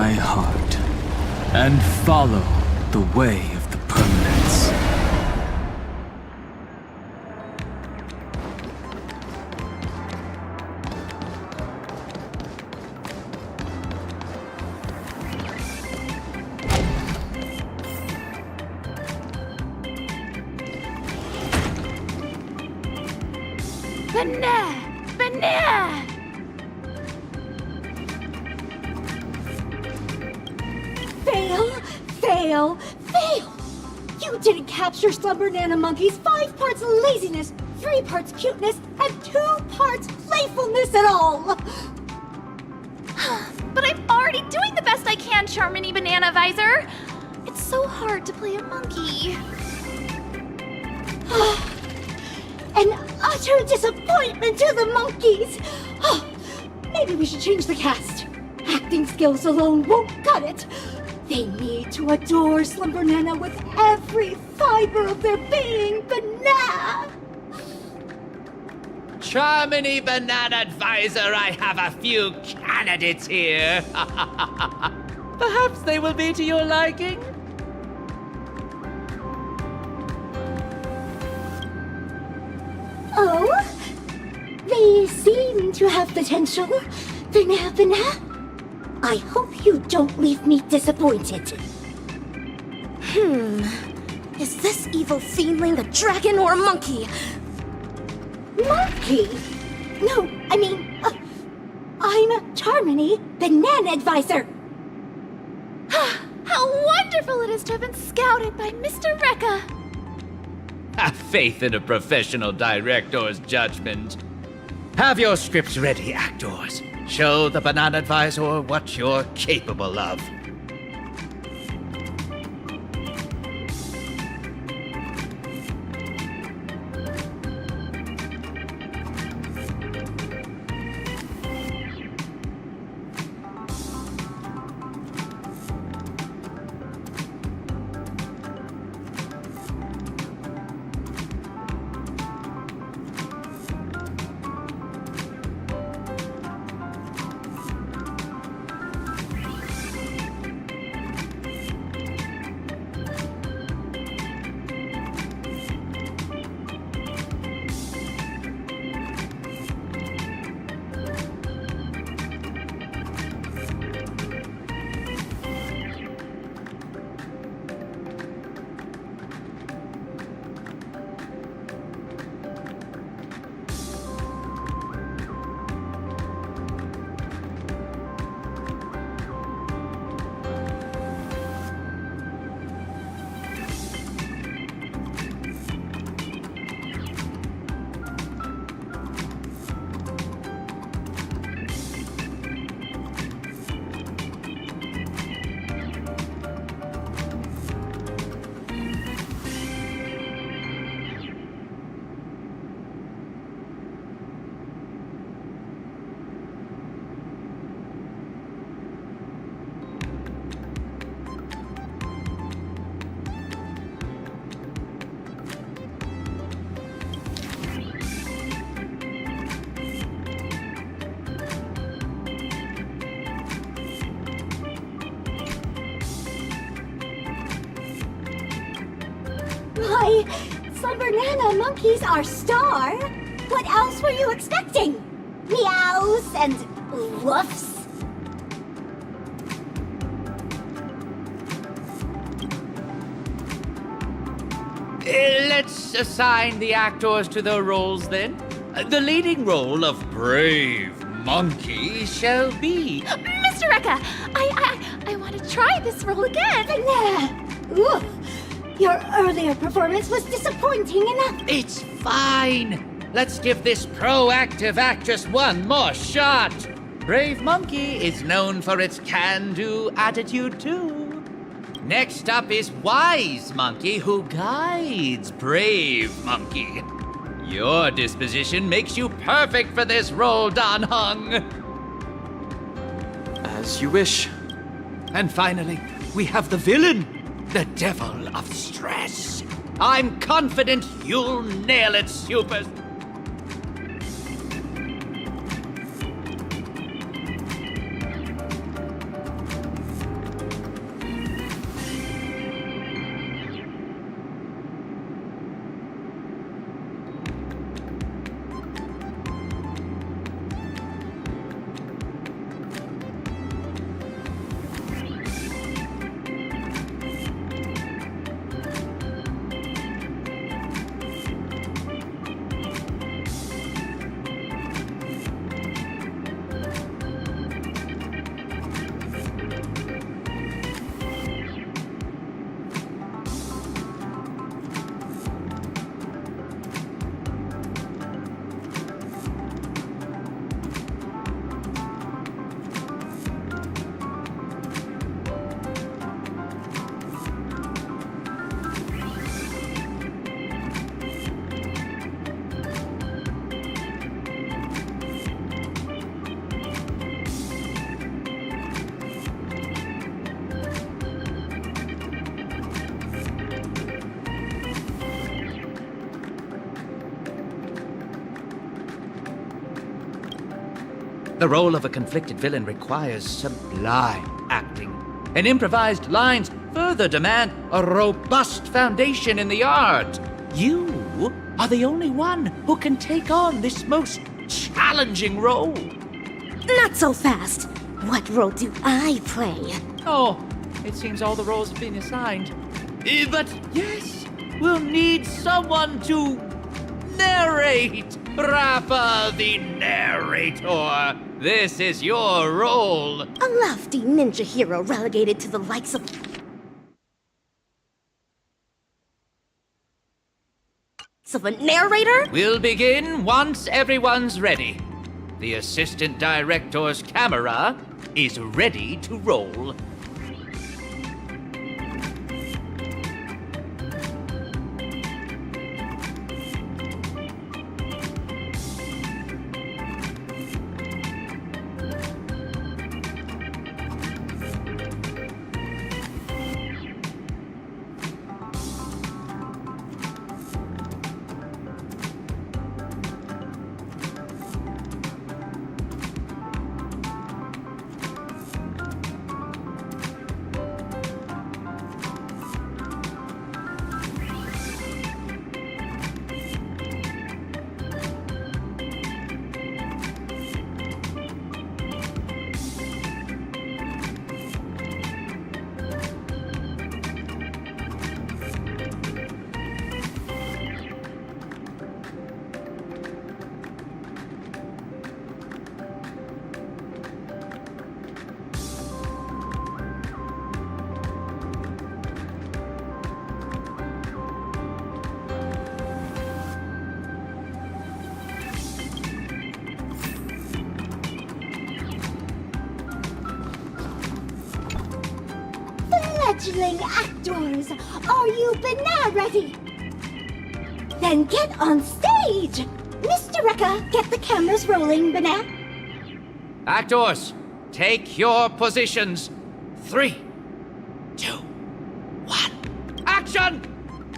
my heart and follow the way of the permanents. Banana! Fail! You didn't capture Slumber Nana Monkey's 5 parts laziness, 3 parts cuteness, and 2 parts playfulness at all! But I'm already doing the best I can, Charmony Banana Visor. It's so hard to play a monkey. An utter disappointment to the monkeys! Maybe we should change the cast. Acting skills alone won't cut it. They need to adore Slumber Nana with every fiber of their being, Banana! Charmony Banana Advisor, I have a few candidates here. Perhaps they will be to your liking? Oh? They seem to have potential. Banana? I hope you don't leave me disappointed. Is this evil fiendling a dragon or a monkey? Monkey? No, I mean, I'm Charmony, Banana Advisor. How wonderful it is to have been scouted by Mr. Rekka. Have faith in a professional director's judgment. Have your scripts ready, actors. Show the Banana Advisor what you're capable of. Why, Slumber Nana Monkey's our star. What else were you expecting? Meows and woofs? Let's assign the actors to their roles then. The leading role of Brave Monkey shall be... Mr. Rekka, I want to try this role again. Banana! Ooh, your earlier performance was disappointing enough. It's fine. Let's give this proactive actress one more shot. Brave Monkey is known for its can-do attitude too. Next up is Wise Monkey, who guides Brave Monkey. Your disposition makes you perfect for this role, Dan Hung. As you wish. And finally, we have the villain, the Devil of Stress. I'm confident you'll nail it, Supers. The role of a conflicted villain requires sublime acting, and improvised lines further demand a robust foundation in the art. You are the only one who can take on this most challenging role. Not so fast. What role do I play? Oh, it seems all the roles have been assigned. But yes, we'll need someone to narrate. Rappa the narrator. This is your role. A lofty ninja hero relegated to the likes of... a narrator? We'll begin once everyone's ready. The assistant director's camera is ready to roll. Fledgling actors, are you banana ready? Then get on stage! Mr. Rekka, get the cameras rolling, banana. Actors, take your positions. 3, 2, 1, action!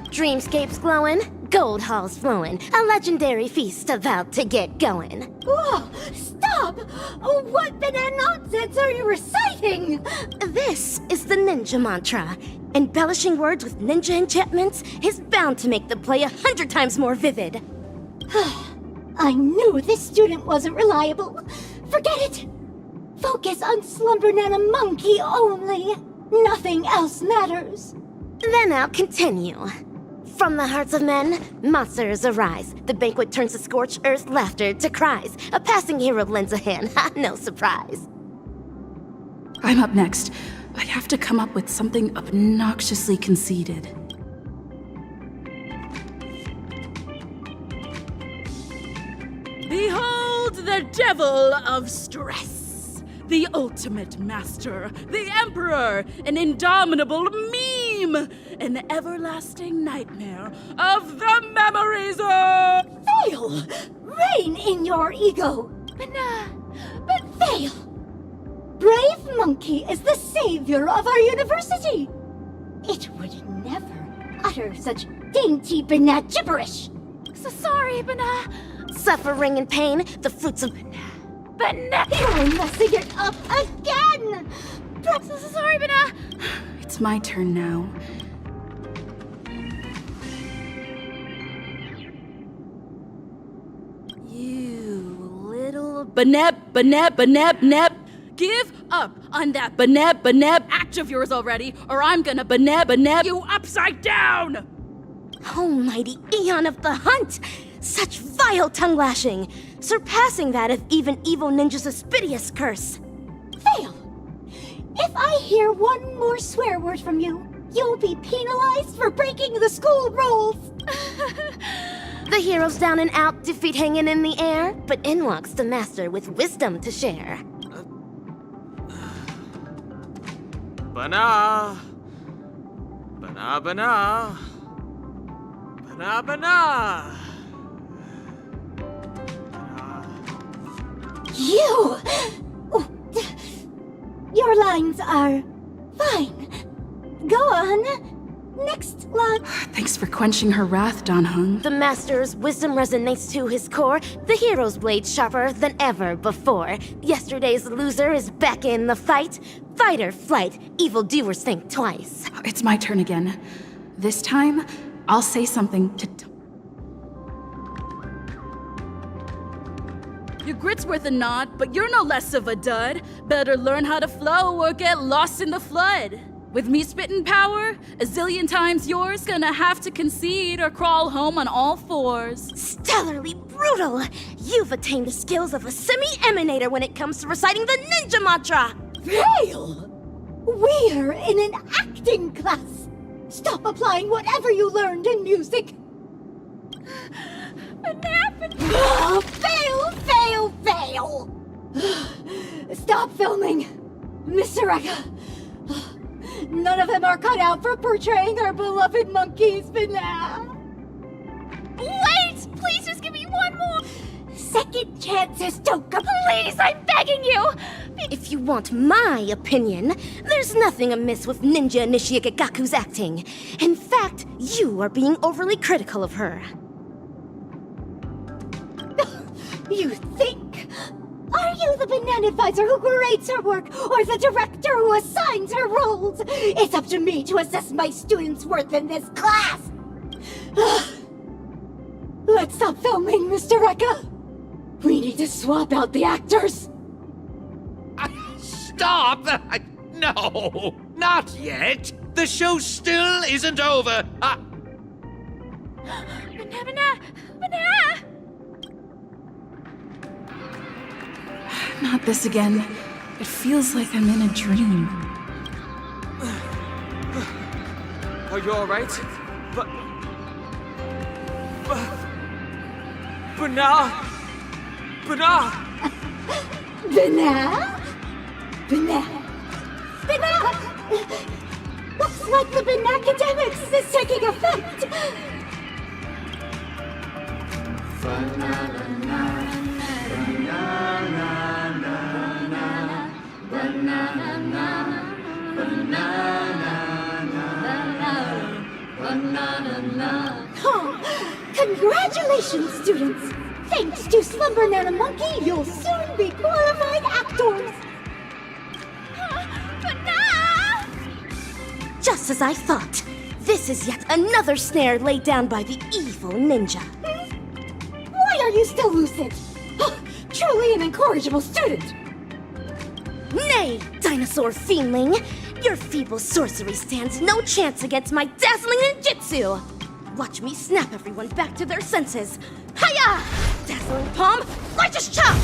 Dreamscapes glowing, gold halls flowing, a legendary feast about to get going. Whoa, stop! What banana nonsense are you reciting? This is the ninja mantra. Embellishing words with ninja enchantments is bound to make the play 100 times more vivid. I knew this student wasn't reliable. Forget it! Focus on Slumber Nana Monkey only. Nothing else matters. Then I'll continue. From the hearts of men, monsters arise. The banquet turns to scorched earth laughter to cries. A passing hero lends a hand, no surprise. I'm up next. I have to come up with something obnoxiously conceited. Behold the devil of stress! The ultimate master, the emperor, an indomitable meme, an everlasting nightmare of the memories of... Fail! Rein in your ego! But fail! Brave Monkey is the savior of our university! It would never utter such dainty banana gibberish! So sorry, Bana. Suffering and pain, the fruits of... You're messing it up again! So sorry, Bana. It's my turn now. You little banep. Give up on that banep act of yours already, or I'm gonna banep you upside down! Almighty Eon of the Hunt! Such vile tongue lashing, surpassing that of even evil ninja's aspidious curse. Fail! If I hear one more swear word from you, you'll be penalized for breaking the school rules! The heroes down and out, defeat hanging in the air, but in walks the master with wisdom to share. Bana. Bana, bana. Bana, bana. You! Your lines are fine. Go on. Next lunch. Thanks for quenching her wrath, Dan Heng. The Master's wisdom resonates to his core. The hero's blade sharper than ever before. Yesterday's loser is back in the fight. Fight or flight, evildoers think twice. It's my turn again. This time, I'll say something to... Your grit's worth a nod, but you're no less of a dud. Better learn how to flow or get lost in the flood. With me spitting power, a zillion times yours, gonna have to concede or crawl home on all fours. Stellarly brutal! You've attained the skills of a semi-emanator when it comes to reciting the ninja mantra! Fail! We're in an acting class! Stop applying whatever you learned in music! Oh, fail, fail, fail! Stop filming! Mr. Rekka! None of them are cut out for portraying our beloved monkeys, Banana! Wait! Please just give me one more! Second chances don't come. Please, I'm begging you! If you want my opinion, there's nothing amiss with Ninja Initiate Gaku's acting. In fact, you are being overly critical of her. You think? Are you the banana advisor who grades her work, or the director who assigns her roles? It's up to me to assess my students' worth in this class! Let's stop filming, Mr. Rekka! We need to swap out the actors! Stop! No, not yet. The show still isn't over. Banana! Not this again. It feels like I'm in a dream. Are you alright? But now... Banana? Looks like the Banacademics is taking effect! Oh, congratulations, students! Thanks to Slumber Nana Monkey, you'll soon be qualified actors! Just as I thought. This is yet another snare laid down by the evil ninja. Why are you still lucid? Truly an incorrigible student! Nay, dinosaur fiendling! Your feeble sorcery stands no chance against my dazzling ninjutsu! Watch me snap everyone back to their senses! Hiya! Dazzling palm, lightest chop!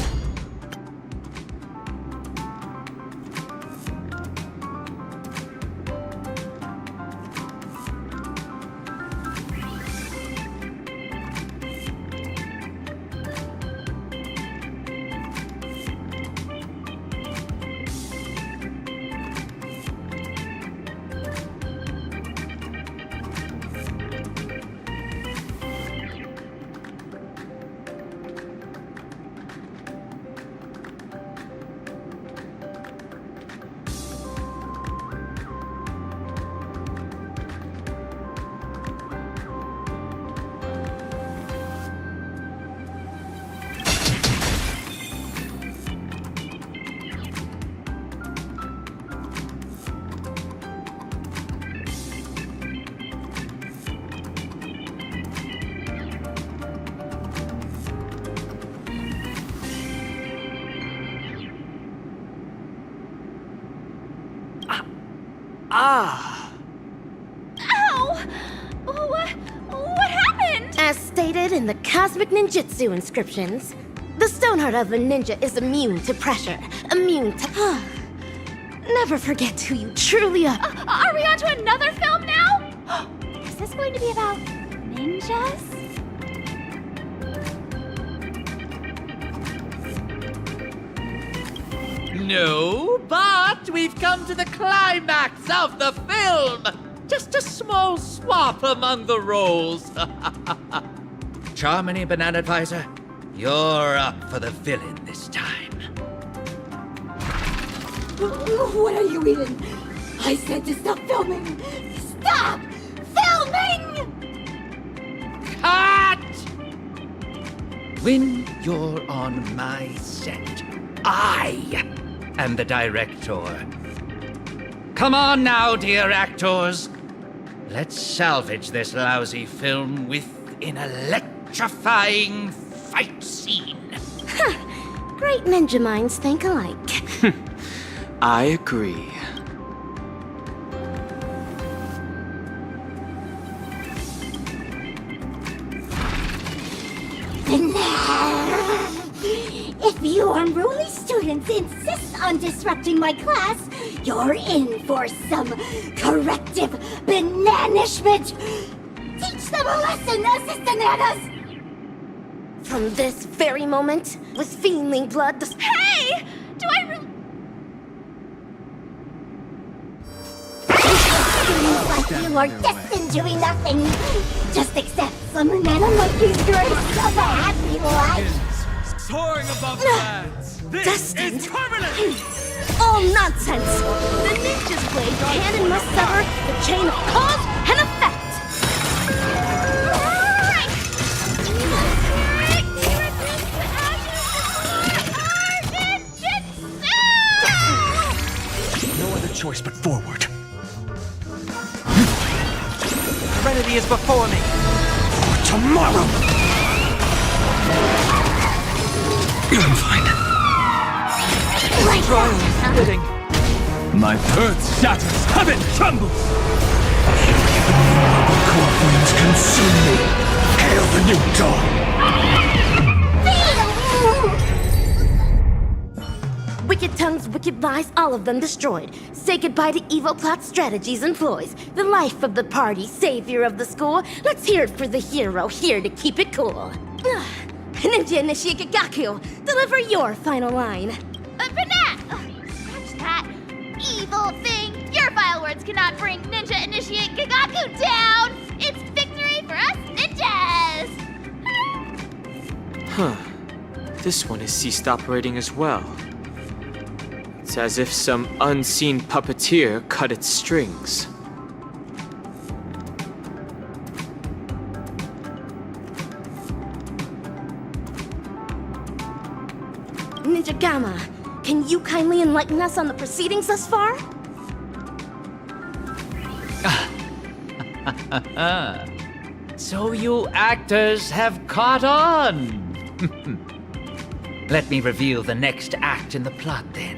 Ow! What happened? As stated in the Cosmic Ninjutsu inscriptions, the Stoneheart of a ninja is immune to pressure, immune to... Never forget who you truly are. Are we on to another film now? Is this going to be about ninjas? No, but we've come to the climax of the film. Just a small swap among the roles. Charmony, Banana Advisor, you're up for the villain this time. What are you eating? I said to stop filming! Stop! Cut! When you're on my set, I am the director. Come on now, dear actors. Let's salvage this lousy film with an electrifying fight scene. Great ninja minds think alike. I agree. If you unruly students insist on disrupting my class, you're in for some corrective bananishment. Teach them a lesson, assistananas! From this very moment, with fiendling blood, the Hey! Do I really... Students like you are destined to be nothing. Just accept some nanomonkey's grace of a happy life. Soaring above the lands. This Destined? is permanent. all nonsense! The ninja's blade can and must sever the chain of cause and effect! No other choice but forward. Serenity is before me. For tomorrow! I'm fine. Trial is fitting. My earth shatters, heaven trembles. Core flames consume me. Hail the new dawn! Wicked tongues, wicked lies, all of them destroyed. Say goodbye to evil plot strategies and ploys. The life of the party, savior of the school. Let's hear it for the hero, here to keep it cool. Ninja Initiate Gagaku, deliver your final line. Banat! Scratch that. Evil thing. Your vile words cannot bring Ninja Initiate Gagaku down. It's victory for us ninjas. Huh. This one has ceased operating as well. It's as if some unseen puppeteer cut its strings. Ninja Gamma, can you kindly enlighten us on the proceedings thus far? So you actors have caught on! Let me reveal the next act in the plot then.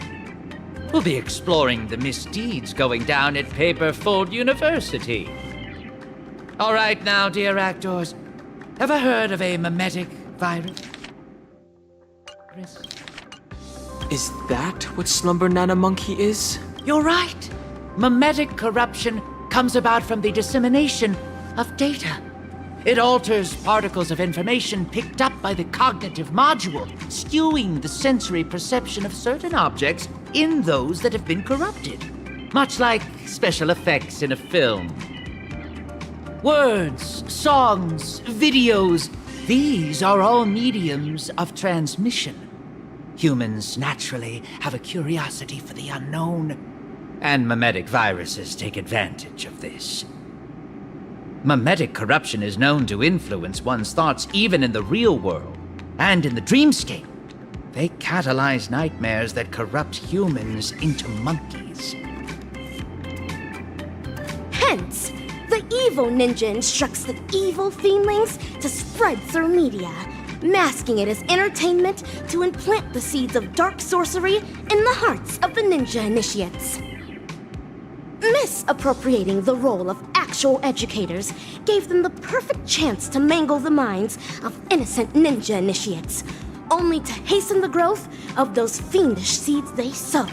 We'll be exploring the misdeeds going down at Paperfold University. All right now, dear actors. Ever heard of a mimetic virus? Is that what Slumber Nana Monkey is? You're right. Mimetic corruption comes about from the dissemination of data. It alters particles of information picked up by the cognitive module, skewing the sensory perception of certain objects in those that have been corrupted. Much like special effects in a film. Words, songs, videos, these are all mediums of transmission. Humans naturally have a curiosity for the unknown, and mimetic viruses take advantage of this. Mimetic corruption is known to influence one's thoughts even in the real world, and in the dreamscape. They catalyze nightmares that corrupt humans into monkeys. Hence, the evil ninja instructs the evil fiendlings to spread through media, masking it as entertainment to implant the seeds of dark sorcery in the hearts of the ninja initiates. Misappropriating the role of actual educators gave them the perfect chance to mangle the minds of innocent ninja initiates, only to hasten the growth of those fiendish seeds they sowed.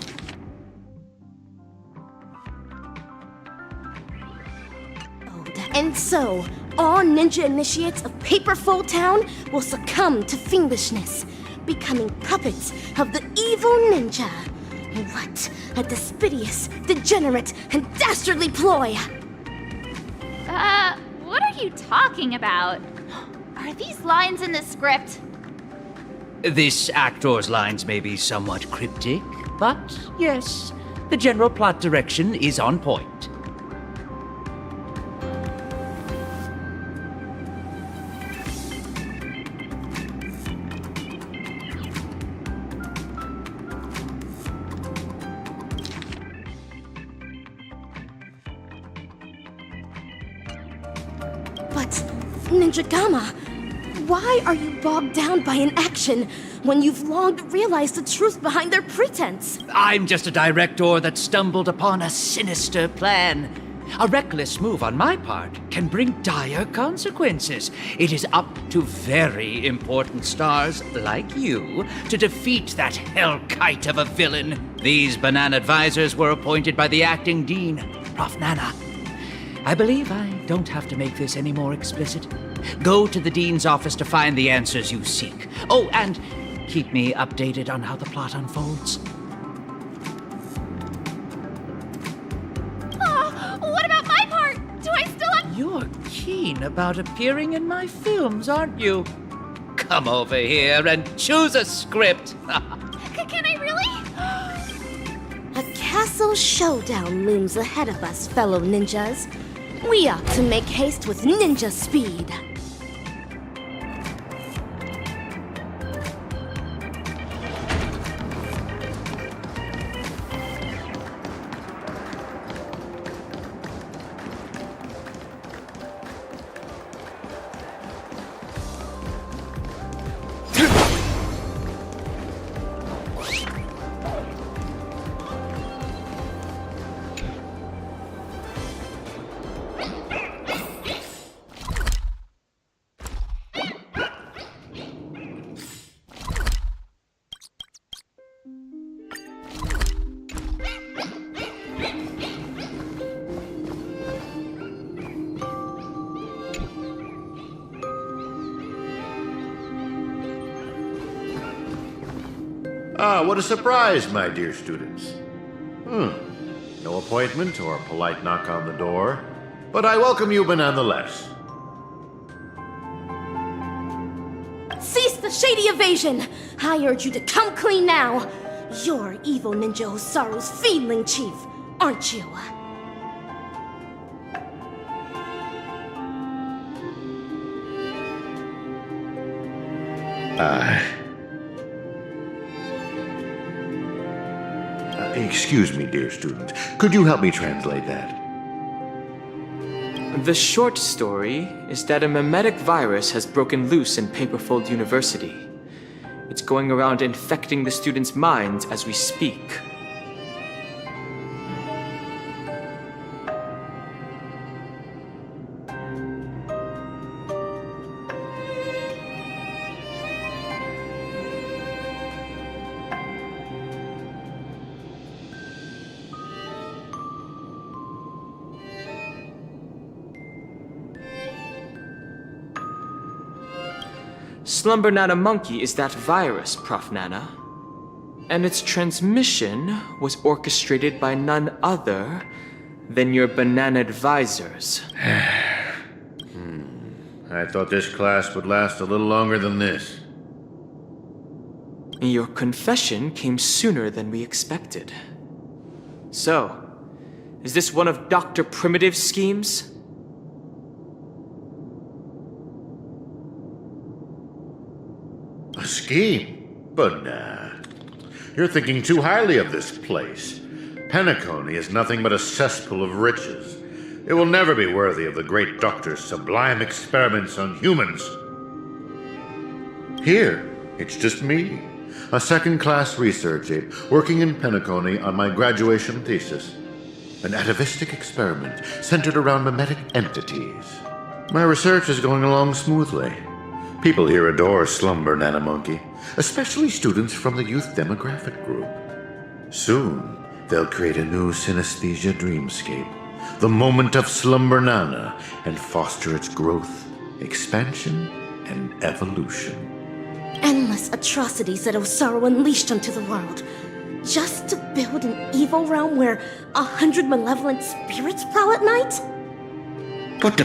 And so, all ninja initiates of Paperfold Town will succumb to fiendishness, becoming puppets of the evil ninja. What a despicable, degenerate, and dastardly ploy! What are you talking about? Are these lines in the script? This actor's lines may be somewhat cryptic, but yes, the general plot direction is on point. Ninja Gamma, why are you bogged down by inaction when you've long realized the truth behind their pretense? I'm just a director that stumbled upon a sinister plan. A reckless move on my part can bring dire consequences. It is up to very important stars like you to defeat that hellkite of a villain. These banana advisors were appointed by the acting dean, Prof. Nana. I believe I don't have to make this any more explicit. Go to the dean's office to find the answers you seek. Oh, and keep me updated on how the plot unfolds. What about my part? Do I still have... You're keen about appearing in my films, aren't you? Come over here and choose a script. Can I really? A castle showdown looms ahead of us, fellow ninjas. We ought to make haste with ninja speed. Ah, what a surprise, my dear students. No appointment or polite knock on the door, but I welcome you nonetheless. Cease the shady evasion! I urge you to come clean now! You're evil Ninja Osaru's fiendling chief, aren't you? Excuse me, dear student. Could you help me translate that? The short story is that a mimetic virus has broken loose in Paperfold University. It's going around infecting the students' minds as we speak. Slumber Nana Monkey is that virus, Prof. Nana. And its transmission was orchestrated by none other than your banana advisors. I thought this class would last a little longer than this. Your confession came sooner than we expected. So, is this one of Dr. Primitive's schemes? A scheme? But nah. You're thinking too highly of this place. Penacony is nothing but a cesspool of riches. It will never be worthy of the great doctor's sublime experiments on humans. Here, it's just me, a second-class research aide working in Penacony on my graduation thesis. An atavistic experiment centered around mimetic entities. My research is going along smoothly. People here adore Slumber Nana Monkey, especially students from the youth demographic group. Soon, they'll create a new synesthesia dreamscape, the moment of Slumber Nana, and foster its growth, expansion, and evolution. Endless atrocities that Osaru unleashed onto the world, just to build an evil realm where 100 malevolent spirits prowl at night? But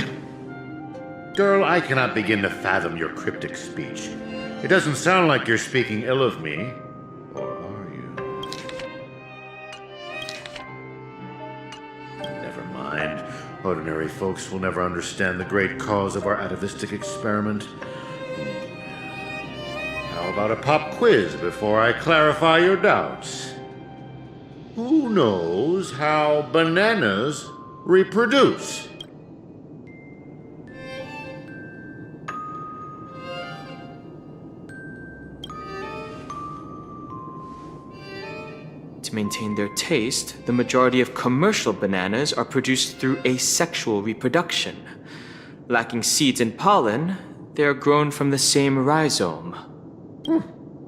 Girl, I cannot begin to fathom your cryptic speech. It doesn't sound like you're speaking ill of me. Or are you? Never mind. Ordinary folks will never understand the great cause of our atavistic experiment. How about a pop quiz before I clarify your doubts? Who knows how bananas reproduce? maintain their taste, the majority of commercial bananas are produced through asexual reproduction. Lacking seeds and pollen, they are grown from the same rhizome.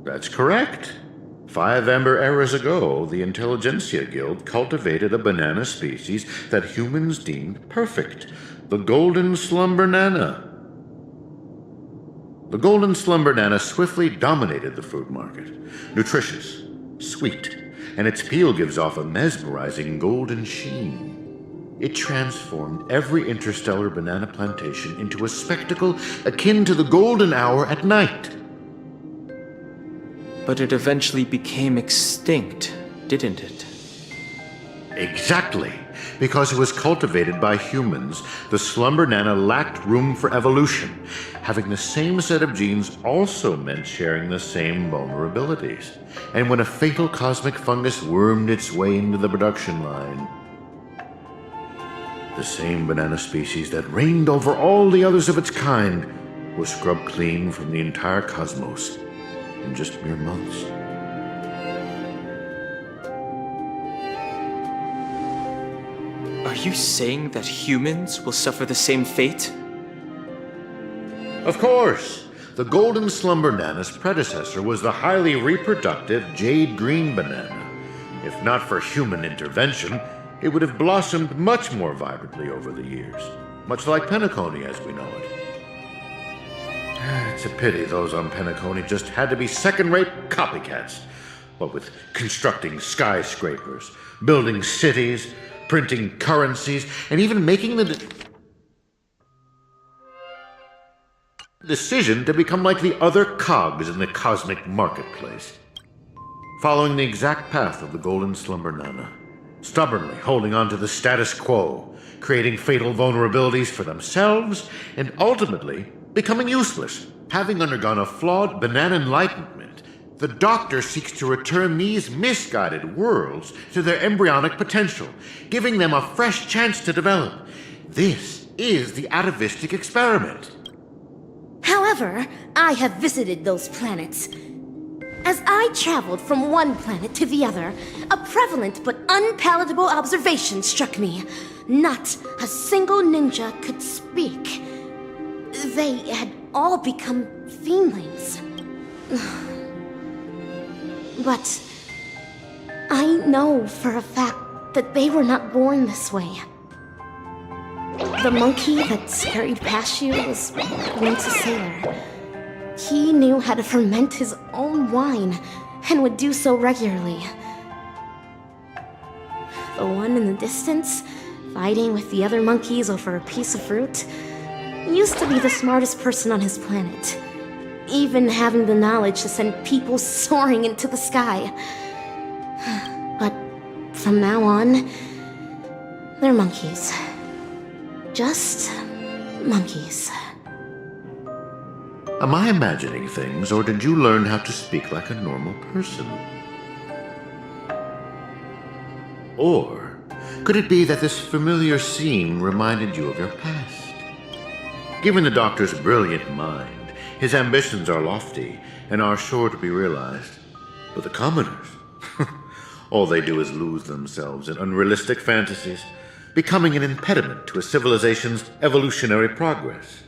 That's correct. 5 amber eras ago, the Intelligentsia Guild cultivated a banana species that humans deemed perfect, the Golden Slumber-Nana. The Golden Slumber-Nana swiftly dominated the fruit market. Nutritious, sweet, and its peel gives off a mesmerizing golden sheen. It transformed every interstellar banana plantation into a spectacle akin to the golden hour at night. But it eventually became extinct, didn't it? Exactly. Because it was cultivated by humans, the Slumber-Nana lacked room for evolution. Having the same set of genes also meant sharing the same vulnerabilities. And when a fatal cosmic fungus wormed its way into the production line, the same banana species that reigned over all the others of its kind was scrubbed clean from the entire cosmos in just mere months. Are you saying that humans will suffer the same fate? Of course! The Golden Slumber-Nana's predecessor was the highly reproductive Jade Green Banana. If not for human intervention, it would have blossomed much more vibrantly over the years, much like Penacony as we know it. It's a pity those on Penacony just had to be second-rate copycats. What with constructing skyscrapers, building cities, printing currencies, and even making the decision to become like the other cogs in the cosmic marketplace. Following the exact path of the Golden Slumber-Nana, stubbornly holding on to the status quo, creating fatal vulnerabilities for themselves, and ultimately becoming useless. Having undergone a flawed banana enlightenment, the Doctor seeks to return these misguided worlds to their embryonic potential, giving them a fresh chance to develop. This is the atavistic experiment. However, I have visited those planets. As I traveled from one planet to the other, a prevalent but unpalatable observation struck me. Not a single ninja could speak. They had all become fiendlings. But I know for a fact that they were not born this way. The monkey that scurried past you was once a sailor. He knew how to ferment his own wine and would do so regularly. The one in the distance, fighting with the other monkeys over a piece of fruit, used to be the smartest person on his planet, even having the knowledge to send people soaring into the sky. But from now on, they're monkeys. Just monkeys. Am I imagining things, or did you learn how to speak like a normal person? Or could it be that this familiar scene reminded you of your past? Given the Doctor's brilliant mind, his ambitions are lofty and are sure to be realized. But the commoners, all they do is lose themselves in unrealistic fantasies, becoming an impediment to a civilization's evolutionary progress.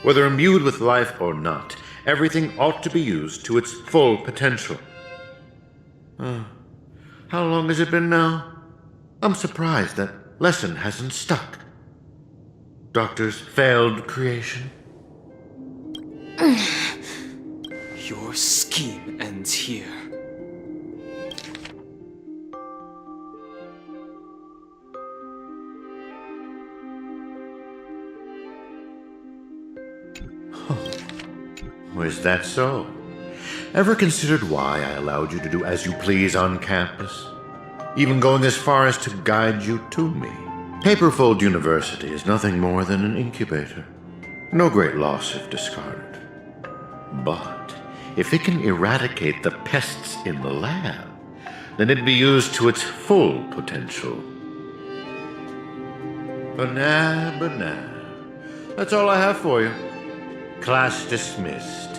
Whether imbued with life or not, everything ought to be used to its full potential. How long has it been now? I'm surprised that lesson hasn't stuck. Doctor's failed creation. Your scheme ends here. Is that so? Ever considered why I allowed you to do as you please on campus? Even going as far as to guide you to me? Paperfold University is nothing more than an incubator. No great loss if discarded. But if it can eradicate the pests in the lab, then it'd be used to its full potential. Banana. That's all I have for you. Class dismissed.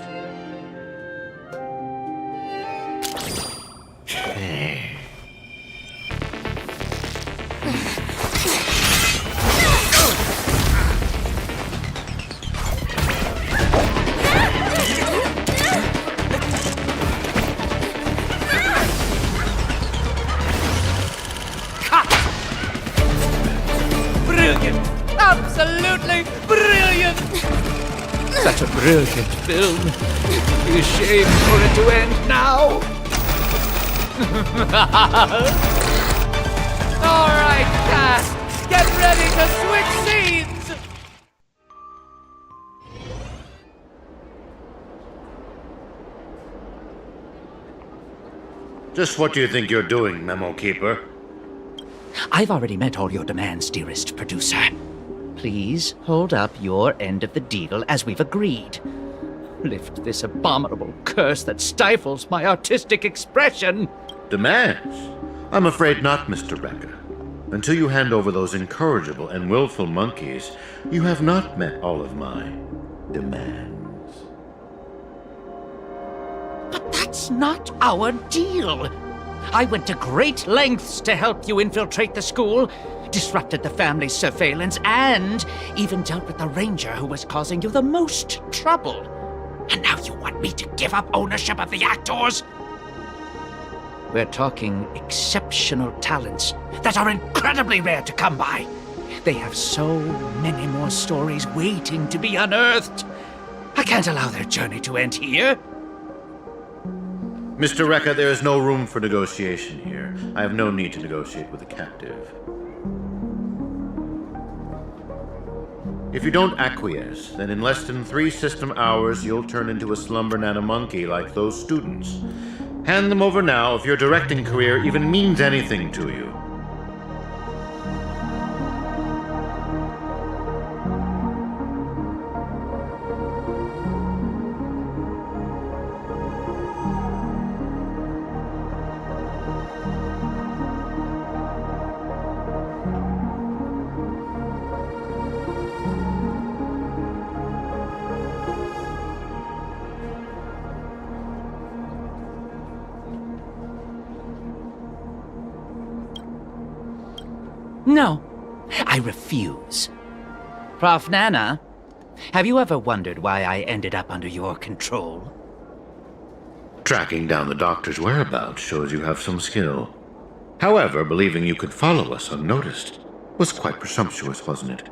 Brilliant! Absolutely brilliant! Such a brilliant film. Be ashamed for it to end now. All right, cast, get ready to switch scenes. Just what do you think you're doing, Memo Keeper? I've already met all your demands, dearest producer. Please hold up your end of the deal as we've agreed. Lift this abominable curse that stifles my artistic expression. Demands? I'm afraid not, Mr. Rekka. Until you hand over those incorrigible and willful monkeys, you have not met all of my demands. But that's not our deal. I went to great lengths to help you infiltrate the school, disrupted the family's surveillance, and even dealt with the ranger who was causing you the most trouble. And now you want me to give up ownership of the actors? We're talking exceptional talents that are incredibly rare to come by. They have so many more stories waiting to be unearthed. I can't allow their journey to end here. Mr. Rekka, there is no room for negotiation here. I have no need to negotiate with a captive. If you don't acquiesce, then in less than 3 system hours, you'll turn into a slumber nana monkey like those students. Hand them over now if your directing career even means anything to you. No, I refuse. Prof. Nana, have you ever wondered why I ended up under your control? Tracking down the doctor's whereabouts shows you have some skill. However, believing you could follow us unnoticed was quite presumptuous, wasn't it?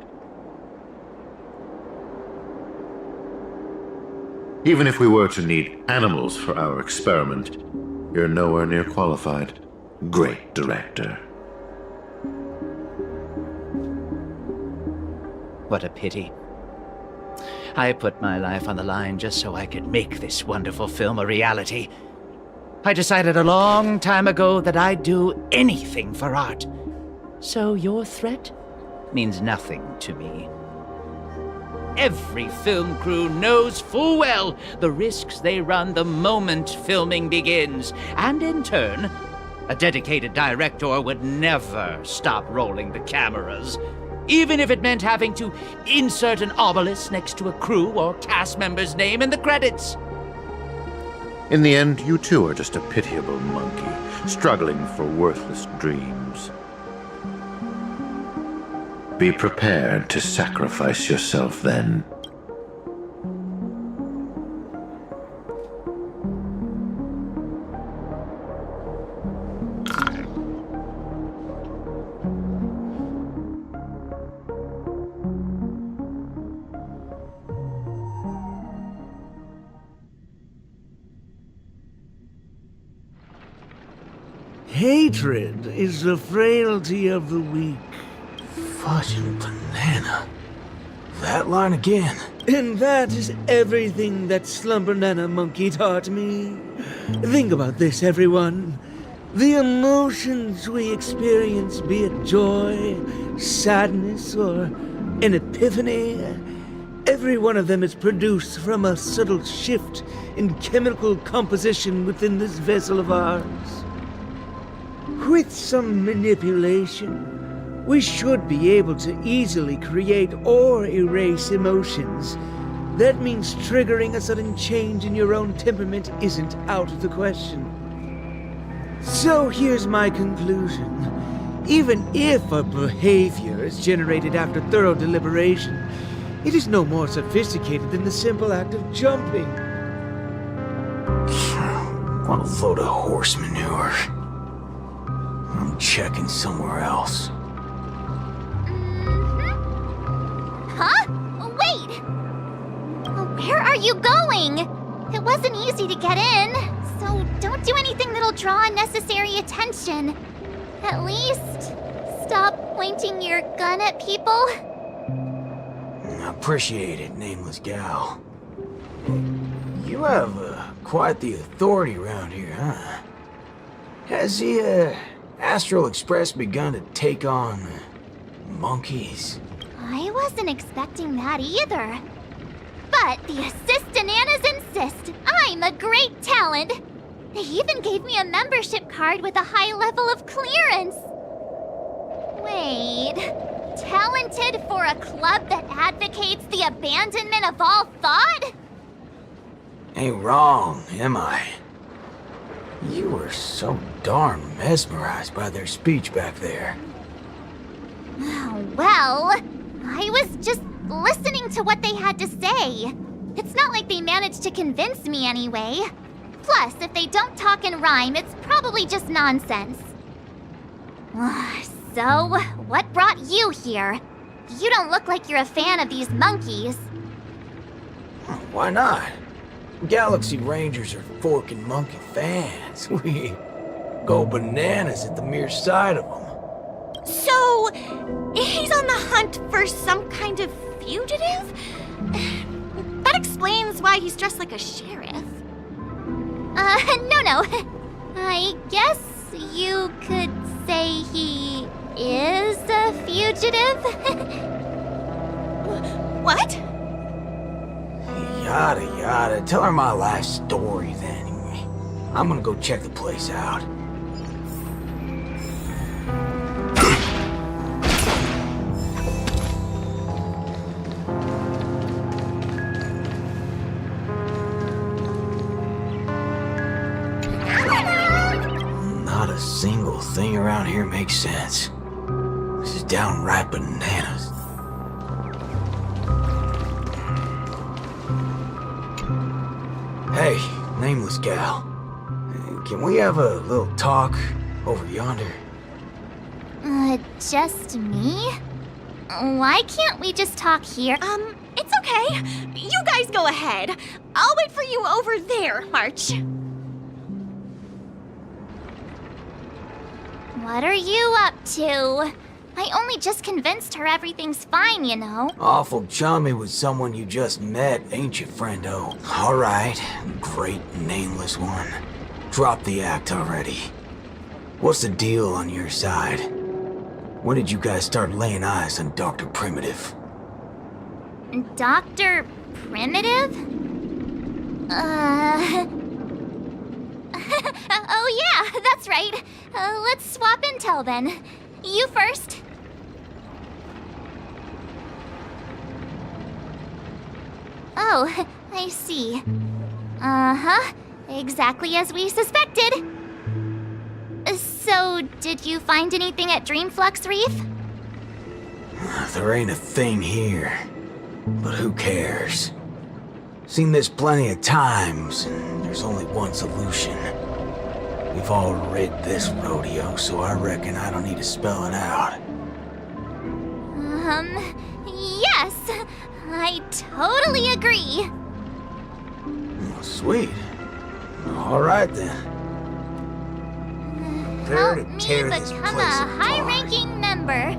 Even if we were to need animals for our experiment, you're nowhere near qualified. Great director. What a pity. I put my life on the line just so I could make this wonderful film a reality. I decided a long time ago that I'd do anything for art. So your threat means nothing to me. Every film crew knows full well the risks they run the moment filming begins. And in turn, a dedicated director would never stop rolling the cameras. Even if it meant having to insert an obelisk next to a crew or cast member's name in the credits. In the end, you too are just a pitiable monkey, struggling for worthless dreams. Be prepared to sacrifice yourself then. Hatred is the frailty of the weak. Fudging banana. That line again. And that is everything that Slumber Nana Monkey taught me. Think about this, everyone. The emotions we experience, be it joy, sadness, or an epiphany, every one of them is produced from a subtle shift in chemical composition within this vessel of ours. With some manipulation, we should be able to easily create or erase emotions. That means triggering a sudden change in your own temperament isn't out of the question. So here's my conclusion. Even if a behavior is generated after thorough deliberation, it is no more sophisticated than the simple act of jumping. What a load of horse manure. I'm checking somewhere else. Huh? Wait! Where are you going? It wasn't easy to get in, so don't do anything that'll draw unnecessary attention. At least, stop pointing your gun at people. I appreciate it, nameless gal. You have quite the authority around here, huh? Has the Astral Express begun to take on monkeys? I wasn't expecting that either. But the Assistananas insist I'm a great talent. They even gave me a membership card with a high level of clearance. Wait, talented for a club that advocates the abandonment of all thought? Ain't wrong, am I? You were so darn mesmerized by their speech back there. Well, I was just listening to what they had to say. It's not like they managed to convince me anyway. Plus, if they don't talk and rhyme, it's probably just nonsense. So, what brought you here? You don't look like you're a fan of these monkeys. Why not? Galaxy Rangers are forking monkey fans. We go bananas at the mere sight of them. So, he's on the hunt for some kind of fugitive? That explains why he's dressed like a sheriff. No. I guess you could say he is a fugitive? What? Yada yada. Tell her my life story then. I'm gonna go check the place out. Not a single thing around here makes sense. This is downright bananas. Hey, nameless gal. Can we have a little talk over yonder? Just me? Why can't we just talk here? It's okay. You guys go ahead. I'll wait for you over there, March. What are you up to? I only just convinced her everything's fine, you know. Awful chummy with someone you just met, ain't you, friendo? All right, great nameless one. Drop the act already. What's the deal on your side? When did you guys start laying eyes on Dr. Primitive? Dr. Primitive? Oh yeah, that's right. Let's swap intel then. You first. Oh, I see. Uh-huh. Exactly as we suspected. So, did you find anything at Dreamflux Reef? There ain't a thing here. But who cares? Seen this plenty of times, and there's only one solution. We've all rid this rodeo, so I reckon I don't need to spell it out. Yes. I totally agree. Oh, sweet. All right then. There Help to me tear this become place a apart. high-ranking member.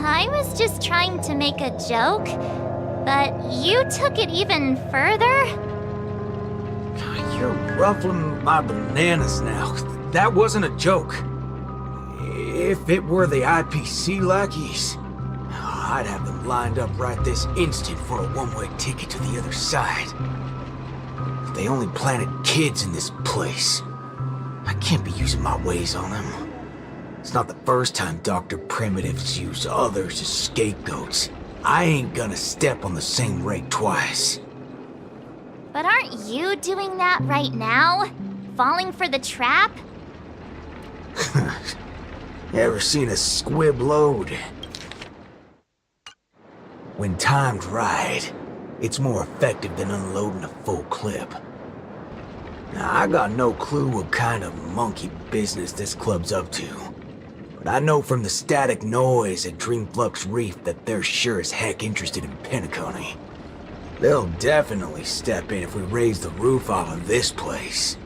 I was just trying to make a joke, but you took it even further? You're ruffling my bananas now. That wasn't a joke. If it were the IPC lackeys, I'd have them lined up right this instant for a one-way ticket to the other side. They only planted kids in this place. I can't be using my ways on them. It's not the first time Dr. Primitive's used others as scapegoats. I ain't gonna step on the same rake twice. But aren't you doing that right now? Falling for the trap? Ever seen a squib load? When timed right, it's more effective than unloading a full clip. Now, I got no clue what kind of monkey business this club's up to. But I know from the static noise at Dreamflux Reef that they're sure as heck interested in Penacony. They'll definitely step in if we raise the roof off of this place.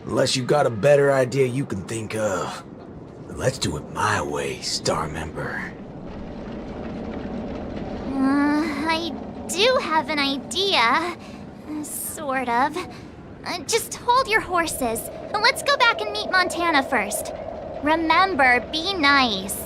Unless you've got a better idea you can think of. Let's do it my way, Star Member. I do have an idea. Sort of. Just hold your horses. Let's go back and meet Montana first. Remember, be nice.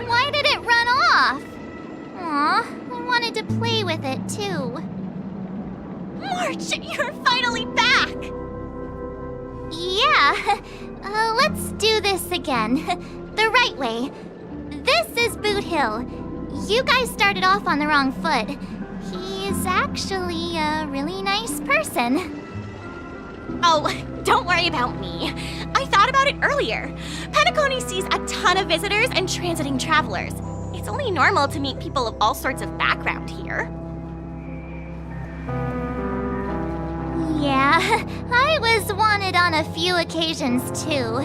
Why did it run off? Aw, I wanted to play with it too. March, you're finally back! Yeah, let's do this again. The right way. This is Boot Hill. You guys started off on the wrong foot. He's actually a really nice person. Oh, don't worry about me. I thought about it earlier. Penacony sees a ton of visitors and transiting travelers. It's only normal to meet people of all sorts of background here. Yeah, I was wanted on a few occasions too.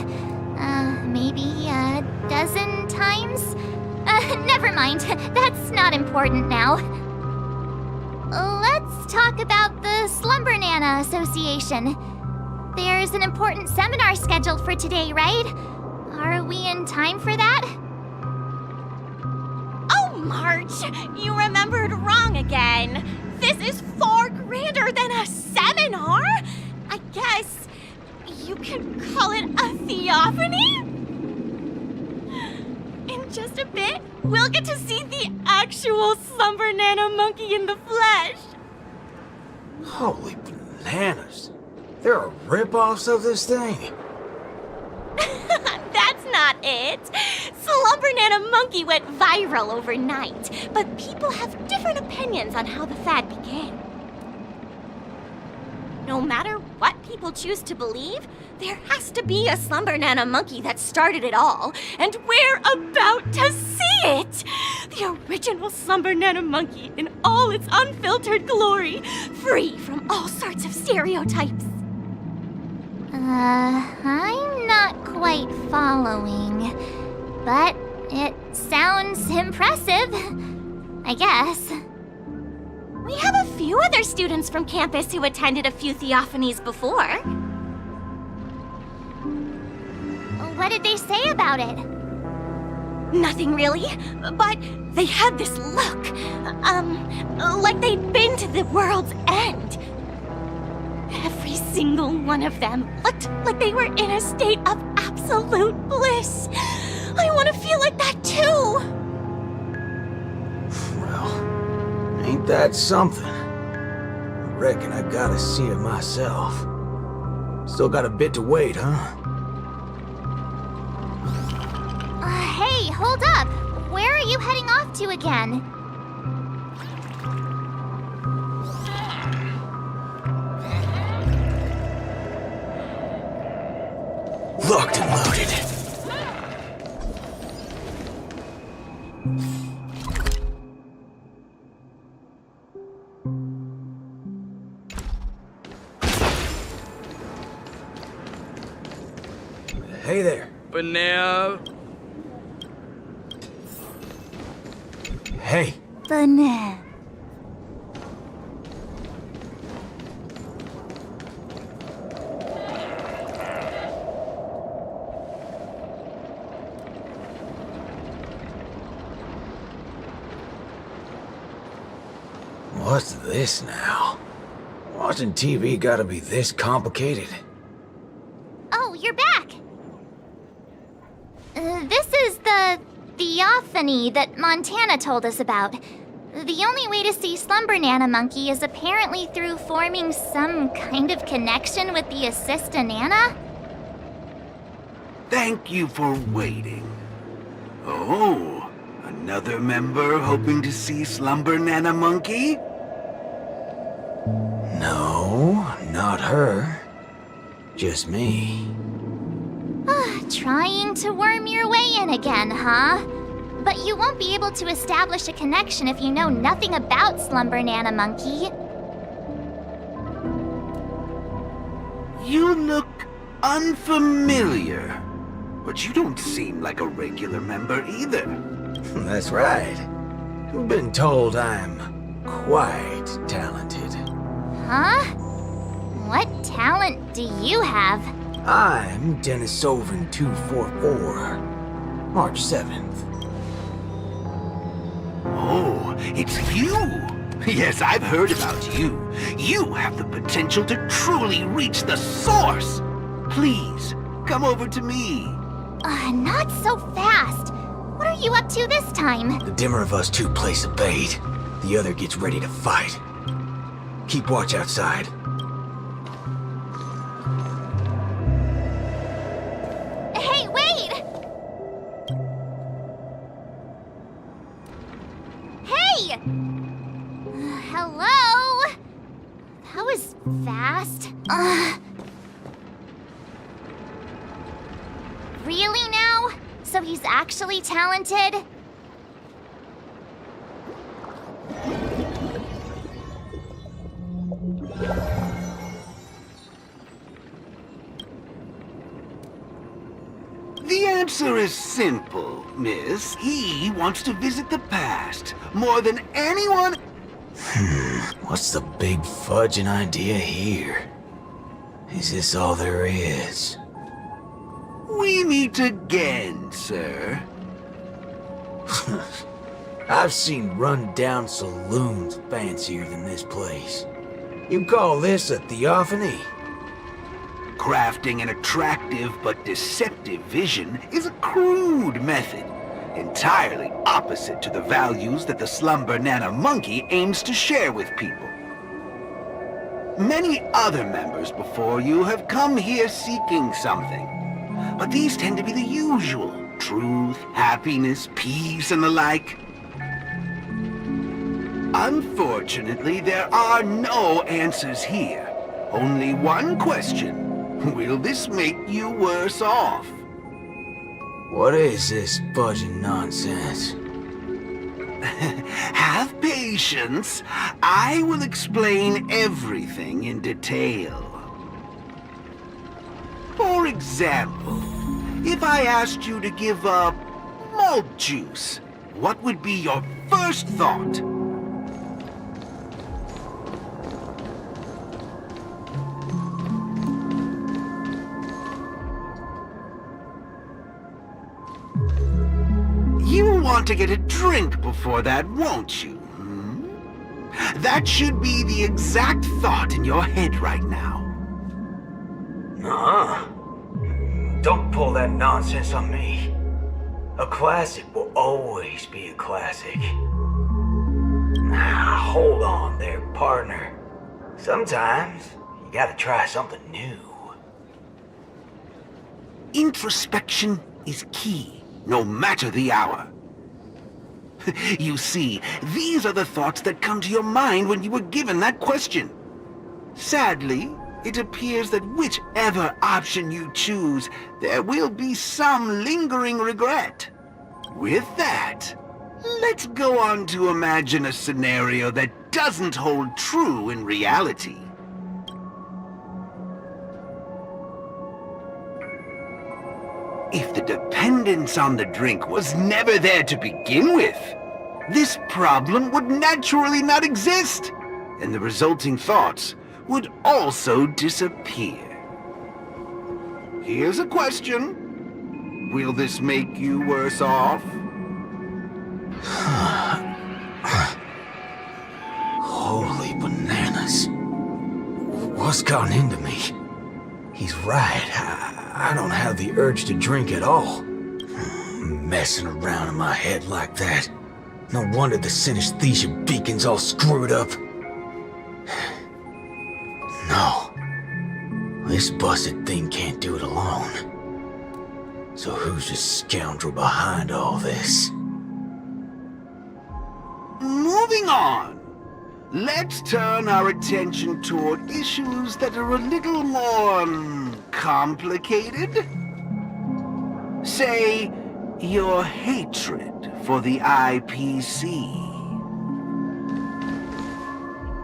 Maybe a dozen times? Never mind, that's not important now. Let's talk about the Slumber Nana Association. There's an important seminar scheduled for today, right? Are we in time for that? Oh, March, you remembered wrong again. This is far grander than a seminar. I guess you could call it a theophany? In just a bit, we'll get to see the actual Slumber Nana monkey in the flesh. Holy bananas. There are rip-offs of this thing. That's not it. Slumber Nana Monkey went viral overnight, but people have different opinions on how the fad began. No matter what people choose to believe, there has to be a Slumber Nana Monkey that started it all, and we're about to see it! The original Slumber Nana Monkey in all its unfiltered glory, free from all sorts of stereotypes. I'm not quite following, but it sounds impressive, I guess. We have a few other students from campus who attended a few theophanies before. What did they say about it? Nothing really, but they had this look, like they'd been to the world's end. Every single one of them looked like they were in a state of absolute bliss. I want to feel like that too. Well, ain't that something? I reckon I gotta see it myself. Still got a bit to wait, huh? Hey, hold up! Where are you heading off to again? Locked and loaded. Hey there. Banana. Hey. Banana. What's this now? Watching TV gotta be this complicated? Oh, you're back! This is the Theophany epiphany that Montana told us about. The only way to see Slumber Nana Monkey is apparently through forming some kind of connection with the Assista Nana? Thank you for waiting. Oh, another member hoping to see Slumber Nana Monkey? No, not her. Just me. Trying to worm your way in again, huh? But you won't be able to establish a connection if you know nothing about Slumber Nana Monkey. You look unfamiliar, but you don't seem like a regular member either. That's right. Been told I'm quite talented. Huh? What talent do you have? I'm Denisovan 244. March 7th. Oh, it's you! Yes, I've heard about you. You have the potential to truly reach the source! Please, come over to me. Not so fast. What are you up to this time? The dimmer of us two plays a bait. The other gets ready to fight. Keep watch outside. Hey, wait! Hey! Hello? That was fast. Really now? So he's actually talented? The answer is simple, miss. He wants to visit the past more than anyone. What's the big fudging idea here? Is this all there is? We meet again, sir. I've seen run-down saloons fancier than this place. You call this a theophany? Crafting an attractive but deceptive vision is a crude method, entirely opposite to the values that the Slumber Nana Monkey aims to share with people. Many other members before you have come here seeking something, but these tend to be the usual: truth, happiness, peace, and the like. Unfortunately, there are no answers here. Only one question. Will this make you worse off? What is this fudging nonsense? Have patience. I will explain everything in detail. For example, if I asked you to give up malt juice, what would be your first thought? You want to get a drink before that, won't you? That should be the exact thought in your head right now. Don't pull that nonsense on me. A classic will always be a classic. Hold on there, partner. Sometimes you gotta try something new. Introspection is key, no matter the hour. You see, these are the thoughts that come to your mind when you were given that question. Sadly, it appears that whichever option you choose, there will be some lingering regret. With that, let's go on to imagine a scenario that doesn't hold true in reality. If the dependence on the drink was never there to begin with, this problem would naturally not exist, and the resulting thoughts would also disappear. Here's a question. Will this make you worse off? Holy bananas. What's gotten into me? He's right. I don't have the urge to drink at all. Messing around in my head like that. No wonder the synesthesia beacon's all screwed up. No. This busted thing can't do it alone. So who's the scoundrel behind all this? Moving on. Let's turn our attention toward issues that are a little more complicated. Say, your hatred for the IPC.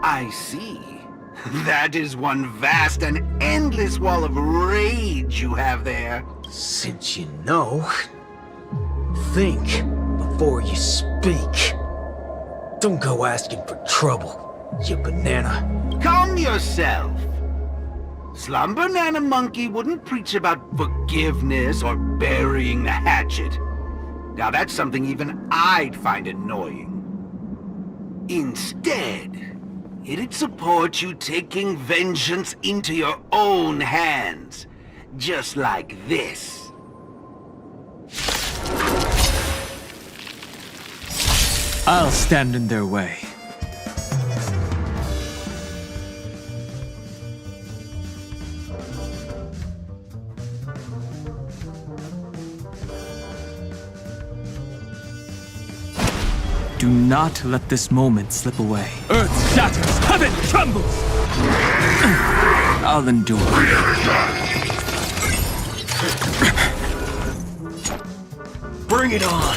I see. That is one vast and endless wall of rage you have there. Since you know, think before you speak. Don't go asking for trouble, you banana. Calm yourself. Slumber Nana Monkey wouldn't preach about forgiveness or burying the hatchet. Now that's something even I'd find annoying. Instead, it'd support you taking vengeance into your own hands. Just like this. I'll stand in their way. Do not let this moment slip away. Earth shatters, heaven trembles! I'll endure. Bring it on!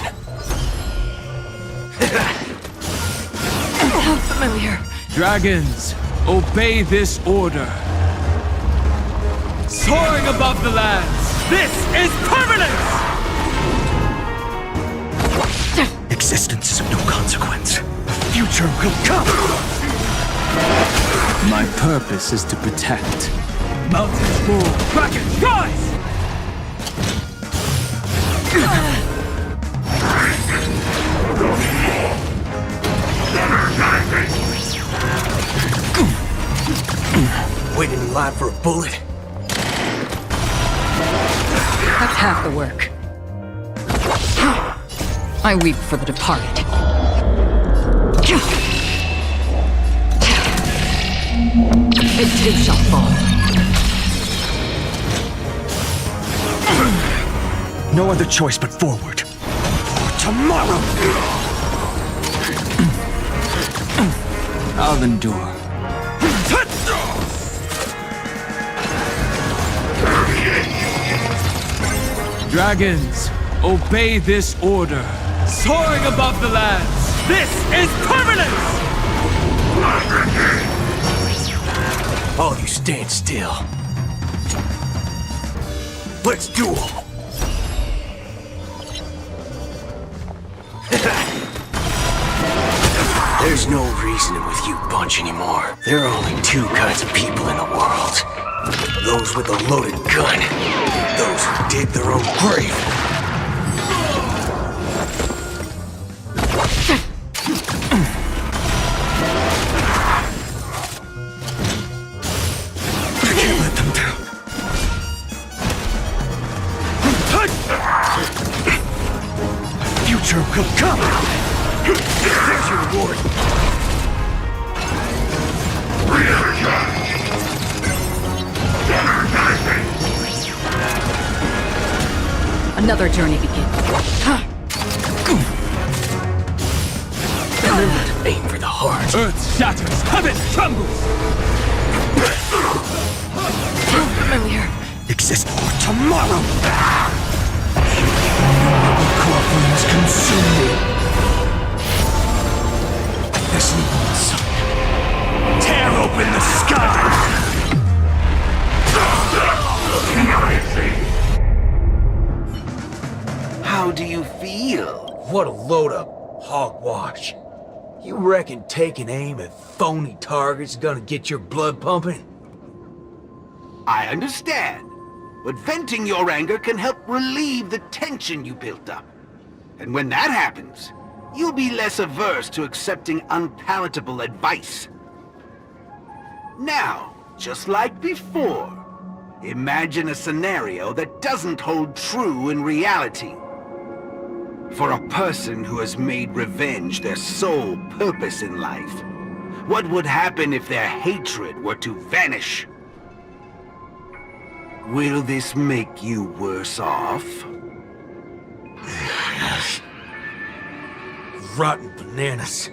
How familiar. Dragons, obey this order. Soaring above the lands, this is permanence! Existence is of no consequence. The future will come! My purpose is to protect. Mountains roar, dragons rise! Waiting in line for a bullet? That's half the work. I weep for the departed. It too shall fall. No other choice but forward. For tomorrow! I'll endure. Dragons, obey this order. Soaring above the lands, this is permanence! All you stand still. Let's duel! There's no reasoning with you bunch anymore. There are only two kinds of people in the world. Those with a loaded gun. Those who dig their own grave. I can't let them down. Future will come! There's your reward! Another journey begins. Remember to aim for the heart. Earth shatters, heaven trembles! Familiar. Exist for tomorrow! Corpulence consume me. This moon sun. Tear open the sky! How do you feel? What a load of hogwash. You reckon taking aim at phony targets is gonna get your blood pumping? I understand, but venting your anger can help relieve the tension you built up. And when that happens, you'll be less averse to accepting unpalatable advice. Now, just like before, imagine a scenario that doesn't hold true in reality. For a person who has made revenge their sole purpose in life, what would happen if their hatred were to vanish? Will this make you worse off? Rotten bananas.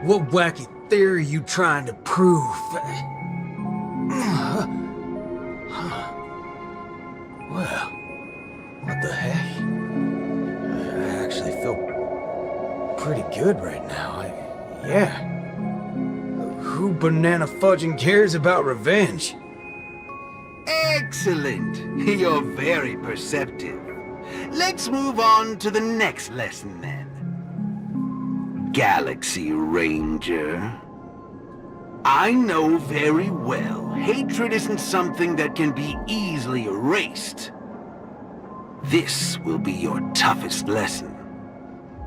What wacky theory you trying to prove? Well, what the heck? I actually feel pretty good right now. Yeah. Who banana fudging cares about revenge? Excellent! You're very perceptive. Let's move on to the next lesson then. Galaxy Ranger. I know very well hatred isn't something that can be easily erased. This will be your toughest lesson,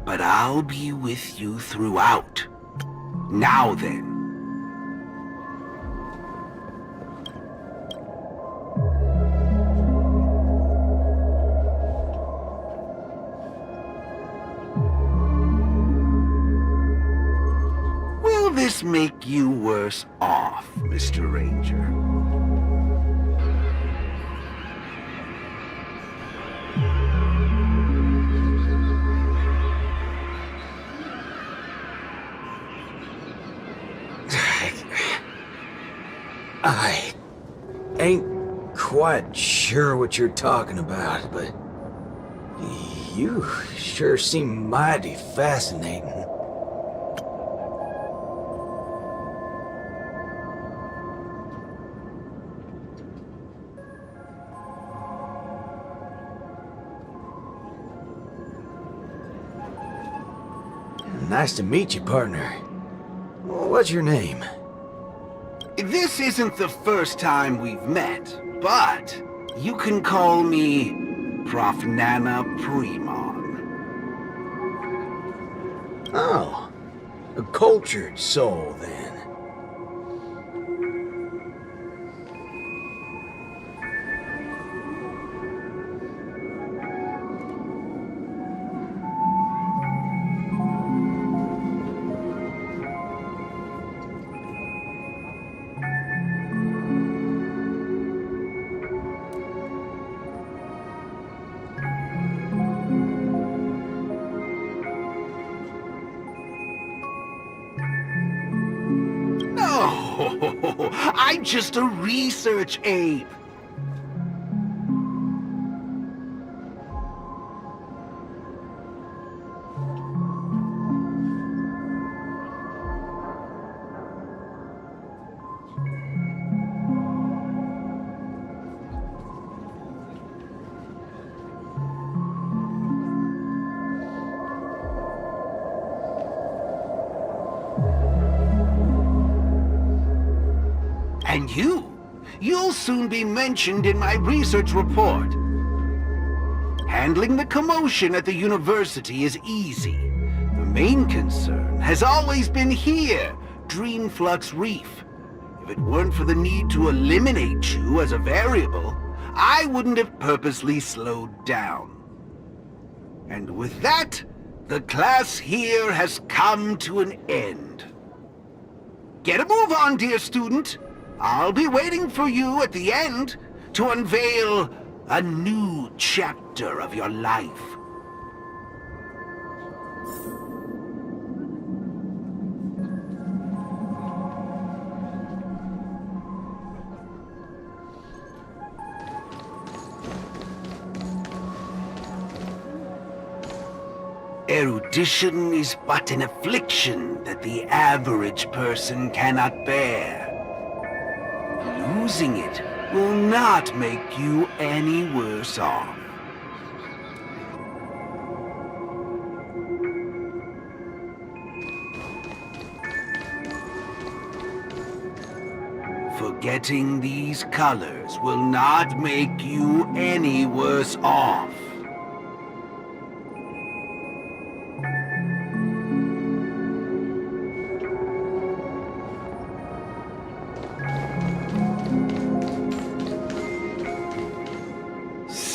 but I'll be with you throughout. Now then. Will this make you worse off, Mr. Ranger? I ain't quite sure what you're talking about, but you sure seem mighty fascinating. Nice to meet you, partner. What's your name? This isn't the first time we've met, but you can call me Prof. Nana Premon. Oh, a cultured soul, then. No, I'm just a research ape. And you'll soon be mentioned in my research report. Handling the commotion at the university is easy. The main concern has always been here, Dreamflux Reef. If it weren't for the need to eliminate you as a variable, I wouldn't have purposely slowed down. And with that, the class here has come to an end. Get a move on, dear student. I'll be waiting for you at the end to unveil a new chapter of your life. Erudition is but an affliction that the average person cannot bear. Losing it will not make you any worse off. Forgetting these colors will not make you any worse off.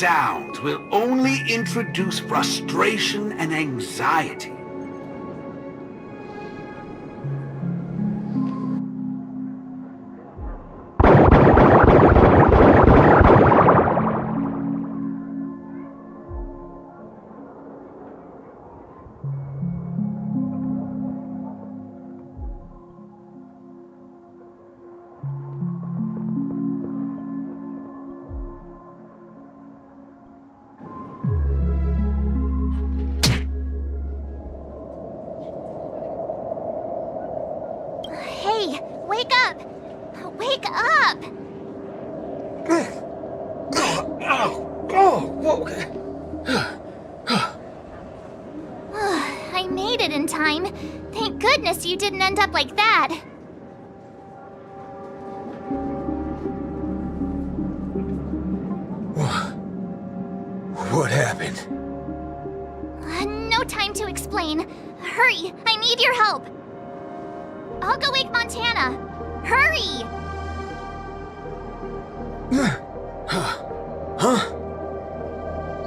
sounds will only introduce frustration and anxiety. Hey, wake up! Wake up! I made it in time. Thank goodness you didn't end up like that. What happened? No time to explain. Hurry, I need your help. I'll go wake Montana. Hurry! Huh?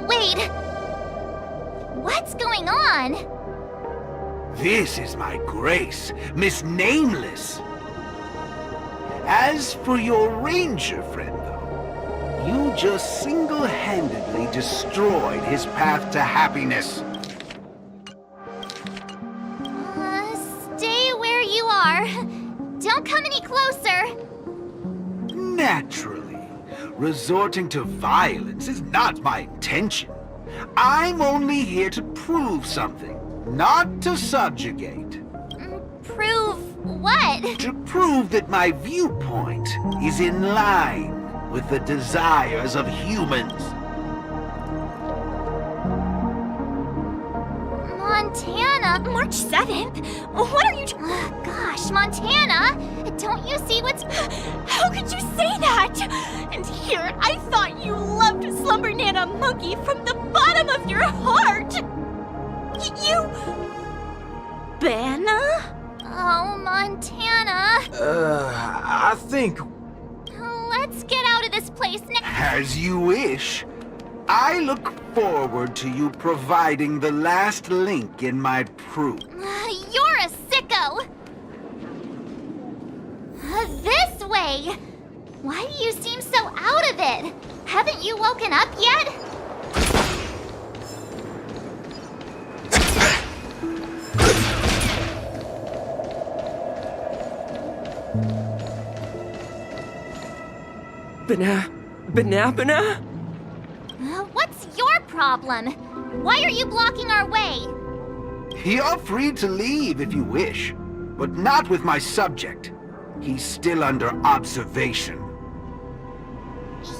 Wait. What's going on? This is my grace, Miss Nameless. As for your ranger friend, though, you just single-handedly destroyed his path to happiness. Stay where you are. Don't come any closer. Naturally. Resorting to violence is not my intention. I'm only here to prove something, not to subjugate. Prove what? To prove that my viewpoint is in line with the desires of humans. Montana? March 7th? What are you gosh, Montana! Don't you see what's... How could you say that? And here, I thought you loved Slumber Nana Monkey from the bottom of your heart! You... Banna? Oh, Montana. I think... Let's get out of this place now. As you wish. I look forward to you providing the last link in my proof. You're a sicko! This way! Why do you seem so out of it? Haven't you woken up yet? Banana? What's your problem? Why are you blocking our way? You're free to leave if you wish, but not with my subject. He's still under observation.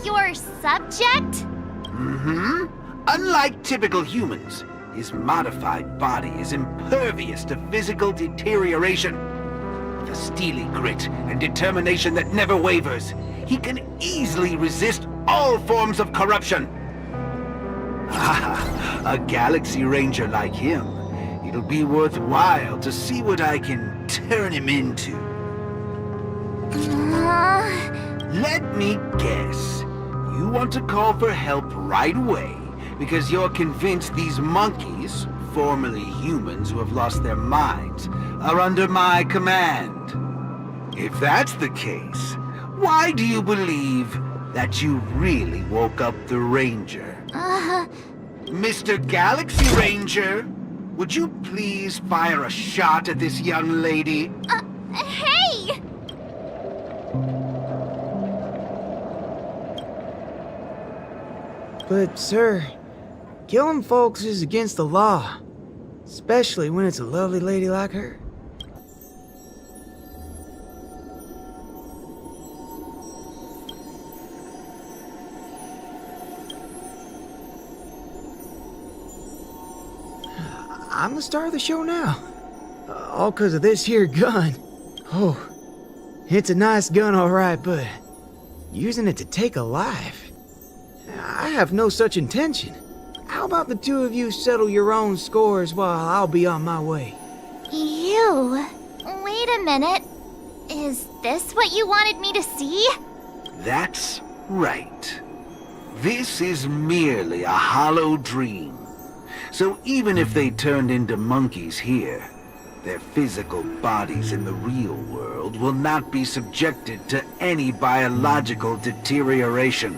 Your subject? Mm-hmm. Unlike typical humans, his modified body is impervious to physical deterioration. With a steely grit and determination that never wavers, he can easily resist all forms of corruption. A Galaxy Ranger like him. It'll be worthwhile to see what I can turn him into. Let me guess. You want to call for help right away because you're convinced these monkeys, formerly humans who have lost their minds, are under my command. If that's the case, why do you believe that you really woke up the Ranger? Mr. Galaxy Ranger, would you please fire a shot at this young lady? Hey! But, sir, killing folks is against the law. Especially when it's a lovely lady like her. I'm the star of the show now. All 'cause of this here gun. Oh, it's a nice gun, all right, but using it to take a life? I have no such intention. How about the two of you settle your own scores while I'll be on my way? You? Wait a minute. Is this what you wanted me to see? That's right. This is merely a hollow dream. So even if they turned into monkeys here, their physical bodies in the real world will not be subjected to any biological deterioration.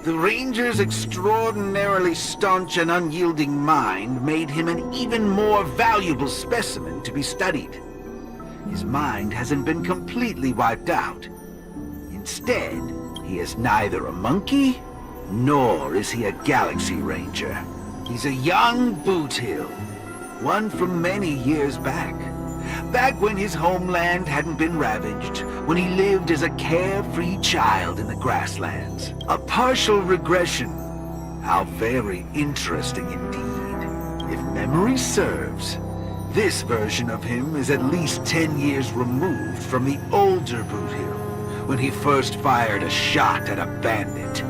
The Ranger's extraordinarily staunch and unyielding mind made him an even more valuable specimen to be studied. His mind hasn't been completely wiped out. Instead, he is neither a monkey, nor is he a Galaxy Ranger. He's a young Boothill, one from many years back. Back when his homeland hadn't been ravaged, when he lived as a carefree child in the grasslands. A partial regression. How very interesting indeed. If memory serves, this version of him is at least 10 years removed from the older Boothill, when he first fired a shot at a bandit.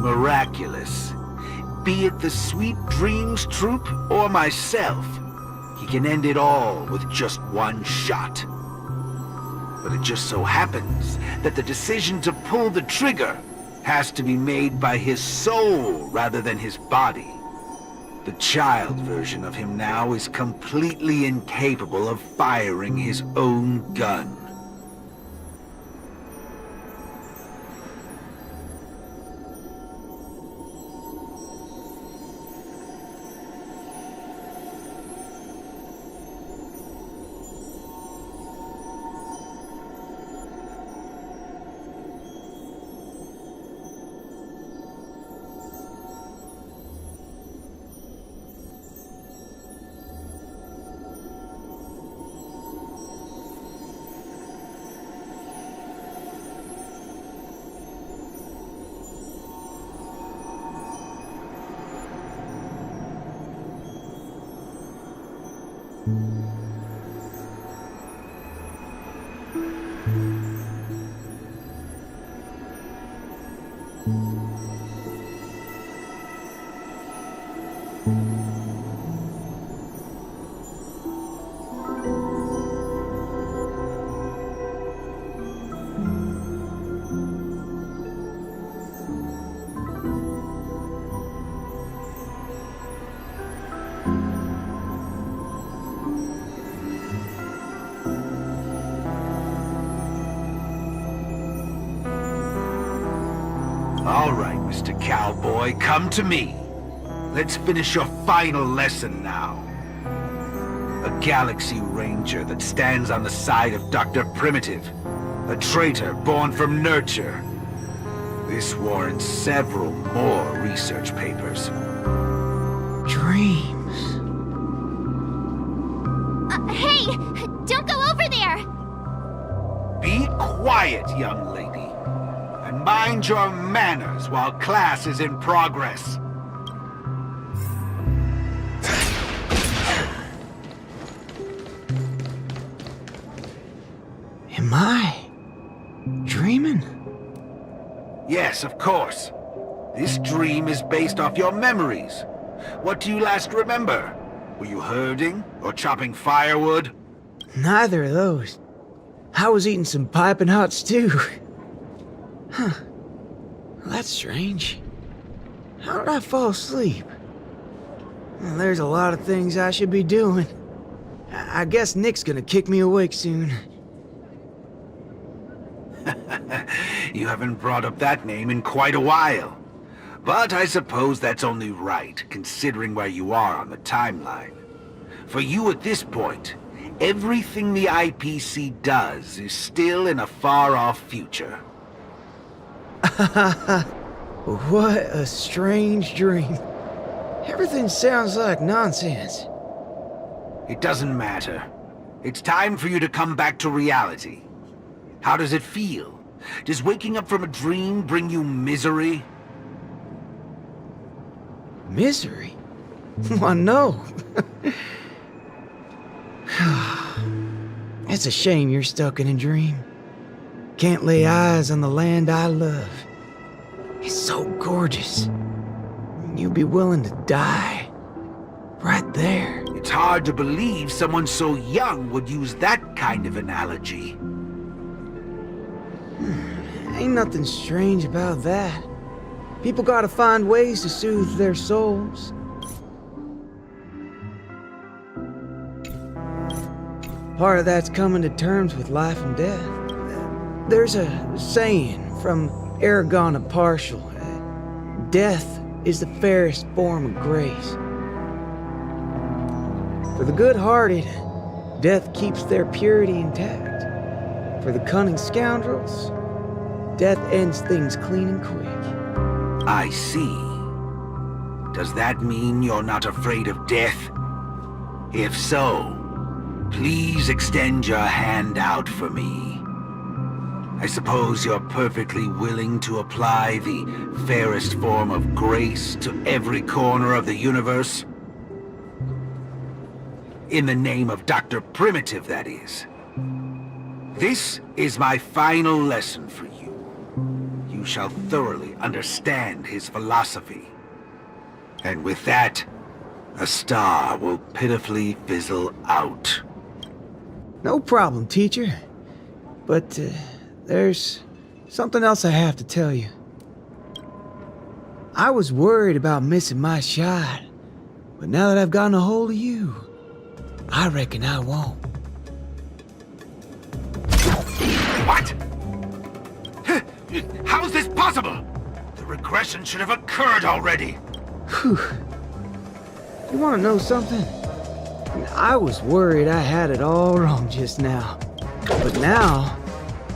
Miraculous. Be it the Sweet Dreams Troop or myself, he can end it all with just one shot. But it just so happens that the decision to pull the trigger has to be made by his soul rather than his body. The child version of him now is completely incapable of firing his own gun. All right, Mr. Cowboy, come to me. Let's finish your final lesson now. A Galaxy Ranger that stands on the side of Dr. Primitive. A traitor born from nurture. This warrants several more research papers. Dreams. Hey! Don't go over there! Be quiet, young lady. And mind your manners while class is in progress. Am I dreaming? Yes, of course. This dream is based off your memories. What do you last remember? Were you herding or chopping firewood? Neither of those. I was eating some piping hot stew. Huh. Well, that's strange. How did I fall asleep? Well, there's a lot of things I should be doing. I guess Nick's gonna kick me awake soon. You haven't brought up that name in quite a while. But I suppose that's only right, considering where you are on the timeline. For you at this point, everything the IPC does is still in a far-off future. What a strange dream. Everything sounds like nonsense. It doesn't matter. It's time for you to come back to reality. How does it feel? Does waking up from a dream bring you misery? Misery? Why, no. It's a shame you're stuck in a dream. Can't lay eyes on the land I love. It's so gorgeous. You'd be willing to die. Right there. It's hard to believe someone so young would use that kind of analogy. Ain't nothing strange about that. People gotta find ways to soothe their souls. Part of that's coming to terms with life and death. There's a saying from Aragon of Partial. Death is the fairest form of grace. For the good-hearted, death keeps their purity intact. For the cunning scoundrels, death ends things clean and quick. I see. Does that mean you're not afraid of death? If so, please extend your hand out for me. I suppose you're perfectly willing to apply the fairest form of grace to every corner of the universe? In the name of Dr. Primitive, that is. This is my final lesson for you. You shall thoroughly understand his philosophy. And with that, a star will pitifully fizzle out. No problem, teacher. But, there's something else I have to tell you. I was worried about missing my shot, but now that I've gotten a hold of you, I reckon I won't. What? How is this possible? The regression should have occurred already. Whew. You want to know something? I was worried I had it all wrong just now. But now,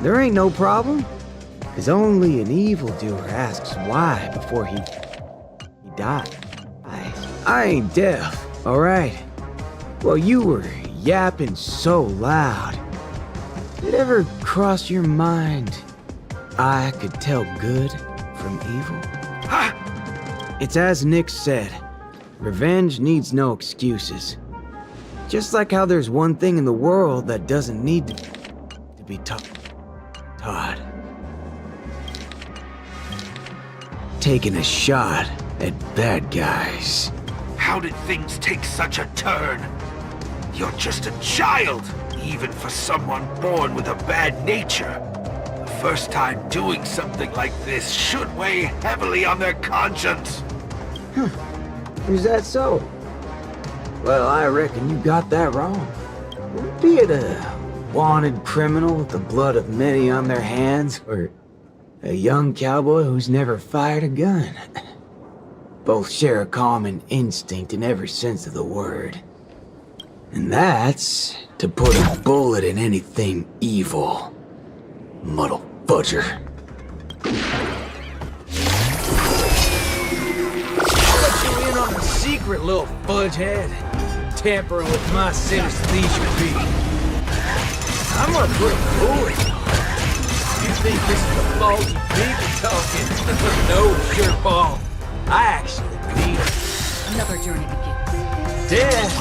there ain't no problem. Because only an evildoer asks why before he died. I ain't deaf, alright? Well, you were yapping so loud. Did it ever cross your mind I could tell good from evil? Huh? It's as Nick said, revenge needs no excuses. Just like how there's one thing in the world that doesn't need to be taught. Taking a shot at bad guys. How did things take such a turn? You're just a child, even for someone born with a bad nature. The first time doing something like this should weigh heavily on their conscience. Is that so? Well, I reckon you got that wrong. Be it a wanted criminal with the blood of many on their hands, or a young cowboy who's never fired a gun. Both share a common instinct in every sense of the word. And that's to put a bullet in anything evil. Muddle fudger. I'll let you in on a secret, little fudgehead. Tampering with my synesthesia beat. I'm gonna put a bullet in you. You think this is the faulty people talking? No, dirtball. I actually beat him. Another journey begins. Death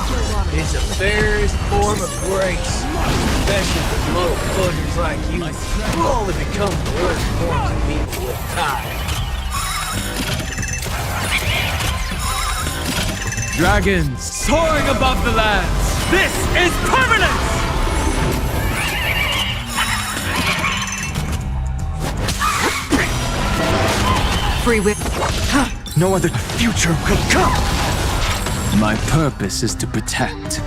is the fairest form of grace, especially for little buggers like you, who only become the worst forms of people with time. Dragons soaring above the lands. This is permanence! Free whip. No other future could come. My purpose is to protect.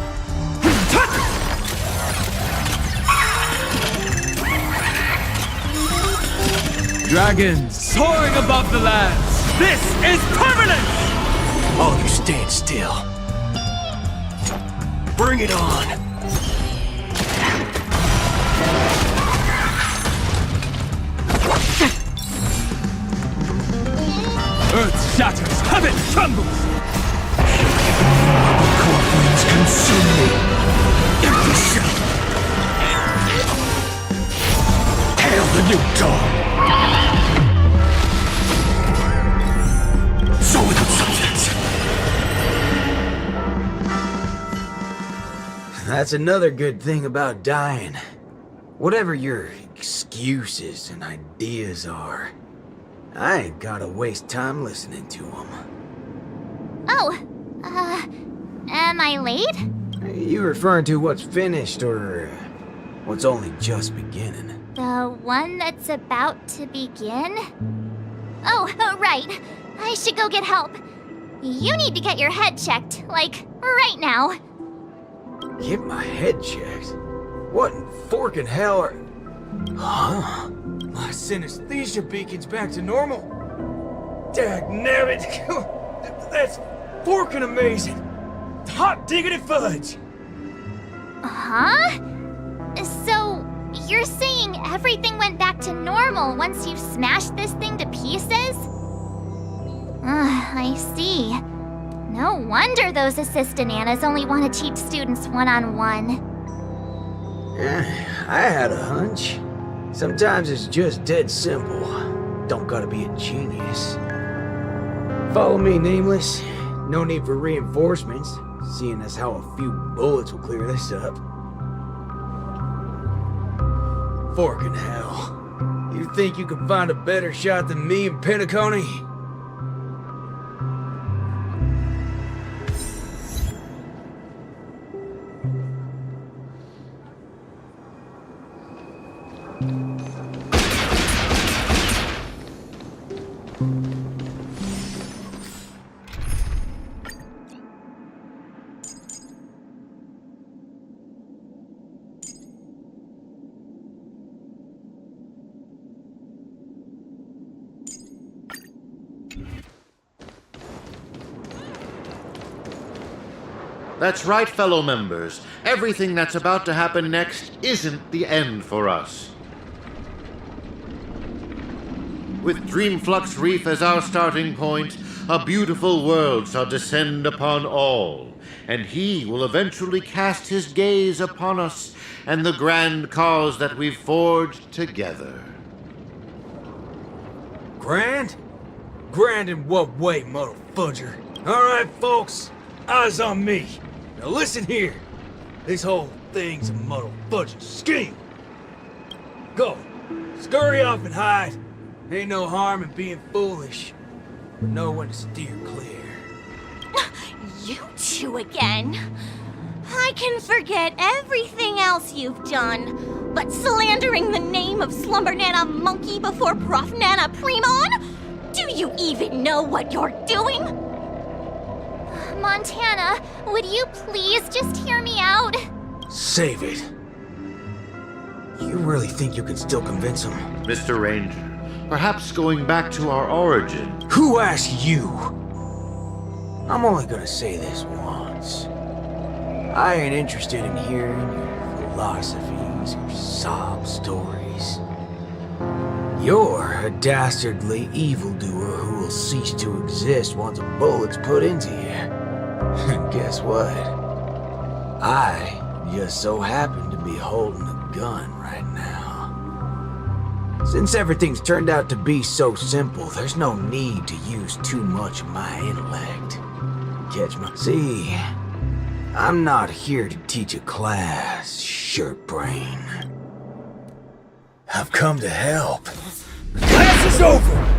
Dragons soaring above the lands. This is permanence! All you stand still. Bring it on. Earth shatters, heaven trembles! The core flames consume me. Empty shell! Hail the new dawn! So without substance! That's another good thing about dying. Whatever your excuses and ideas are, I ain't gotta waste time listening to them. Oh, am I late? You referring to what's finished or what's only just beginning? The one that's about to begin? Oh, right. I should go get help. You need to get your head checked, like, right now. Get my head checked? What in forking hell are... Huh? My synesthesia beacon's back to normal. Dagnabbit! That's forking amazing! Hot diggity fudge! Huh? So, you're saying everything went back to normal once you smashed this thing to pieces? I see. No wonder those assistant Annas only want to teach students one-on-one. I had a hunch. Sometimes it's just dead simple. Don't gotta be a genius. Follow me, Nameless. No need for reinforcements, seeing as how a few bullets will clear this up. Forking hell. You think you can find a better shot than me in Penacony? That's right, fellow members. Everything that's about to happen next isn't the end for us. With Dreamflux Reef as our starting point, a beautiful world shall descend upon all, and he will eventually cast his gaze upon us and the grand cause that we've forged together. Grand? Grand in what way, motherfudger? Alright, folks, eyes on me. Now listen here. This whole thing's a motherfudging scheme. Go. Scurry off and hide. Ain't no harm in being foolish, but know when to steer clear. You two again. I can forget everything else you've done, but slandering the name of Slumber Nana Monkey before Prof Nana Primon? Do you even know what you're doing? Montana, would you please just hear me out? Save it. You really think you can still convince him? Mr. Ranger, perhaps going back to our origin. Who asked you? I'm only gonna say this once. I ain't interested in hearing your philosophies, your sob stories. You're a dastardly evildoer who will cease to exist once a bullet's put into you. And guess what? I just so happen to be holding a gun right now. Since everything's turned out to be so simple, there's no need to use too much of my intellect. Catch my... See, I'm not here to teach a class, shirt brain. I've come to help. Class is over!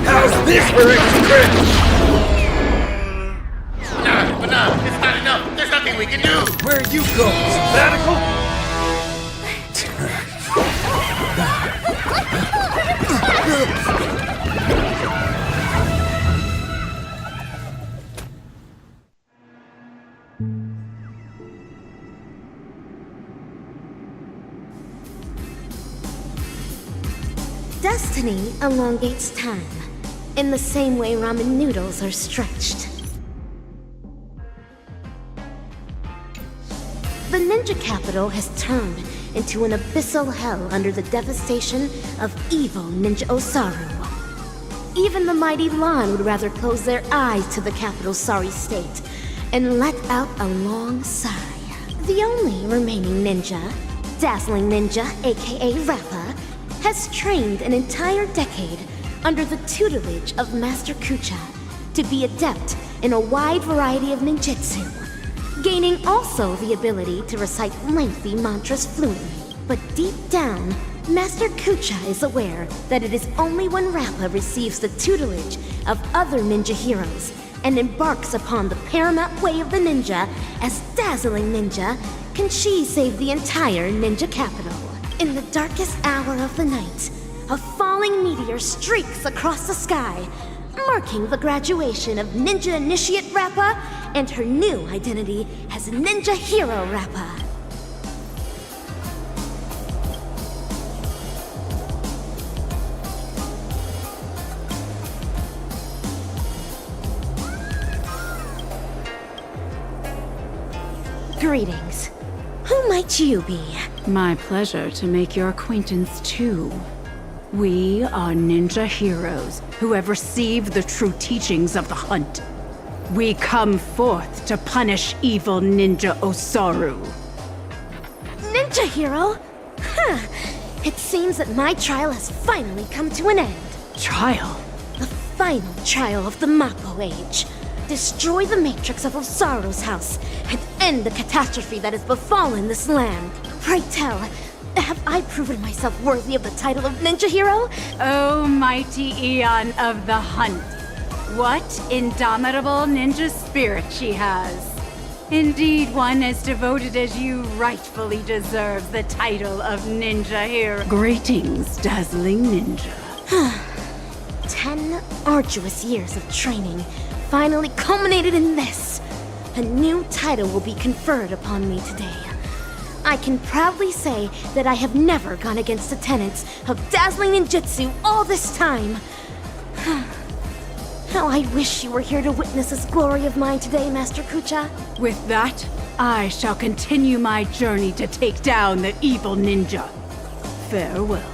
How's this for extra credit? No, it's not enough. There's nothing we can do. Where are you going? Sabbatical? Destiny elongates time, in the same way ramen noodles are stretched. The ninja capital has turned into an abyssal hell under the devastation of evil Ninja Osaru. Even the mighty Lan would rather close their eyes to the capital's sorry state and let out a long sigh. The only remaining ninja, Dazzling Ninja, aka Rappa, has trained an entire decade under the tutelage of Master Kucha to be adept in a wide variety of ninjutsu, gaining also the ability to recite lengthy mantras fluently. But deep down, Master Kucha is aware that it is only when Rappa receives the tutelage of other ninja heroes and embarks upon the paramount way of the ninja as Dazzling Ninja can she save the entire ninja capital. In the darkest hour of the night, a falling meteor streaks across the sky, marking the graduation of Ninja Initiate Rappa and her new identity as Ninja Hero Rappa. Greetings. Who might you be? My pleasure to make your acquaintance too. We are ninja heroes who have received the true teachings of the hunt. We come forth to punish evil Ninja Osaru. Ninja Hero? Huh. It seems that my trial has finally come to an end. Trial? The final trial of the Mappo Age. Destroy the matrix of Osaru's house and end the catastrophe that has befallen this land. Pray tell, have I proven myself worthy of the title of Ninja Hero? O mighty Eon of the Hunt. What indomitable ninja spirit she has. Indeed, one as devoted as you rightfully deserves the title of Ninja Hero. Greetings, Dazzling Ninja. 10 arduous years of training finally culminated in this. A new title will be conferred upon me today. I can proudly say that I have never gone against the tenets of dazzling ninjutsu all this time. How I wish you were here to witness this glory of mine today, Master Kucha. With that, I shall continue my journey to take down the evil ninja. Farewell.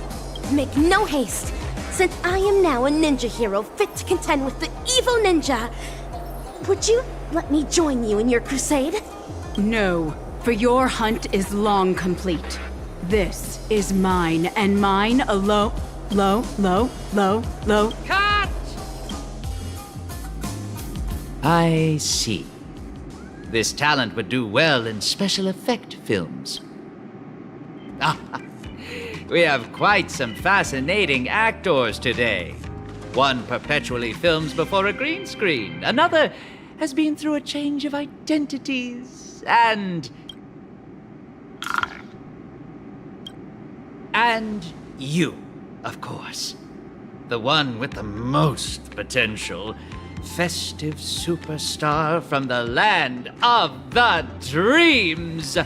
Make no haste, since I am now a ninja hero fit to contend with the evil ninja. Would you let me join you in your crusade? No, for your hunt is long complete. This is mine, and mine alone. Low. Cut! I see. This talent would do well in special effect films. We have quite some fascinating actors today. One perpetually films before a green screen. Another has been through a change of identities. And you, of course. The one with the most potential. Festive superstar from the land of the dreams.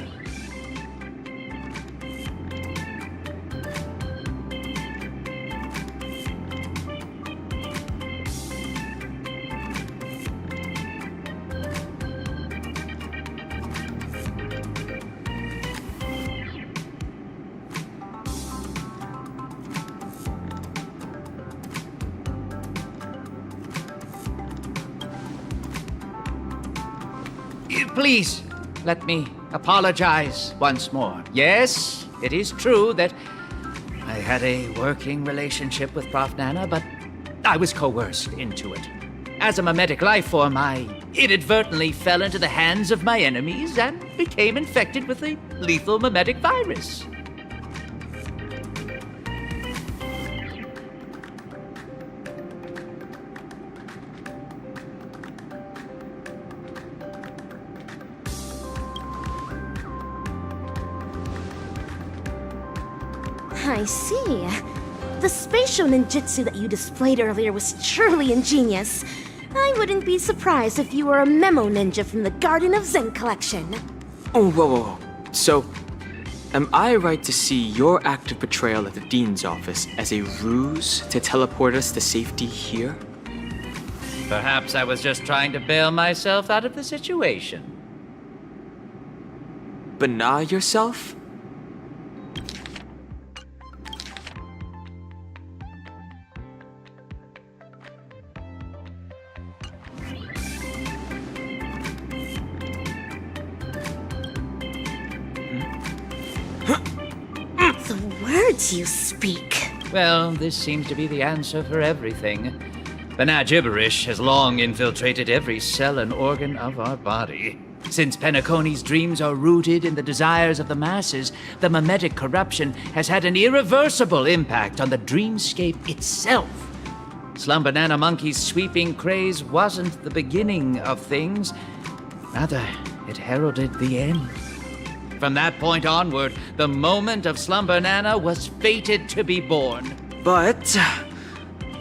Please, let me apologize once more. Yes, it is true that I had a working relationship with Prof. Nana, but I was coerced into it. As a mimetic life form, I inadvertently fell into the hands of my enemies and became infected with a lethal mimetic virus. I see. The spatial ninjutsu that you displayed earlier was truly ingenious. I wouldn't be surprised if you were a memo ninja from the Garden of Zen collection. Oh, whoa. So, am I right to see your active portrayal at the Dean's office as a ruse to teleport us to safety here? Perhaps I was just trying to bail myself out of the situation. Bana yourself? words you speak. Well, this seems to be the answer for everything. Banal gibberish has long infiltrated every cell and organ of our body. Since Penacony's dreams are rooted in the desires of the masses, the mimetic corruption has had an irreversible impact on the dreamscape itself. Slumber Nana Monkey's sweeping craze wasn't the beginning of things. Rather, it heralded the end. From that point onward, the moment of Slumber Nana was fated to be born. But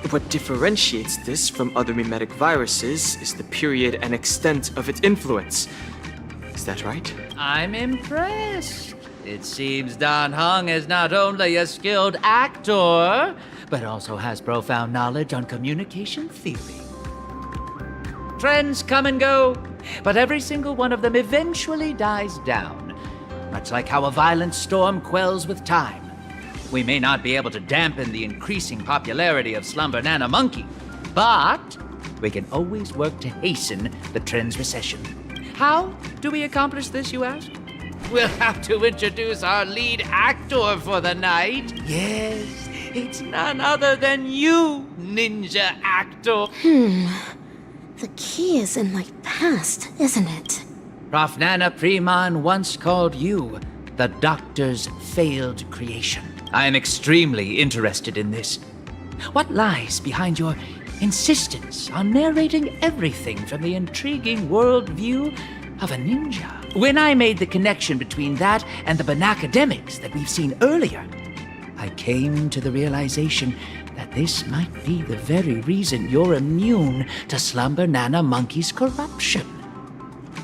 what differentiates this from other mimetic viruses is the period and extent of its influence. Is that right? I'm impressed. It seems Dan Heng is not only a skilled actor, but also has profound knowledge on communication theory. Trends come and go, but every single one of them eventually dies down, much like how a violent storm quells with time. We may not be able to dampen the increasing popularity of Slumber Nana Monkey, but we can always work to hasten the trend's recession. How do we accomplish this, you ask? We'll have to introduce our lead actor for the night. Yes, it's none other than you, ninja actor. The key is in my past, isn't it? Prof. Nana Preman once called you the Doctor's failed creation. I am extremely interested in this. What lies behind your insistence on narrating everything from the intriguing worldview of a ninja? When I made the connection between that and the Banacademics that we've seen earlier, I came to the realization that this might be the very reason you're immune to Slumber Nana Monkey's corruption.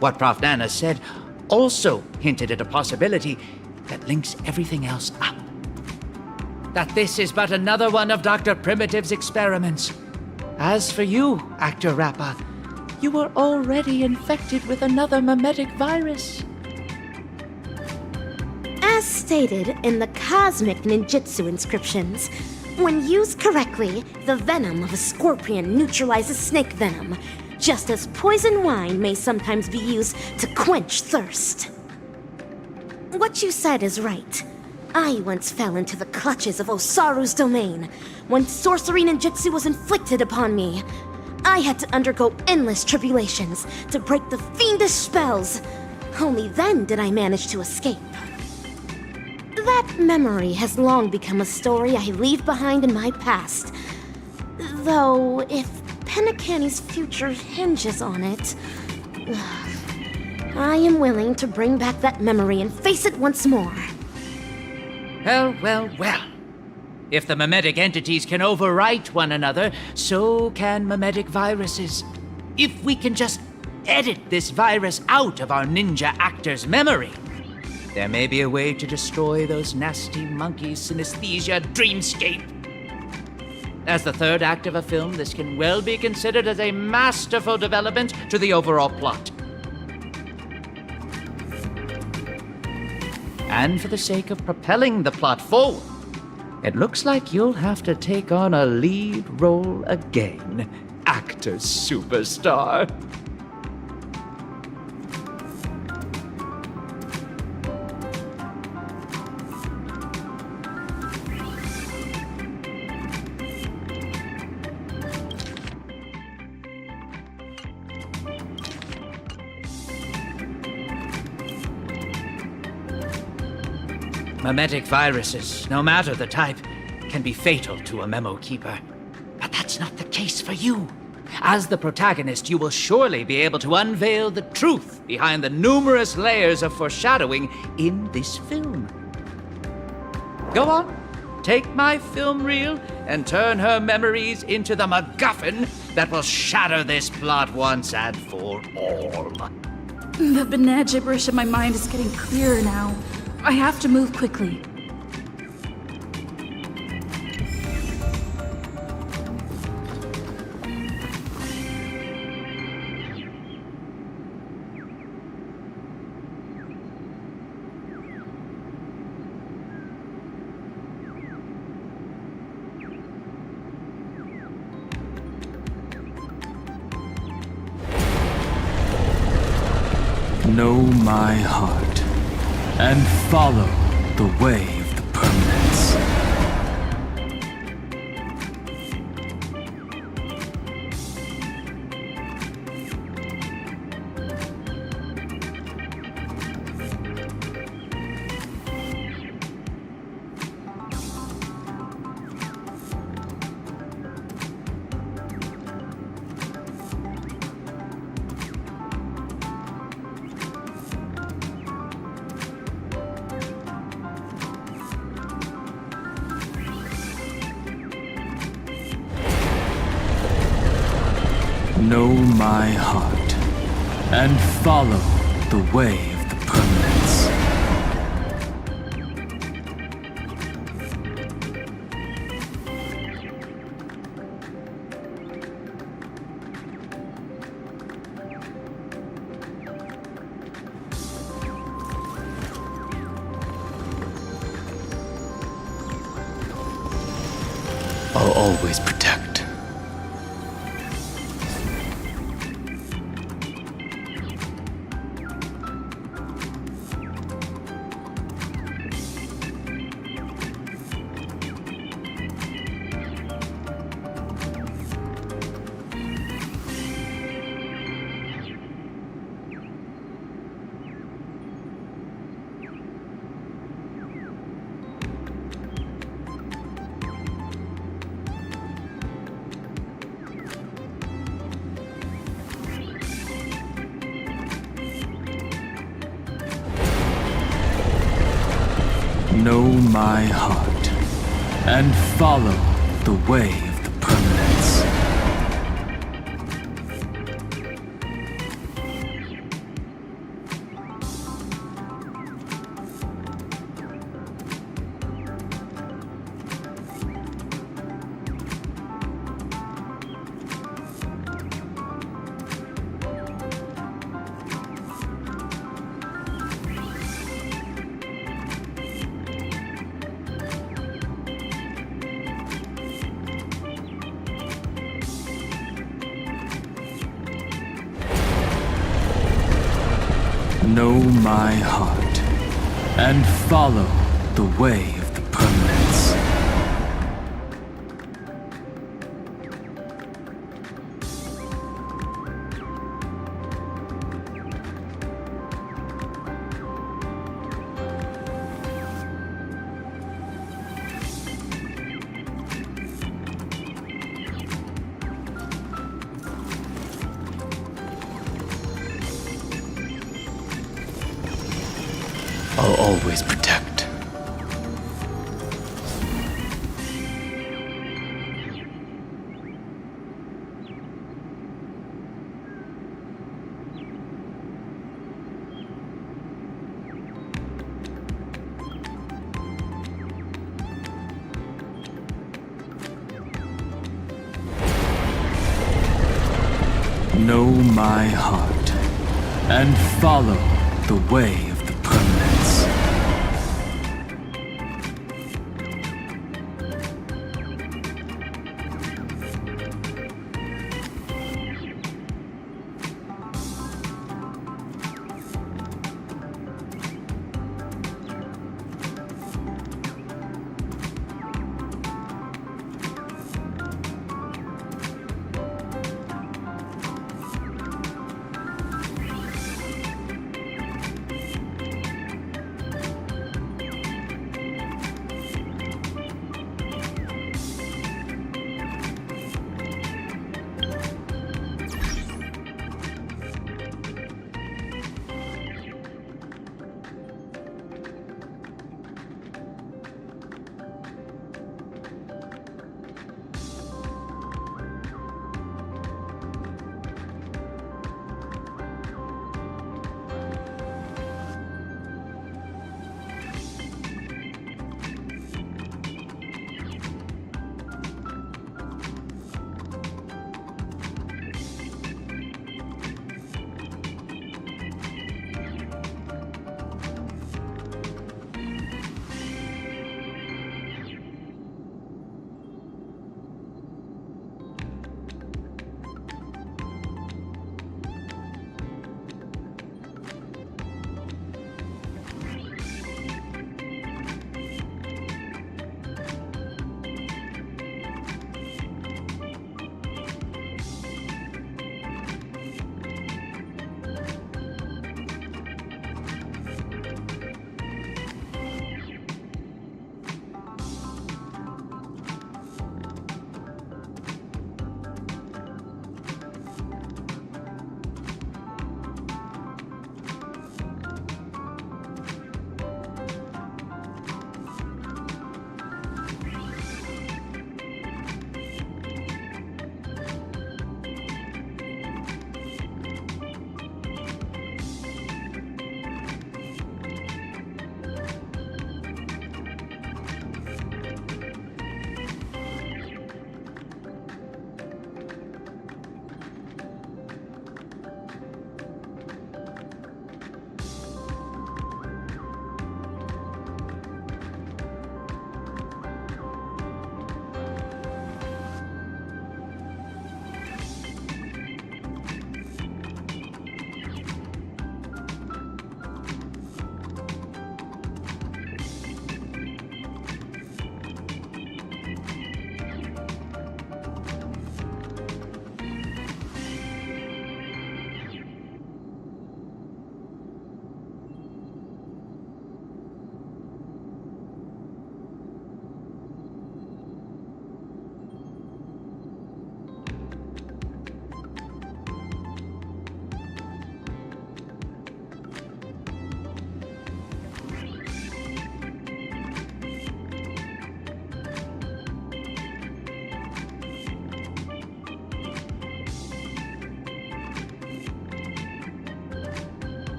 What Prof. Nana said also hinted at a possibility that links everything else up. That this is but another one of Dr. Primitive's experiments. As for you, Actor Rappa, you were already infected with another mimetic virus. As stated in the cosmic ninjutsu inscriptions, when used correctly, the venom of a scorpion neutralizes snake venom, just as poison wine may sometimes be used to quench thirst. What you said is right. I once fell into the clutches of Osaru's domain. When sorcery ninjutsu was inflicted upon me, I had to undergo endless tribulations to break the fiendish spells. Only then did I manage to escape. That memory has long become a story I leave behind in my past. Though, if Penacony's future hinges on it, I am willing to bring back that memory and face it once more. Well. If the mimetic entities can overwrite one another, so can mimetic viruses. If we can just edit this virus out of our ninja actor's memory, there may be a way to destroy those nasty monkeys' synesthesia dreamscape. As the third act of a film, this can well be considered as a masterful development to the overall plot. And for the sake of propelling the plot forward, it looks like you'll have to take on a lead role again, actor superstar. Mimetic viruses, no matter the type, can be fatal to a memo keeper. But that's not the case for you. As the protagonist, you will surely be able to unveil the truth behind the numerous layers of foreshadowing in this film. Go on, take my film reel and turn her memories into the MacGuffin that will shatter this plot once and for all. The banal gibberish in my mind is getting clearer now. I have to move quickly. Know my heart and follow the way of the permanence. Know my heart and follow the way of the permanence. I'll always protect. Know my heart and follow the way of the permanence. Know my heart and follow the way of the permanence. I'll always protect. Know my heart and follow the way of the permanence.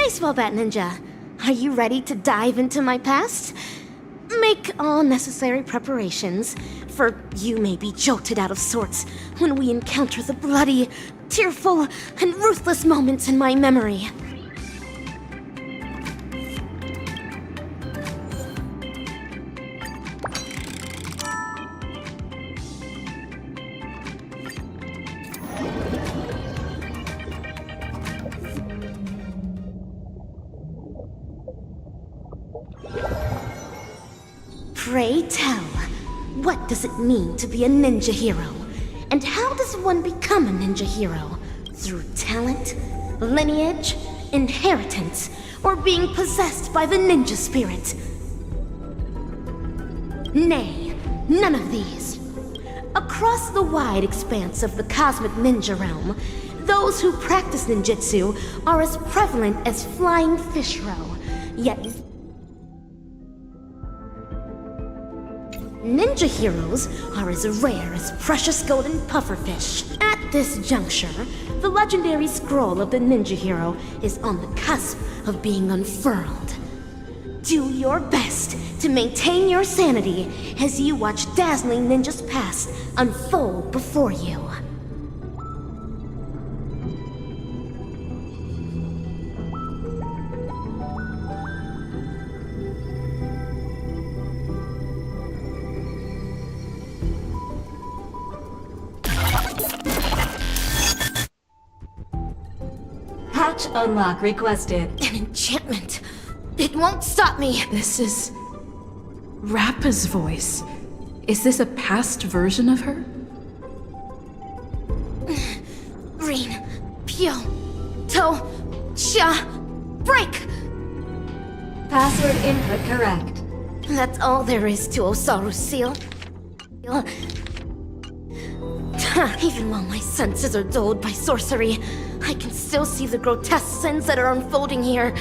Baseball bat ninja, are you ready to dive into my past? Make all necessary preparations, for you may be jolted out of sorts when we encounter the bloody, tearful, and ruthless moments in my memory. Pray tell, what does it mean to be a ninja hero? And how does one become a ninja hero? Through talent, lineage, inheritance, or being possessed by the ninja spirit? Nay, none of these. Across the wide expanse of the cosmic ninja realm, those who practice ninjutsu are as prevalent as flying fish roe, yet ninja heroes are as rare as precious golden pufferfish. At this juncture, the legendary scroll of the ninja hero is on the cusp of being unfurled. Do your best to maintain your sanity as you watch dazzling ninjas past unfold before you. Patch unlock requested. An enchantment. It won't stop me. This is Rappa's voice. Is this a past version of her? Green, Pyo, To, Sha, break! Password input correct. That's all there is to Osaru's seal. Even while my senses are dulled by sorcery, I can still see the grotesque sins that are unfolding here.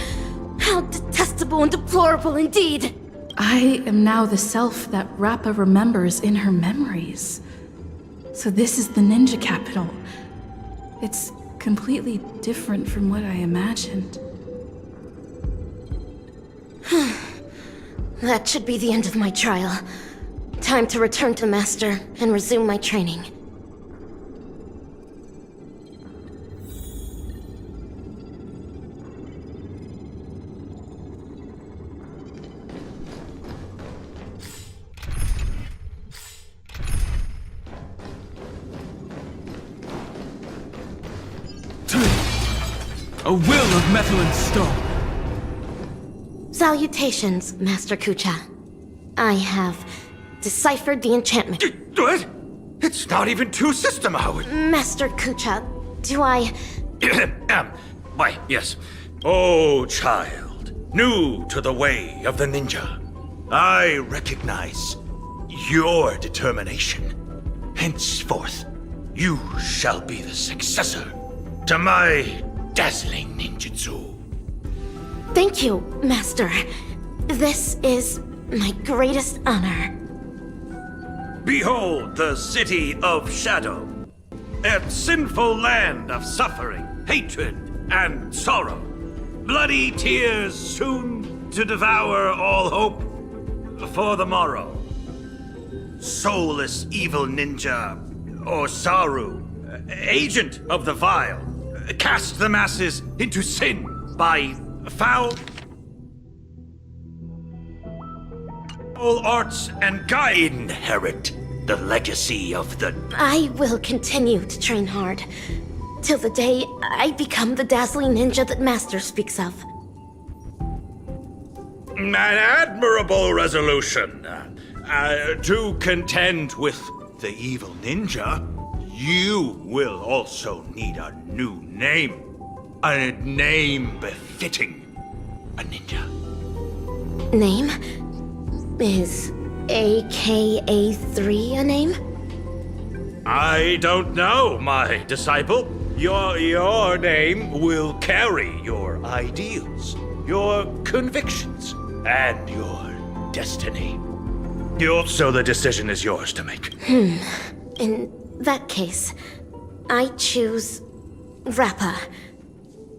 How detestable and deplorable indeed! I am now the self that Rappa remembers in her memories. So this is the ninja capital. It's completely different from what I imagined. That should be the end of my trial. Time to return to Master and resume my training. A will of metal and stone. Salutations, Master Kucha. I have deciphered the enchantment. What? It's not even 2 system hours. Master Kucha, do I... Why, yes. Oh, child, new to the way of the ninja. I recognize your determination. Henceforth, you shall be the successor to my dazzling ninjutsu. Thank you, Master. This is my greatest honor. Behold the city of shadow, a sinful land of suffering, hatred, and sorrow. Bloody tears soon to devour all hope for the morrow. Soulless evil ninja, Osaru, agent of the vile, cast the masses into sin by foul arts and guide. Inherit the legacy of the... I will continue to train hard, till the day I become the dazzling ninja that Master speaks of. An admirable resolution. To contend with the evil ninja, you will also need a new name. A name befitting a ninja. Name? Is AKA3 a name? I don't know, my disciple. Your name will carry your ideals, your convictions, and your destiny. So the decision is yours to make. In that case, I choose Rappa.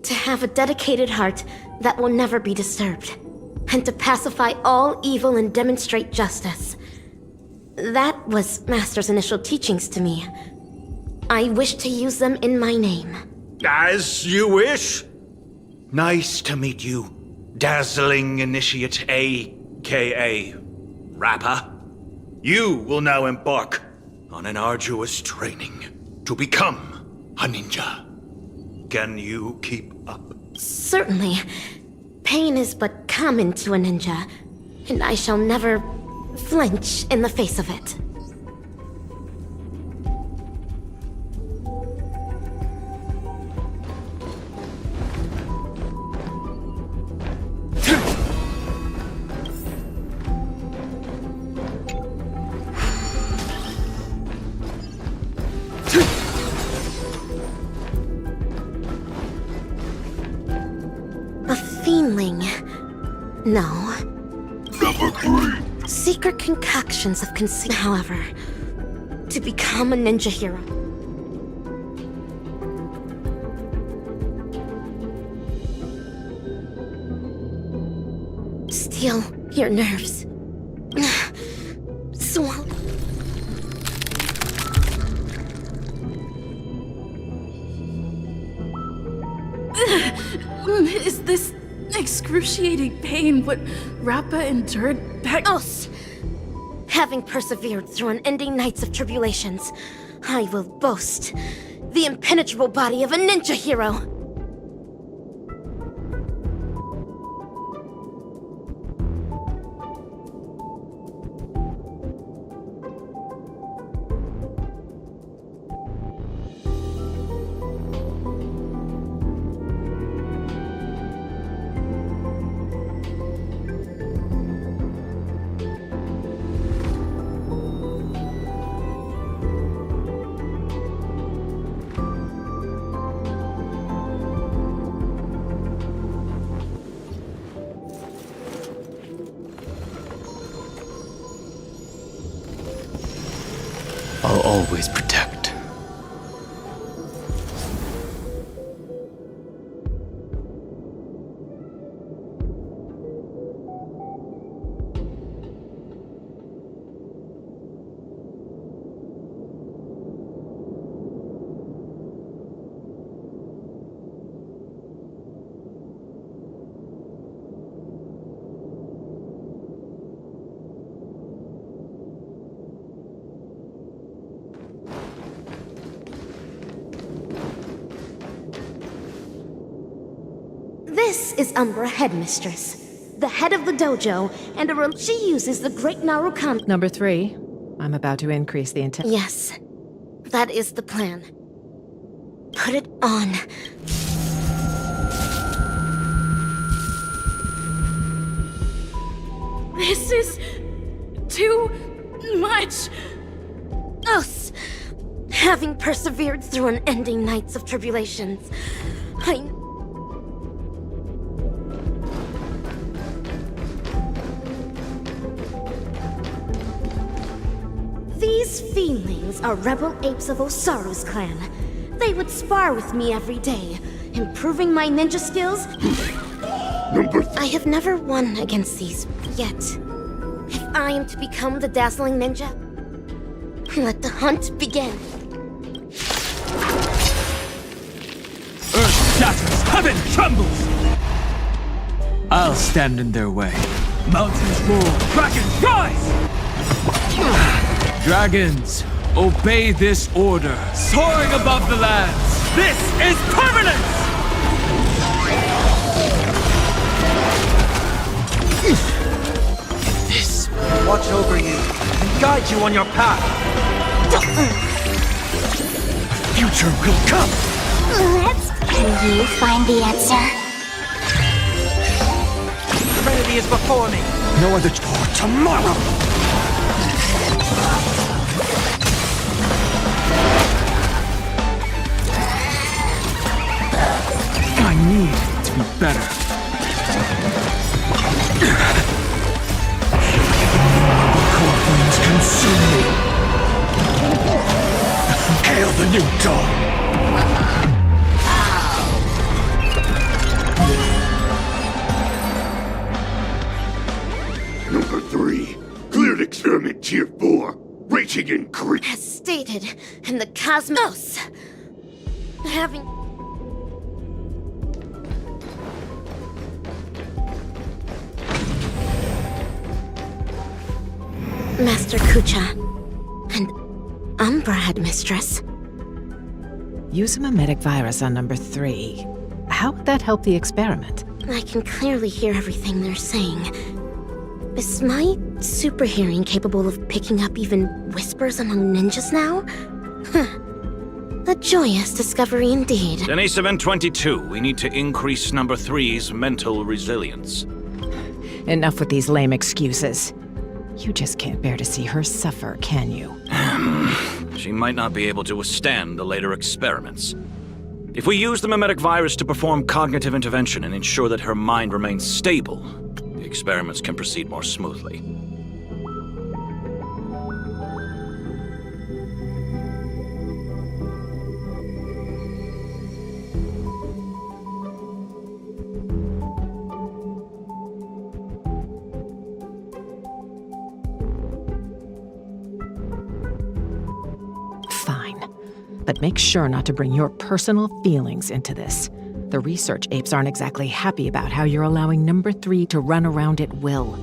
To have a dedicated heart that will never be disturbed. And to pacify all evil and demonstrate justice. That was Master's initial teachings to me. I wish to use them in my name. As you wish. Nice to meet you, Dazzling Initiate A.K.A. Rapper. You will now embark on an arduous training to become a ninja. Can you keep up? Certainly. Pain is but common to a ninja, and I shall never flinch in the face of it. A fiendling. No. Number 3. Secret concoctions of conceit, however, to become a ninja hero. Steel your nerves. Swallow. Is this excruciating pain what Rappa endured back? Us! Having persevered through unending nights of tribulations, I will boast the impenetrable body of a ninja hero. I'll always protect. This is Umbra Headmistress, the head of the dojo, and she uses the Great Narukami. Number 3. I'm about to increase the intent. Yes, that is the plan. Put it on. This is too much. Us! Having persevered through unending nights of tribulations, These fiendlings are rebel apes of Osaru's clan. They would spar with me every day, improving my ninja skills. I have never won against these yet. If I am to become the dazzling ninja, let the hunt begin. Earth shatters, heaven trembles! I'll stand in their way. Mountains roar, dragons rise! Dragons, obey this order. Soaring above the lands, this is permanence! This watch over you and guide you on your path. The future will come. Can you find the answer? Serenity is before me. No other for tomorrow. I need to be better. Core flames consume me. Hail the new dawn! Experiment Tier 4. Rating increase. As stated in the Cosmos. Having... Master Kucha. And Umbra Headmistress. Use a mimetic virus on number 3. How would that help the experiment? I can clearly hear everything they're saying. Is my super hearing capable of picking up even whispers among ninjas now? A joyous discovery indeed. Denisovin 22, we need to increase number 3's mental resilience. Enough with these lame excuses. You just can't bear to see her suffer, can you? She might not be able to withstand the later experiments. If we use the mimetic virus to perform cognitive intervention and ensure that her mind remains stable, the experiments can proceed more smoothly. Fine. But make sure not to bring your personal feelings into this. The research apes aren't exactly happy about how you're allowing number 3 to run around at will.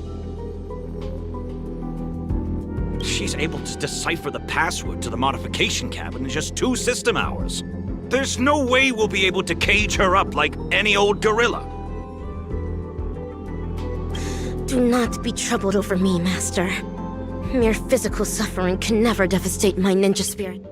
She's able to decipher the password to the modification cabin in just 2 system hours. There's no way we'll be able to cage her up like any old gorilla. Do not be troubled over me, Master. Mere physical suffering can never devastate my ninja spirit.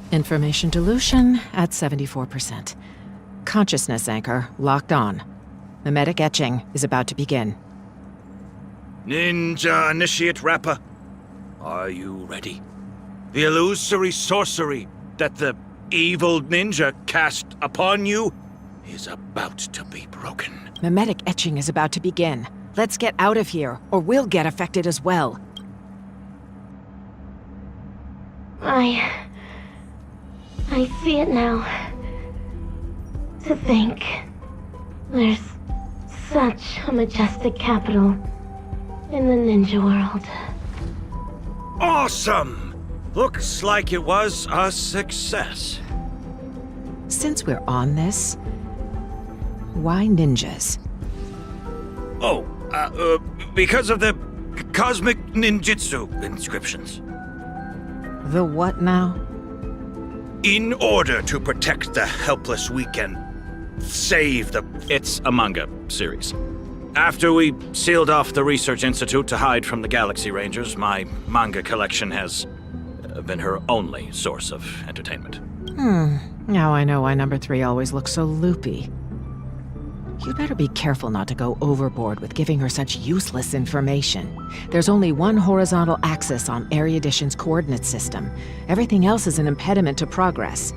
Information dilution at 74%. Consciousness anchor locked on. Mimetic etching is about to begin. Ninja Initiate Rapper, are you ready? The illusory sorcery that the evil ninja cast upon you is about to be broken. Mimetic etching is about to begin. Let's get out of here, or we'll get affected as well. I see it now. To think, there's such a majestic capital in the ninja world. Awesome! Looks like it was a success. Since we're on this, why ninjas? Oh, because of the cosmic ninjutsu inscriptions. The what now? In order to protect the helpless, we can save the... It's a manga series. After we sealed off the Research Institute to hide from the Galaxy Rangers, my manga collection has been her only source of entertainment. Now I know why number 3 always looks so loopy. You'd better be careful not to go overboard with giving her such useless information. There's only one horizontal axis on Erudition's coordinate system. Everything else is an impediment to progress.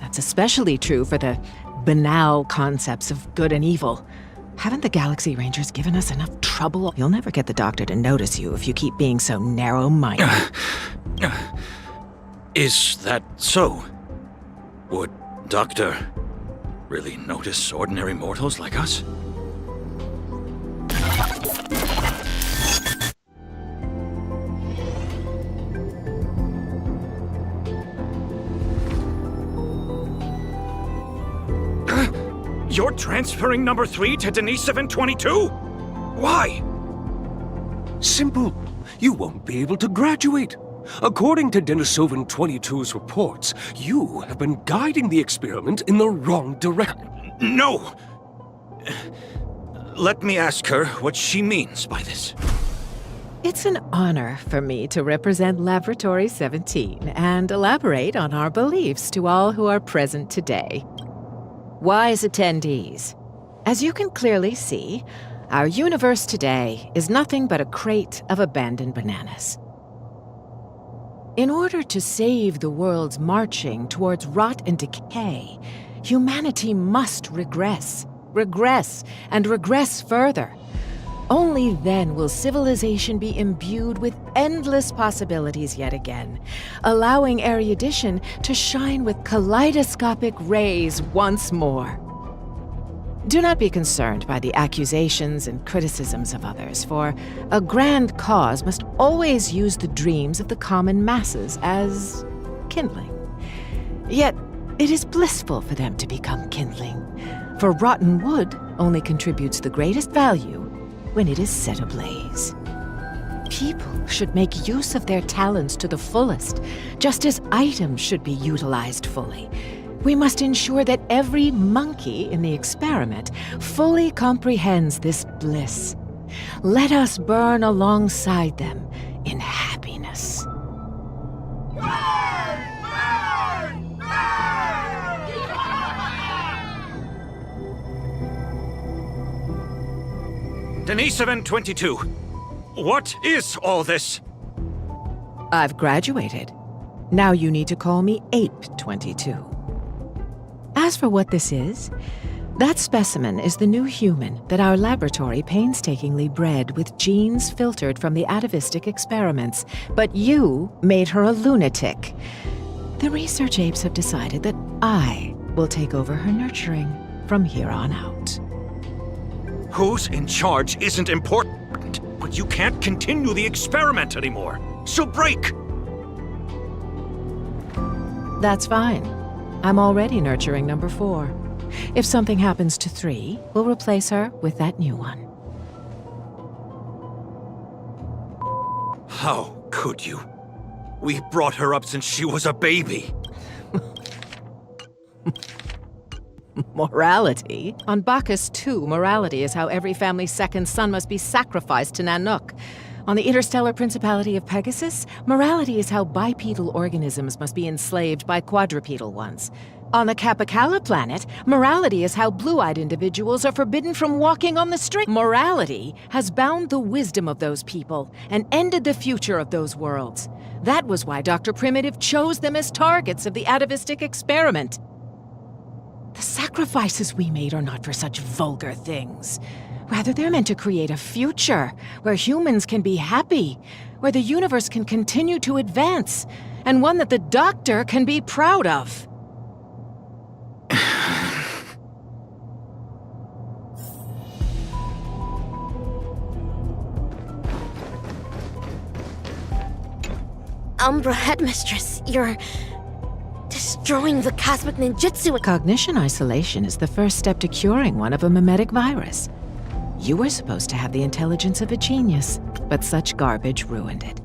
That's especially true for the banal concepts of good and evil. Haven't the Galaxy Rangers given us enough trouble? You'll never get the Doctor to notice you if you keep being so narrow-minded. Is that so? Would Doctor really notice ordinary mortals like us? You're transferring number 3 to Denisovin 22? Why? Simple. You won't be able to graduate. According to Denisovin 22's reports, you have been guiding the experiment in the wrong direction. No! Let me ask her what she means by this. It's an honor for me to represent Laboratory 17 and elaborate on our beliefs to all who are present today. Wise attendees, as you can clearly see, our universe today is nothing but a crate of abandoned bananas. In order to save the world's marching towards rot and decay, humanity must regress, and regress further. Only then will civilization be imbued with endless possibilities yet again, allowing erudition to shine with kaleidoscopic rays once more. Do not be concerned by the accusations and criticisms of others, for a grand cause must always use the dreams of the common masses as kindling. Yet, it is blissful for them to become kindling, for rotten wood only contributes the greatest value when it is set ablaze. People should make use of their talents to the fullest, just as items should be utilized fully. We must ensure that every monkey in the experiment fully comprehends this bliss. Let us burn alongside them in happiness. Denisovan 22, what is all this? I've graduated. Now you need to call me Ape 22. As for what this is, that specimen is the new human that our laboratory painstakingly bred with genes filtered from the atavistic experiments, but you made her a lunatic. The research apes have decided that I will take over her nurturing from here on out. Who's in charge isn't important, but you can't continue the experiment anymore. So break! That's fine. I'm already nurturing number 4. If something happens to 3, we'll replace her with that new one. How could you? We brought her up since she was a baby. Morality? On Bacchus 2, morality is how every family's second son must be sacrificed to Nanook. On the interstellar principality of Pegasus, morality is how bipedal organisms must be enslaved by quadrupedal ones. On the Capicala planet, morality is how blue-eyed individuals are forbidden from walking on the street. Morality has bound the wisdom of those people and ended the future of those worlds. That was why Dr. Primitive chose them as targets of the atavistic experiment. The sacrifices we made are not for such vulgar things. Rather, they're meant to create a future where humans can be happy, where the universe can continue to advance, and one that the Doctor can be proud of. Umbra Headmistress, you're destroying the cosmic ninjutsu. Cognition isolation is the first step to curing one of a mimetic virus. You were supposed to have the intelligence of a genius, but such garbage ruined it.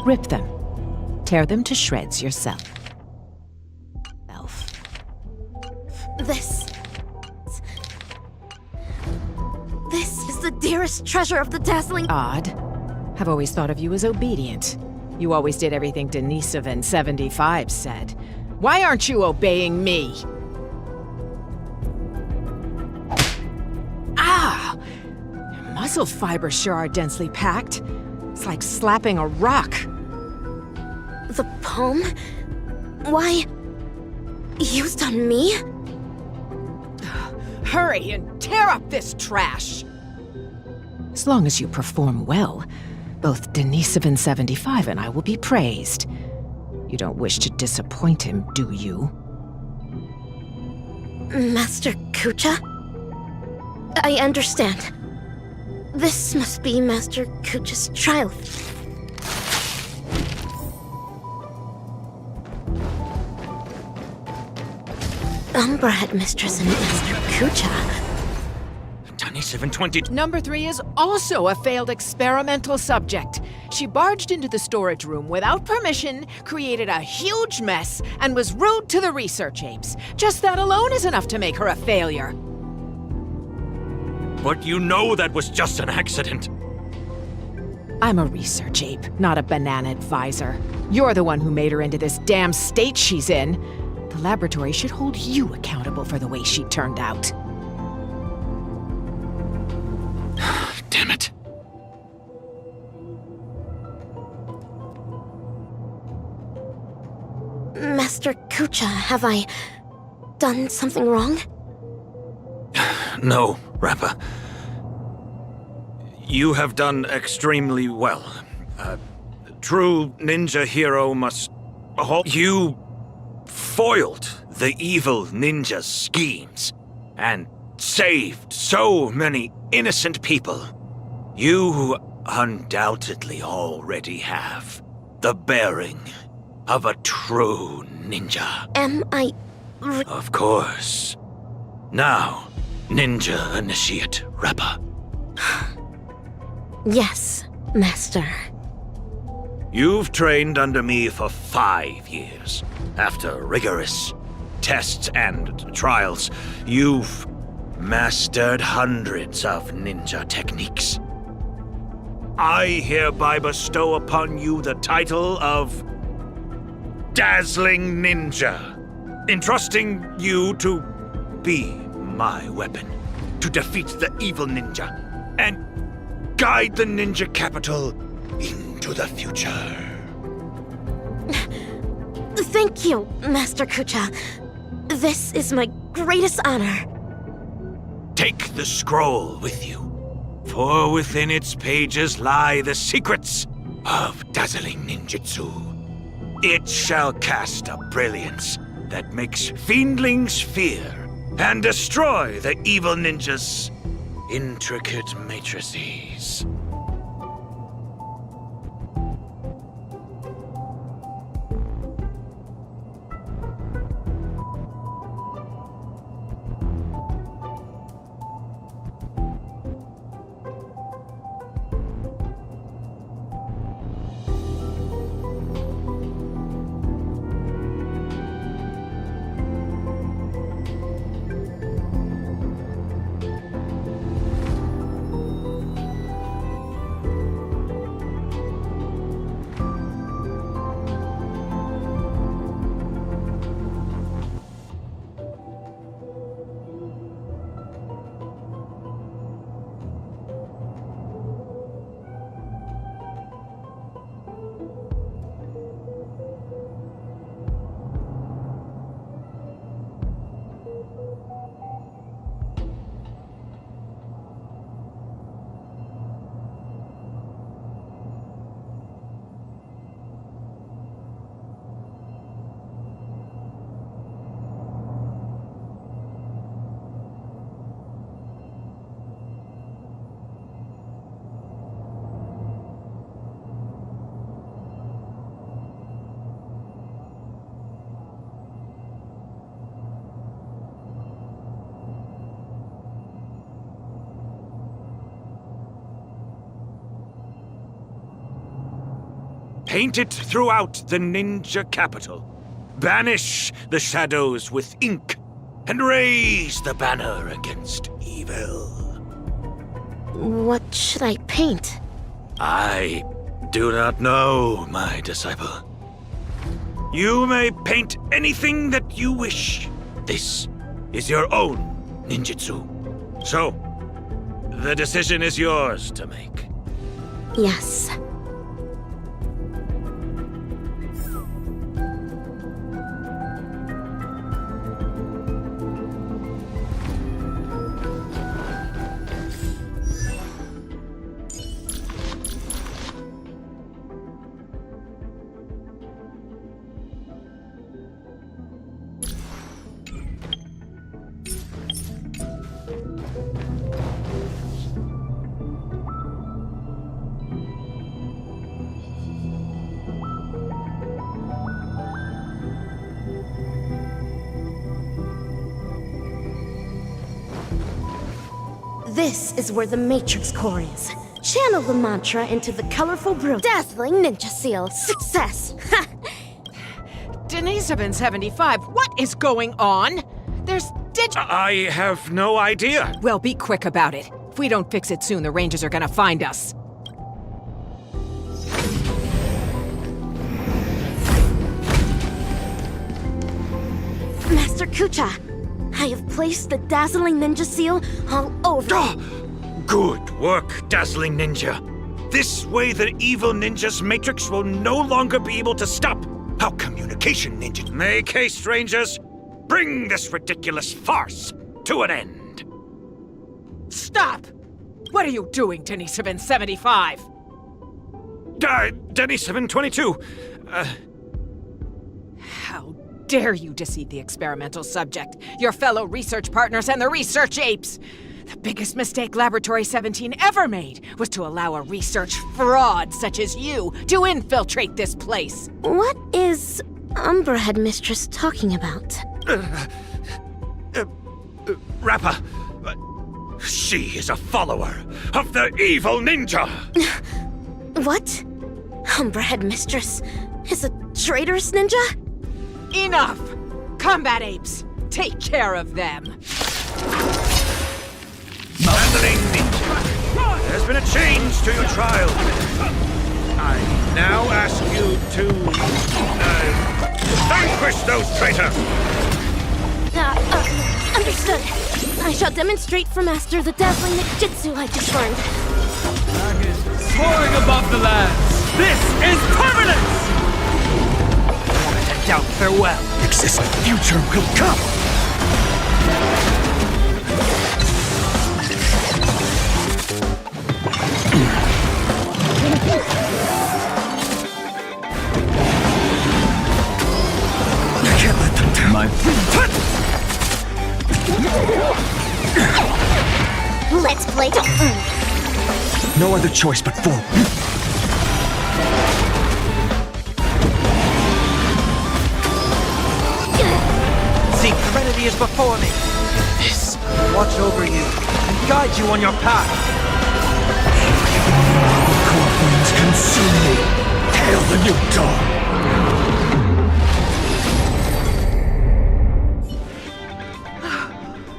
Rip them. Tear them to shreds yourself. This is the dearest treasure of the dazzling... Odd. I've always thought of you as obedient. You always did everything Denisovan 75 said. Why aren't you obeying me? Ah! Your muscle fibers sure are densely packed. It's like slapping a rock. The palm? Why... used on me? Hurry and tear up this trash! As long as you perform well, both Denisovan 75 and I will be praised. You don't wish to disappoint him, do you? Master Kucha? I understand. This must be Master Kucha's trial. Umbra Headmistress and Master Kucha. Number 3 is also a failed experimental subject. She barged into the storage room without permission, created a huge mess, and was rude to the research apes. Just that alone is enough to make her a failure. But you know that was just an accident. I'm a research ape, not a banana advisor. You're the one who made her into this damn state she's in. The laboratory should hold you accountable for the way she turned out. Damn it. Master Kucha, have I done something wrong? No, Rappa. You have done extremely well. A true ninja hero must... You foiled the evil ninja's schemes and saved so many innocent people. You undoubtedly already have the bearing of a true ninja. Am I... Of course. Now, Ninja Initiate Rappa. Yes, Master. You've trained under me for 5 years. After rigorous tests and trials, you've mastered hundreds of ninja techniques. I hereby bestow upon you the title of Dazzling Ninja, entrusting you to be my weapon, to defeat the evil ninja, and guide the ninja capital into the future. Thank you, Master Kucha. This is my greatest honor. Take the scroll with you, for within its pages lie the secrets of dazzling ninjutsu. It shall cast a brilliance that makes fiendlings fear and destroy the evil ninja's intricate matrices. Paint it throughout the ninja capital. Banish the shadows with ink, and raise the banner against evil. What should I paint? I do not know, my disciple. You may paint anything that you wish. This is your own ninjutsu. So, the decision is yours to make. Yes. This is where the Matrix core is. Channel the mantra into the colorful brew. Dazzling Ninja Seal. Success! Ha! Denisovin 75, what is going on? There's I have no idea. Well, be quick about it. If we don't fix it soon, the Rangers are gonna find us. Master Kucha, I have placed the Dazzling Ninja Seal all over. Good work, Dazzling Ninja. This way the evil ninja's matrix will no longer be able to stop our communication ninja. Make haste, Rangers. Bring this ridiculous farce to an end. Stop! What are you doing, Denisovin 75? Denisovin 22. How dare you deceive the experimental subject, your fellow research partners, and the research apes? The biggest mistake Laboratory 17 ever made was to allow a research fraud such as you to infiltrate this place. What is Umbra Headmistress talking about? Rappa. She is a follower of the evil ninja. What? Umbra Headmistress is a traitorous ninja? Enough! Combat apes, take care of them. Dazzling Ninja, there's been a change to your trial. I now ask you to vanquish those traitors. Understood. I shall demonstrate for Master the dazzling ninjutsu I just learned. Dragons soaring above the lands. This is permanence! I doubt farewell. Exist future will come. I can't let them down. Let's play to earn. No other choice but forward. Serenity is before me. This watch over you and guide you on your path. Core flames consume me. Hail the new dawn.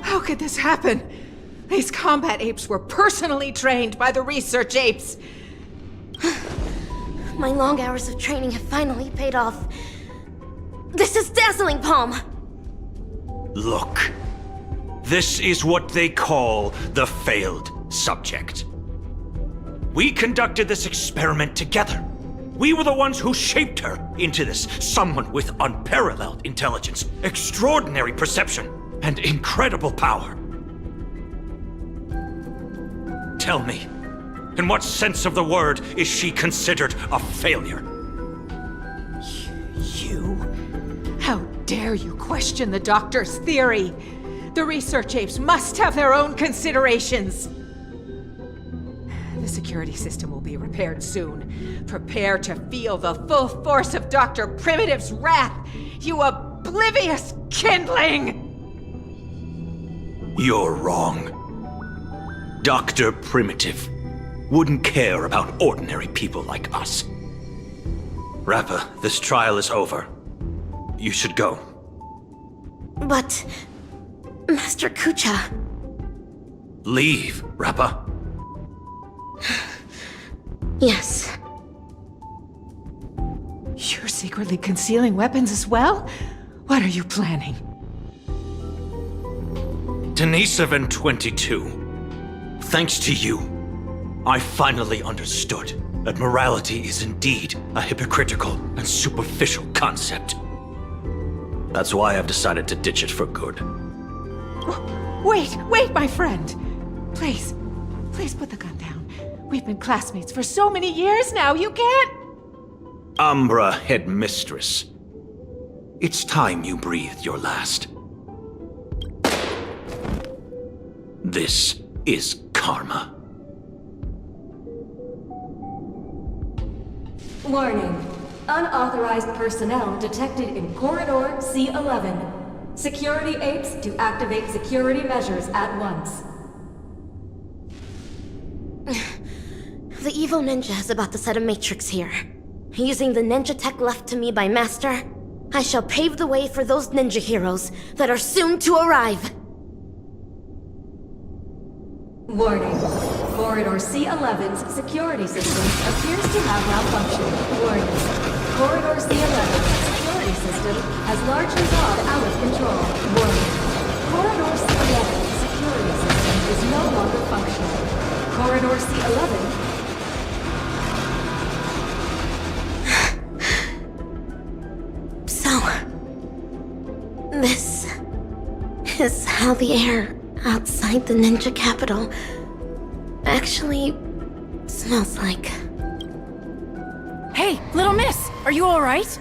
How could this happen? These combat apes were personally trained by the research apes. My long hours of training have finally paid off. This is Dazzling Palm! Look. This is what they call the failed subject. We conducted this experiment together. We were the ones who shaped her into this someone with unparalleled intelligence, extraordinary perception, and incredible power. Tell me, in what sense of the word is she considered a failure? You? How dare you question the doctor's theory? The research apes must have their own considerations. The security system will be repaired soon. Prepare to feel the full force of Dr. Primitive's wrath, you oblivious kindling! You're wrong. Dr. Primitive wouldn't care about ordinary people like us. Rappa, this trial is over. You should go. But... Master Kucha... Leave, Rappa. Yes. You're secretly concealing weapons as well? What are you planning? Denisovin 22. Thanks to you, I finally understood that morality is indeed a hypocritical and superficial concept. That's why I've decided to ditch it for good. Wait, my friend. Please put the gun down. We've been classmates for so many years now, you can't... Umbra Headmistress. It's time you breathed your last. This is karma. Warning. Unauthorized personnel detected in Corridor C11. Security apes to activate security measures at once. The evil ninja is about to set a matrix here. Using the ninja tech left to me by Master, I shall pave the way for those ninja heroes that are soon to arrive. Warning. Corridor C11's security system appears to have malfunctioned. Warning. Corridor C11's security system has largely gone out of control. Warning. Corridor C11's security system is no longer functional. Corridor C11... So... This... is how the air outside the ninja capital actually smells like. Hey, little miss, are you alright?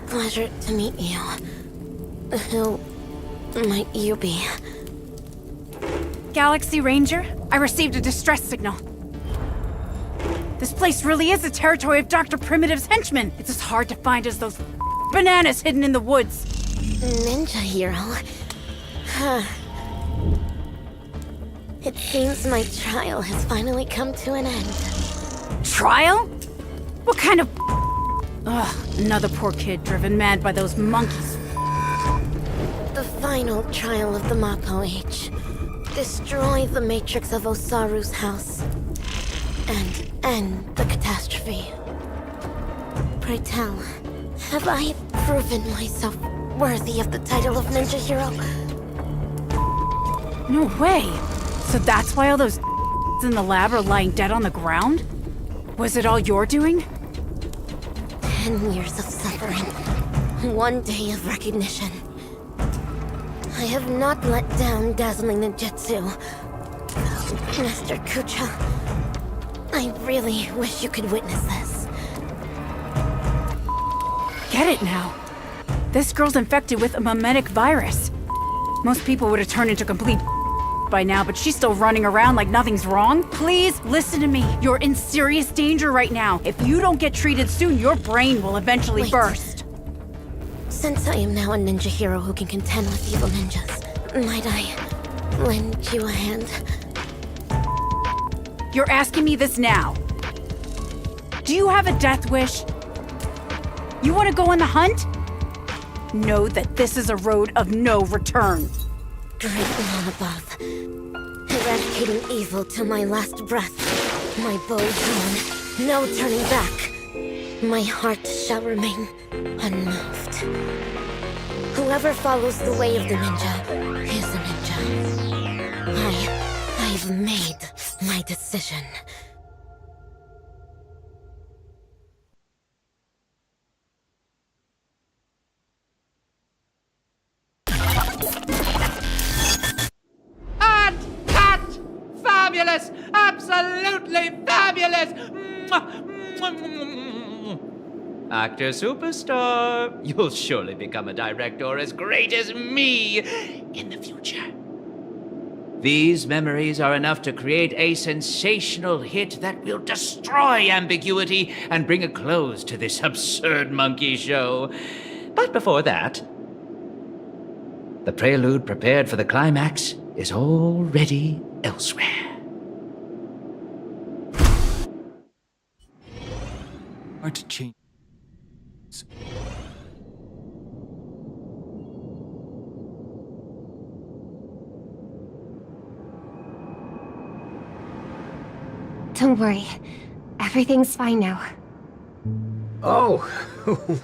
Pleasure to meet you. Who might you be? Galaxy Ranger, I received a distress signal. This place really is the territory of Dr. Primitive's henchmen. It's as hard to find as those bananas hidden in the woods. Ninja hero? It seems my trial has finally come to an end. Trial? What kind of... Ugh, another poor kid driven mad by those monkeys. The final trial of the Mappo Age. Destroy the matrix of Osaru's house. And end the catastrophe. Pray tell, have I proven myself worthy of the title of ninja hero? No way. So that's why all those in the lab are lying dead on the ground? Was it all your doing? 10 years of suffering. 1 day of recognition. I have not let down dazzling ninjutsu. Master Kucha, I really wish you could witness this. Get it now. This girl's infected with a mimetic virus. Most people would have turned into complete by now, but she's still running around like nothing's wrong. Please listen to me. You're in serious danger right now. If you don't get treated soon, your brain will eventually burst. Since I am now a ninja hero who can contend with evil ninjas, might I lend you a hand? You're asking me this now. Do you have a death wish? You want to go on the hunt? Know that this is a road of no return. Great one above. Eradicating evil till my last breath. My bow drawn, no turning back. My heart shall remain unmoved. Whoever follows the way of the ninja is a ninja. I've made my decision. Fabulous! Absolutely fabulous! Actor superstar, you'll surely become a director as great as me in the future. These memories are enough to create a sensational hit that will destroy ambiguity and bring a close to this absurd monkey show. But before that, the prelude prepared for the climax is already elsewhere. Hard to change. suits. Don't worry. Everything's fine now. Oh,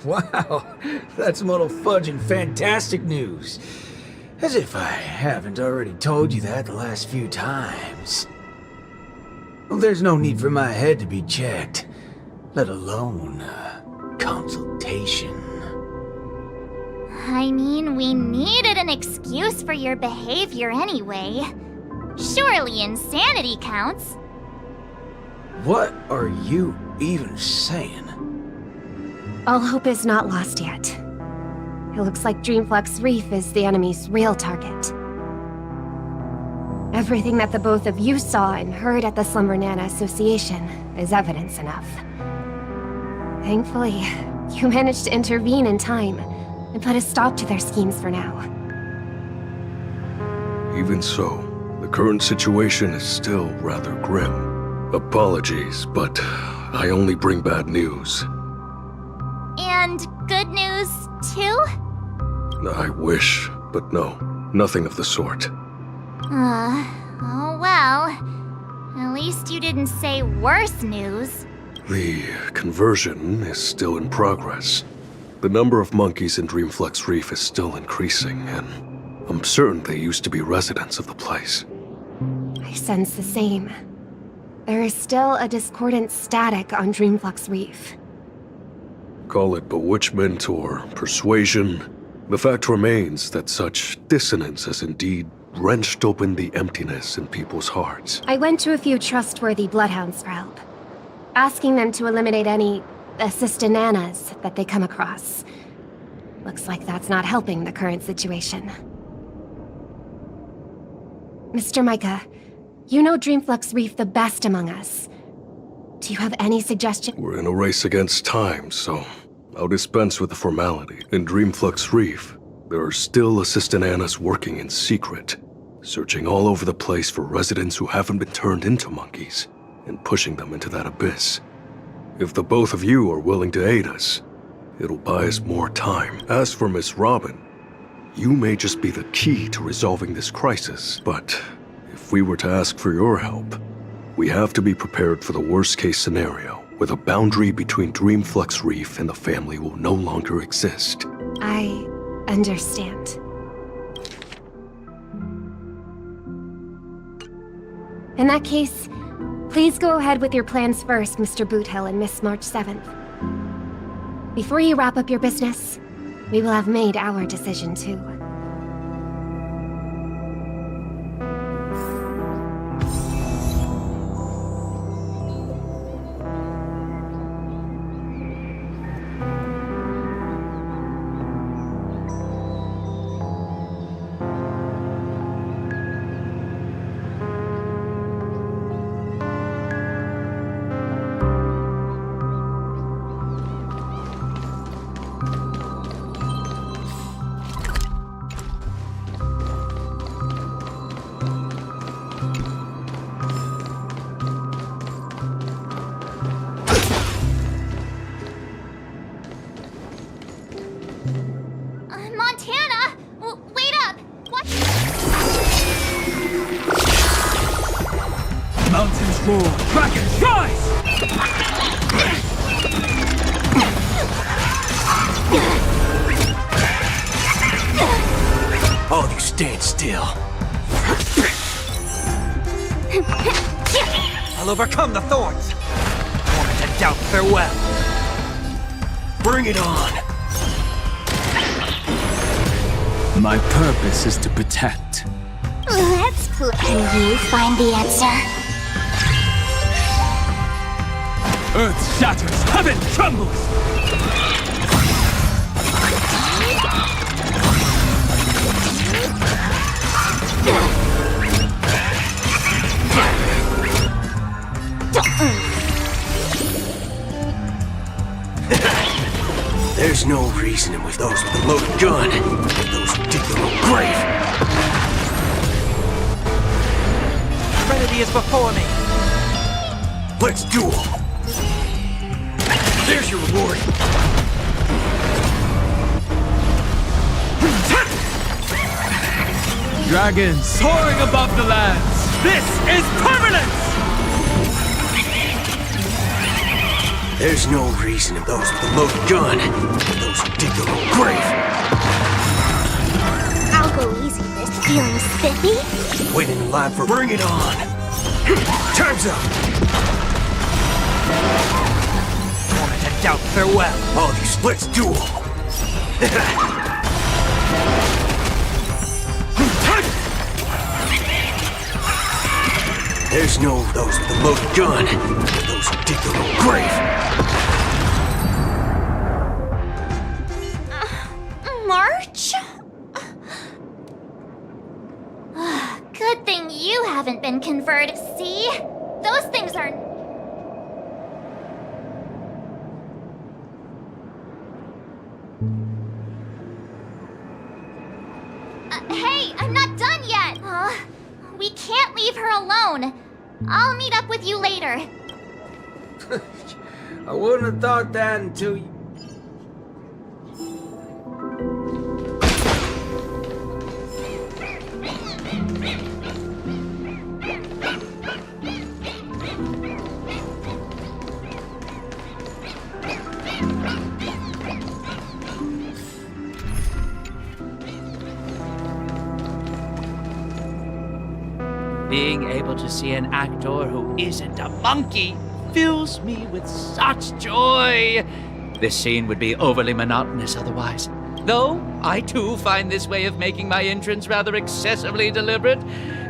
wow. That's muddle fudging fantastic news. As if I haven't already told you that the last few times. Well, there's no need for my head to be checked, let alone consultation. I mean, we needed an excuse for your behavior anyway. Surely insanity counts. What are you even saying? All hope is not lost yet. It looks like Dreamflux Reef is the enemy's real target. Everything that the both of you saw and heard at the Slumber Nana Association is evidence enough. Thankfully, you managed to intervene in time and put a stop to their schemes for now. Even so, the current situation is still rather grim. Apologies, but I only bring bad news. And good news, too? I wish, but no, nothing of the sort. Oh well. At least you didn't say worse news. The conversion is still in progress. The number of monkeys in Dreamflux Reef is still increasing, and I'm certain they used to be residents of the place. I sense the same. There is still a discordant static on Dreamflux Reef. Call it bewitchment or persuasion. The fact remains that such dissonance has indeed wrenched open the emptiness in people's hearts. I went to a few trustworthy bloodhounds for help, asking them to eliminate any assistananas that they come across. Looks like that's not helping the current situation. Mr. Micah, you know Dreamflux Reef the best among us. Do you have any suggestion? We're in a race against time, so I'll dispense with the formality. In Dreamflux Reef, there are still assistananas working in secret, searching all over the place for residents who haven't been turned into monkeys, and pushing them into that abyss. If the both of you are willing to aid us, it'll buy us more time. As for Miss Robin, you may just be the key to resolving this crisis, but if we were to ask for your help, we have to be prepared for the worst-case scenario, where the boundary between Dreamflux Reef and the family will no longer exist. I understand. In that case, please go ahead with your plans first, Mr. Boothill and Miss March 7th. Before you wrap up your business, we will have made our decision too. Montana! Wait up! What? Mountains roar, dragons rise! All of you stand still. I'll overcome the thorns. Torment and doubt farewell. Bring it on. My purpose is to protect. Let's play. Can you find the answer? Earth shatters, heaven trembles! There's no reasoning with those with a loaded gun. Those who dig their own grave. Trinity is before me. Let's duel. There's your reward. Dragons soaring above the lands. This is permanence! There's no reason those with the loaded gun, those who dig their own grave. I'll go easy, Miss. Feeling spiffy? Waiting in line for bring it on. Time's up. Moment and doubt farewell. All these, let's duel. There's no those with the loaded gun, those who dig their own grave. March? Good thing you haven't been converted, see? Those things are... Hey, I'm not done yet! We can't leave her alone. I'll meet up with you later. I wouldn't have thought that until you... Being able to see an actor who isn't a monkey fills me with such joy. This scene would be overly monotonous otherwise. Though I too find this way of making my entrance rather excessively deliberate.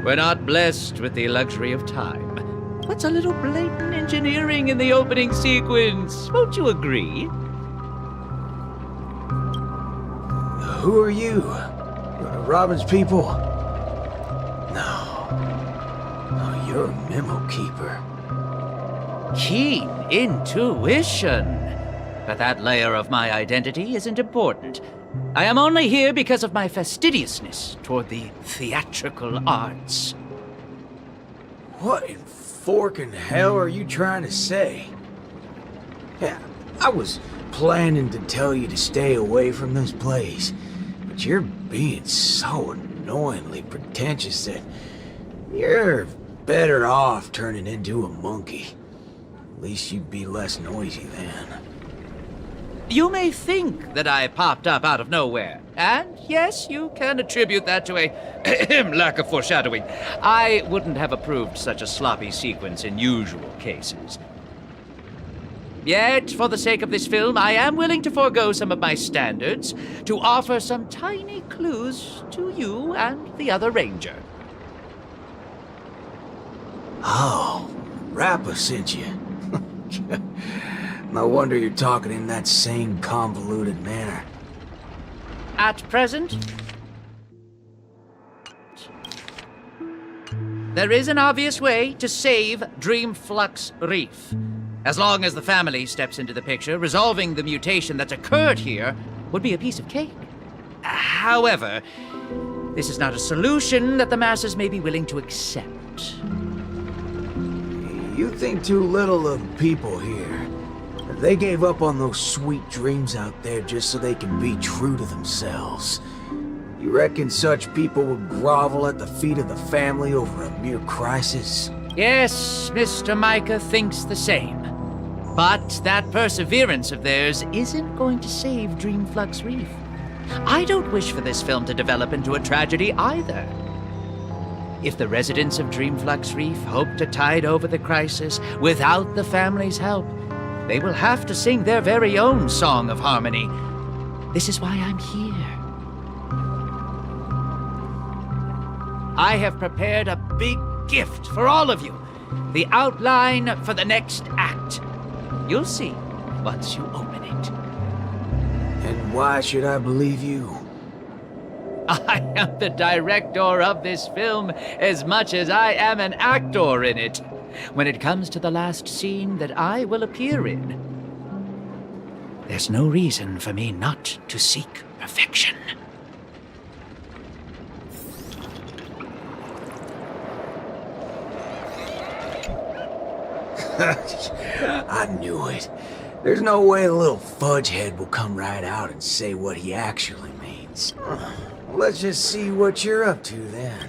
We're not blessed with the luxury of time. What's a little blatant engineering in the opening sequence? Won't you agree? Who are you? Robin's people? No. Oh, you're a memo keeper. Keen intuition. But that layer of my identity isn't important. I am only here because of my fastidiousness toward the theatrical arts. What in forking hell are you trying to say? Yeah, I was planning to tell you to stay away from this place, but you're being so annoyingly pretentious that you're better off turning into a monkey. At least you'd be less noisy then. You may think that I popped up out of nowhere, and yes, you can attribute that to a lack of foreshadowing. I wouldn't have approved such a sloppy sequence in usual cases. Yet, for the sake of this film, I am willing to forego some of my standards to offer some tiny clues to you and the other ranger. Oh, Rappa sent you. No wonder you're talking in that same convoluted manner. At present, there is an obvious way to save Dreamflux Reef. As long as the family steps into the picture, resolving the mutation that's occurred here would be a piece of cake. However, this is not a solution that the masses may be willing to accept. You think too little of people here. They gave up on those sweet dreams out there just so they can be true to themselves. You reckon such people would grovel at the feet of the family over a mere crisis? Yes, Mr. Micah thinks the same. But that perseverance of theirs isn't going to save Dreamflux Reef. I don't wish for this film to develop into a tragedy either. If the residents of Dreamflux Reef hope to tide over the crisis without the family's help, they will have to sing their very own song of harmony. This is why I'm here. I have prepared a big gift for all of you. The outline for the next act. You'll see once you open it. And why should I believe you? I am the director of this film as much as I am an actor in it. When it comes to the last scene that I will appear in, there's no reason for me not to seek perfection. I knew it. There's no way a little fudgehead will come right out and say what he actually means. Let's just see what you're up to then.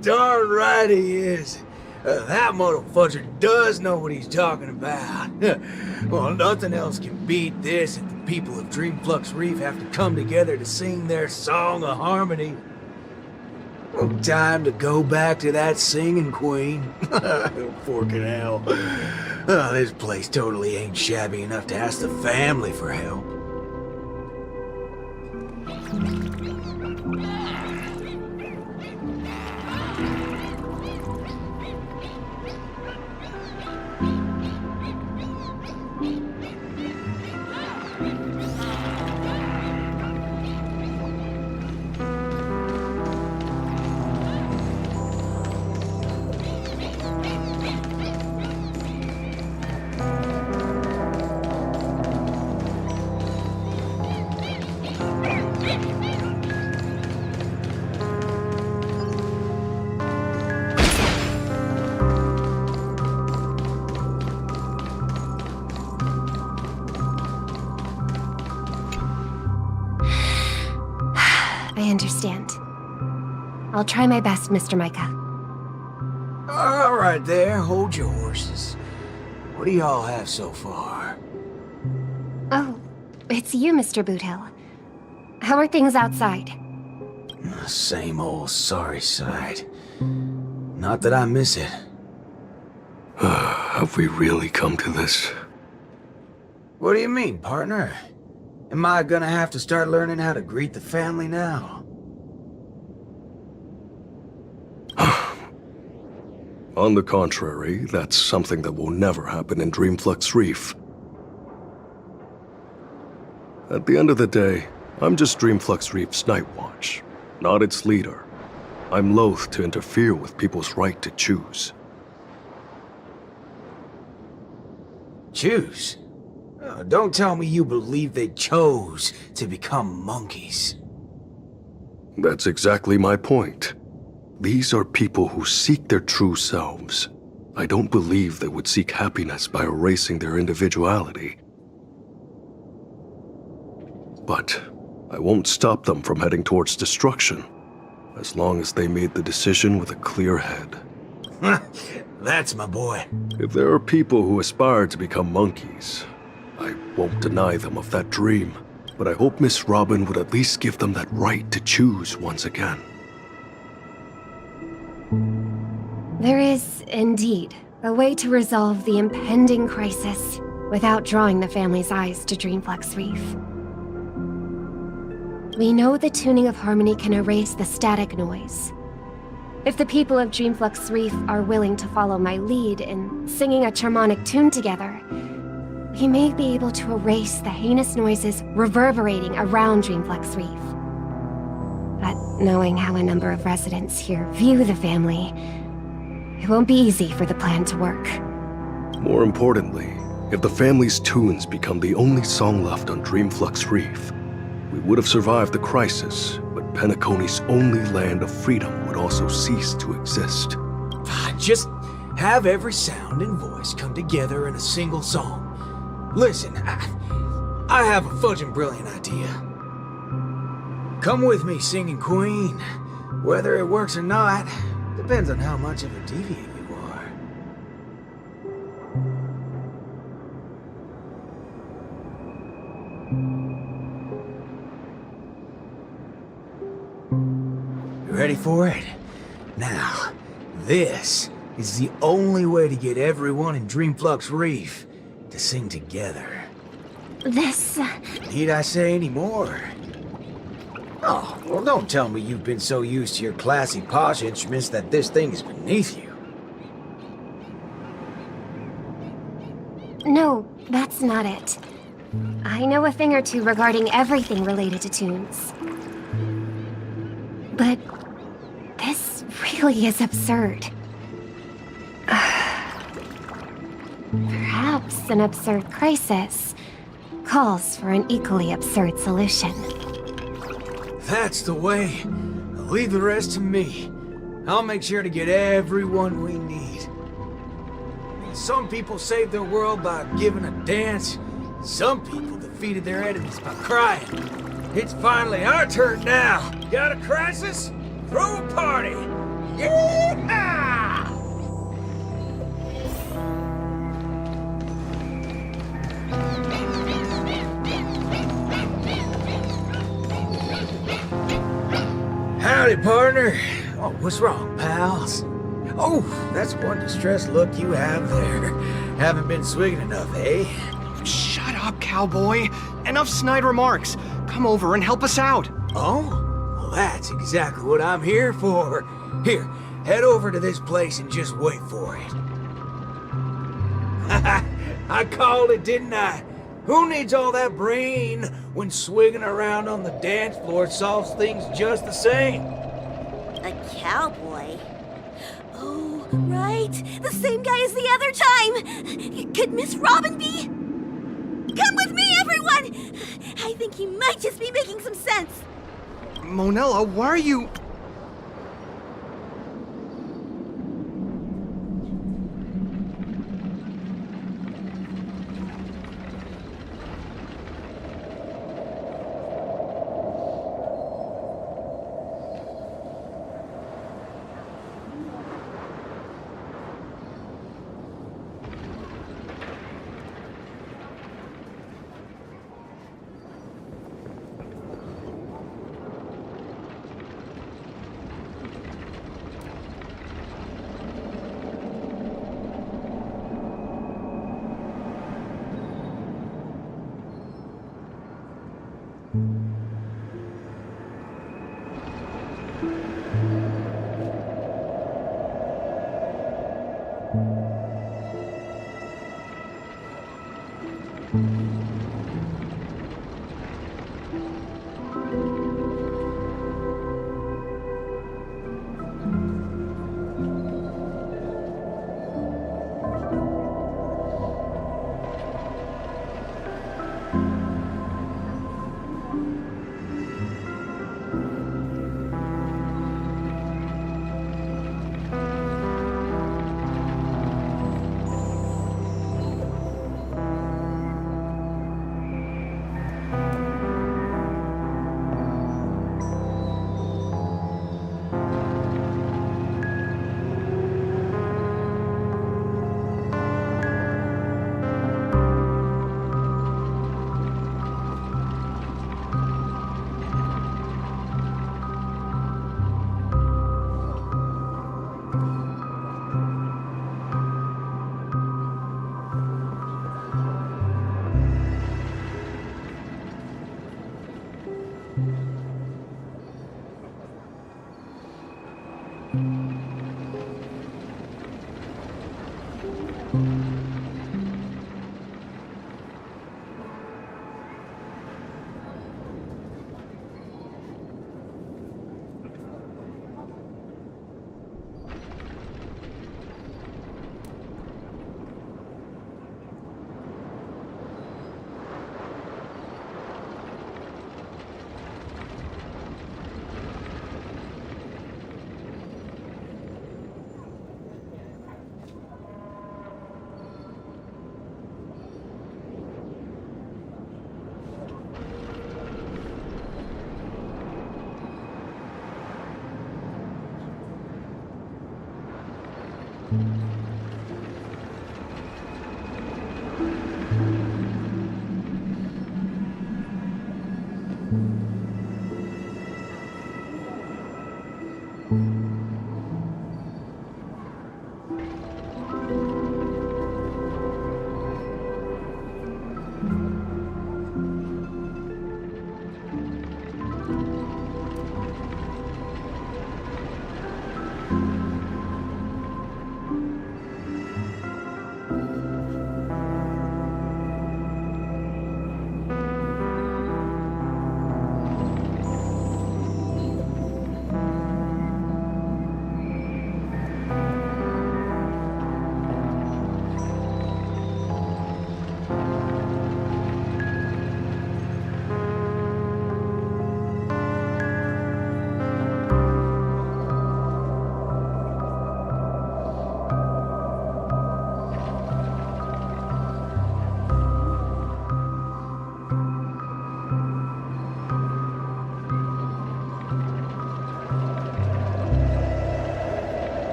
Darn right he is. That motherfucker does know what he's talking about. Well, nothing else can beat this if the people of Dreamflux Reef have to come together to sing their song of harmony. Oh, time to go back to that singing queen. Forking hell. Oh, this place totally ain't shabby enough to ask the family for help. I understand. I'll try my best, Mr. Micah. All right there, hold your horses. What do y'all have so far? Oh, it's you, Mr. Boothill. How are things outside? Same old sorry sight. Not that I miss it. Have we really come to this? What do you mean, partner? Am I gonna have to start learning how to greet the family now? On the contrary, that's something that will never happen in Dreamflux Reef. At the end of the day, I'm just Dreamflux Reef's Night Watch, not its leader. I'm loath to interfere with people's right to choose. Choose? Don't tell me you believe they chose to become monkeys. That's exactly my point. These are people who seek their true selves. I don't believe they would seek happiness by erasing their individuality. But I won't stop them from heading towards destruction, as long as they made the decision with a clear head. That's my boy. If there are people who aspire to become monkeys, I won't deny them of that dream, but I hope Miss Robin would at least give them that right to choose once again. There is, indeed, a way to resolve the impending crisis without drawing the family's eyes to Dreamflux Reef. We know the tuning of harmony can erase the static noise. If the people of Dreamflux Reef are willing to follow my lead in singing a charmonic tune together, we may be able to erase the heinous noises reverberating around Dreamflux Reef. But knowing how a number of residents here view the family, it won't be easy for the plan to work. More importantly, if the family's tunes become the only song left on Dreamflux Reef, we would have survived the crisis, but Penacony's only land of freedom would also cease to exist. Just have every sound and voice come together in a single song. Listen, I have a fudging brilliant idea. Come with me, singing queen. Whether it works or not, depends on how much of a deviant you are. You ready for it? Now, this is the only way to get everyone in Dreamflux Reef to sing together. This... Need I say any more? Oh, well, don't tell me you've been so used to your classy, posh instruments that this thing is beneath you. No, that's not it. I know a thing or two regarding everything related to tunes. But this really is absurd. Perhaps an absurd crisis calls for an equally absurd solution. That's the way. Leave the rest to me. I'll make sure to get everyone we need. Some people saved their world by giving a dance. Some people defeated their enemies by crying. It's finally our turn now. Got a crisis? Throw a party! Yeah! Howdy, partner. Oh, what's wrong, pals? Oh, that's one distressed look you have there. Haven't been swigging enough, eh? Shut up, cowboy. Enough snide remarks. Come over and help us out. Oh? Well, that's exactly what I'm here for. Here, head over to this place and just wait for it. I called it, didn't I? Who needs all that brain when swigging around on the dance floor solves things just the same? A cowboy? Oh, right. The same guy as the other time. Could Miss Robin be? Come with me, everyone! I think he might just be making some sense. Monella, why are you...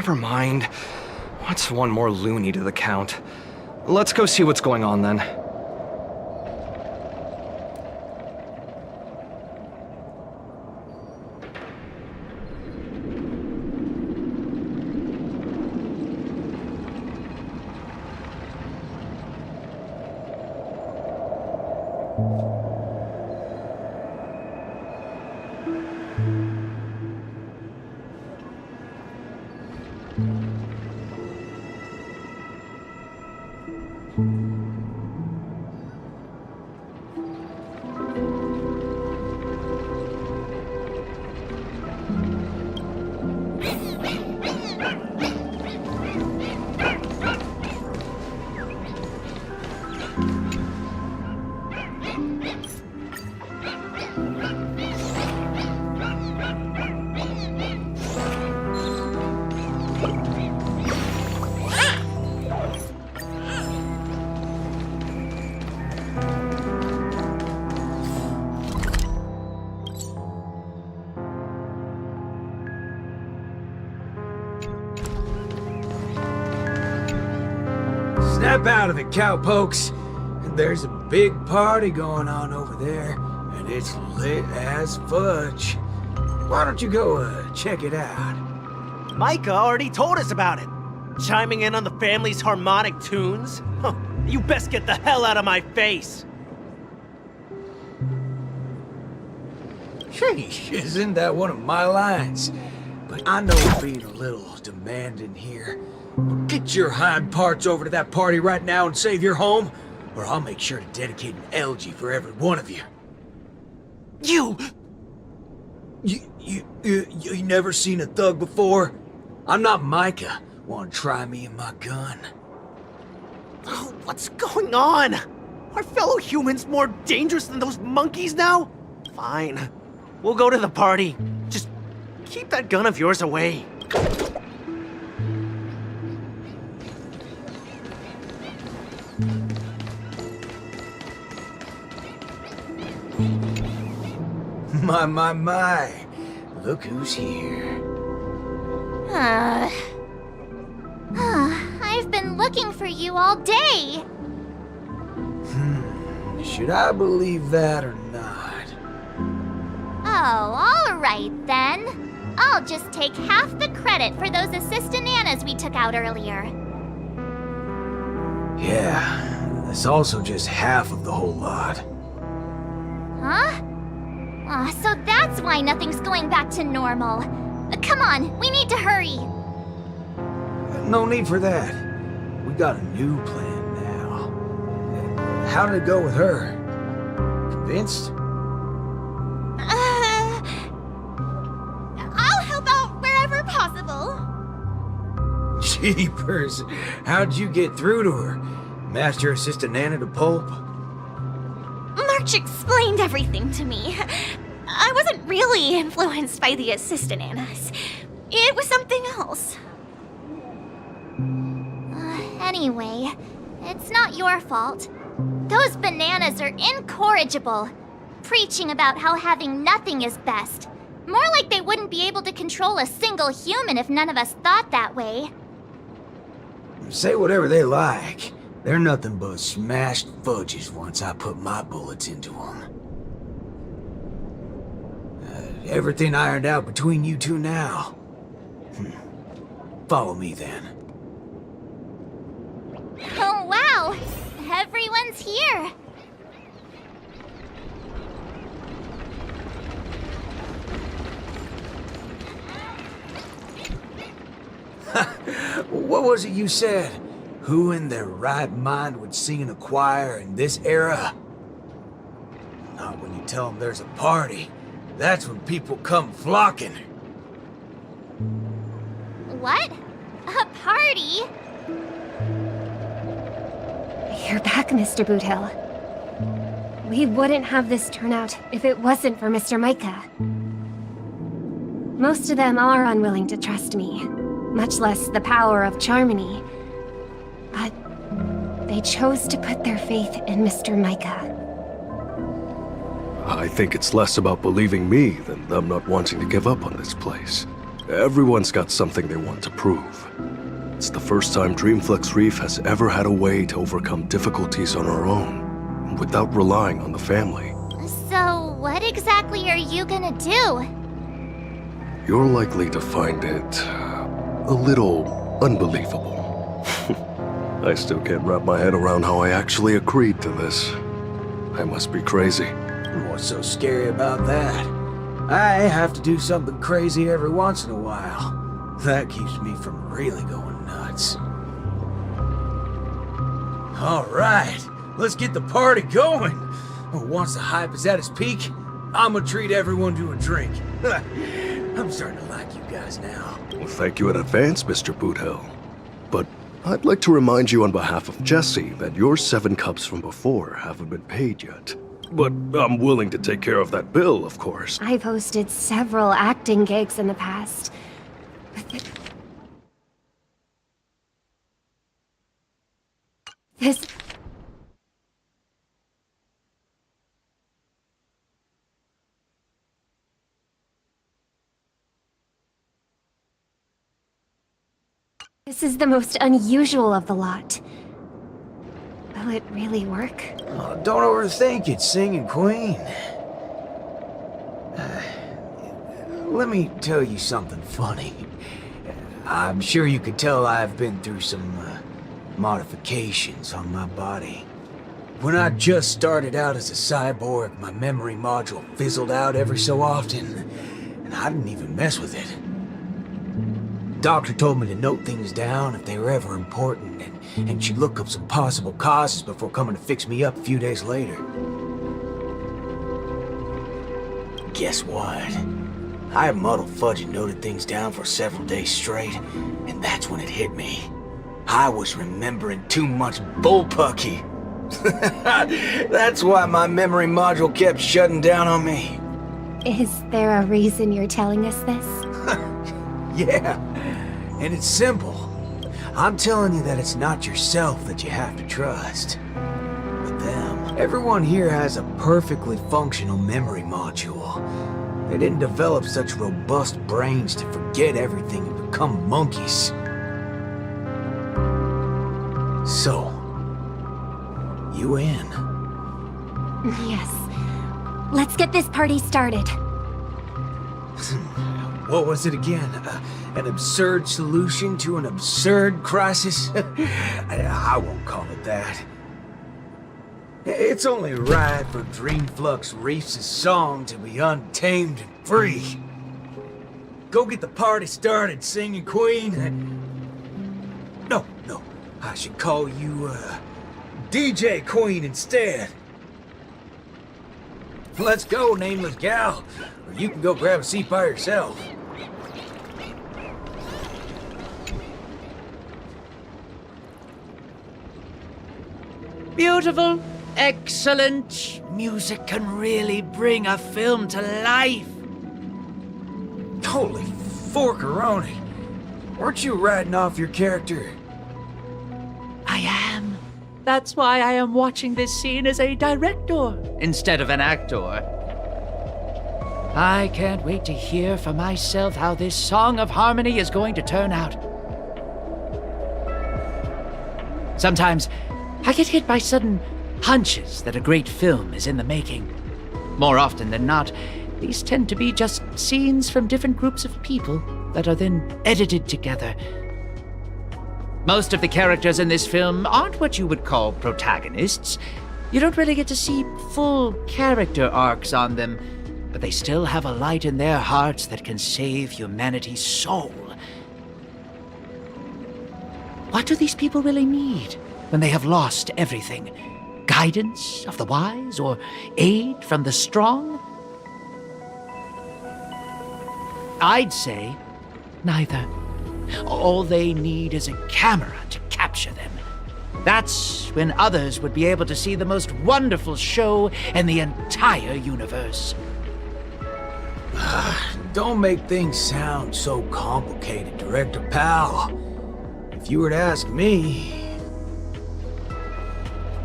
Never mind. What's one more loony to the count? Let's go see what's going on then. Snap out of it, cowpokes. There's a big party going on over there, and it's lit as fudge. Why don't you go check it out? Micah already told us about it. Chiming in on the family's harmonic tunes? Huh, you best get the hell out of my face. Sheesh, isn't that one of my lines? But I know I'm being a little demanding here. Get your hind parts over to that party right now and save your home, or I'll make sure to dedicate an elegy for every one of you. You never seen a thug before? I'm not Micah. Want to try me and my gun? Oh, what's going on? Are fellow humans more dangerous than those monkeys now? Fine. We'll go to the party. Just keep that gun of yours away. My. Look who's here. I've been looking for you all day. Should I believe that or not? Oh, all right then. I'll just take half the credit for those assistant Annas we took out earlier. Yeah, that's also just half of the whole lot. Huh? So that's why nothing's going back to normal. Come on, we need to hurry. No need for that. We got a new plan now. How did it go with her? Convinced? I'll help out wherever possible. Jeepers, how'd you get through to her? Master Assistant Anna to pulp? March explained everything to me. I wasn't really influenced by the assistant Annas. It was something else. Anyway, it's not your fault. Those bananas are incorrigible, preaching about how having nothing is best. More like they wouldn't be able to control a single human if none of us thought that way. Say whatever they like. They're nothing but smashed fudges once I put my bullets into them. Everything ironed out between you two now. Follow me then. Oh wow! Everyone's here! What was it you said? Who in their right mind would sing in a choir in this era? Not when you tell them there's a party. That's when people come flocking. What? A party? You're back, Mr. Boothill. We wouldn't have this turnout if it wasn't for Mr. Micah. Most of them are unwilling to trust me, much less the power of Charmony. But they chose to put their faith in Mr. Micah. I think it's less about believing me than them not wanting to give up on this place. Everyone's got something they want to prove. It's the first time Dreamflex Reef has ever had a way to overcome difficulties on our own, without relying on the family. So, what exactly are you gonna do? You're likely to find it a little unbelievable. I still can't wrap my head around how I actually agreed to this. I must be crazy. What's so scary about that? I have to do something crazy every once in a while. That keeps me from really going nuts. Alright, let's get the party going. Once the hype is at its peak, I'm gonna treat everyone to a drink. I'm starting to like you guys now. Well, thank you in advance, Mr. Boothell. But I'd like to remind you on behalf of Jesse that your 7 cups from before haven't been paid yet. But I'm willing to take care of that bill, of course. I've hosted several acting gigs in the past. This is the most unusual of the lot. Will it really work? Oh, don't overthink it, Singing Queen. Let me tell you something funny. I'm sure you could tell I've been through some modifications on my body. When I just started out as a cyborg, my memory module fizzled out every so often, and I didn't even mess with it. Doctor told me to note things down if they were ever important, and she'd look up some possible causes before coming to fix me up a few days later. Guess what? I muddled fudge and noted things down for several days straight, and that's when it hit me. I was remembering too much bullpucky. That's why my memory module kept shutting down on me. Is there a reason you're telling us this? Yeah, and it's simple. I'm telling you that it's not yourself that you have to trust, but them. Everyone here has a perfectly functional memory module. They didn't develop such robust brains to forget everything and become monkeys. So, you in? Yes. Let's get this party started. What was it again? An absurd solution to an absurd crisis? I won't call it that. It's only right for Dreamflux Reef's song to be untamed and free. Go get the party started, Singing Queen. No, I should call you, DJ Queen instead. Let's go, nameless gal. Or you can go grab a seat by yourself. Beautiful, excellent. Music can really bring a film to life. Holy forkeroni. Weren't you writing off your character? I am. That's why I am watching this scene as a director instead of an actor. I can't wait to hear for myself how this Song of Harmony is going to turn out. Sometimes I get hit by sudden hunches that a great film is in the making. More often than not, these tend to be just scenes from different groups of people that are then edited together. Most of the characters in this film aren't what you would call protagonists. You don't really get to see full character arcs on them, but they still have a light in their hearts that can save humanity's soul. What do these people really need when they have lost everything? Guidance of the wise or aid from the strong? I'd say neither. All they need is a camera to capture them. That's when others would be able to see the most wonderful show in the entire universe. Don't make things sound so complicated, Director Pal. If you were to ask me...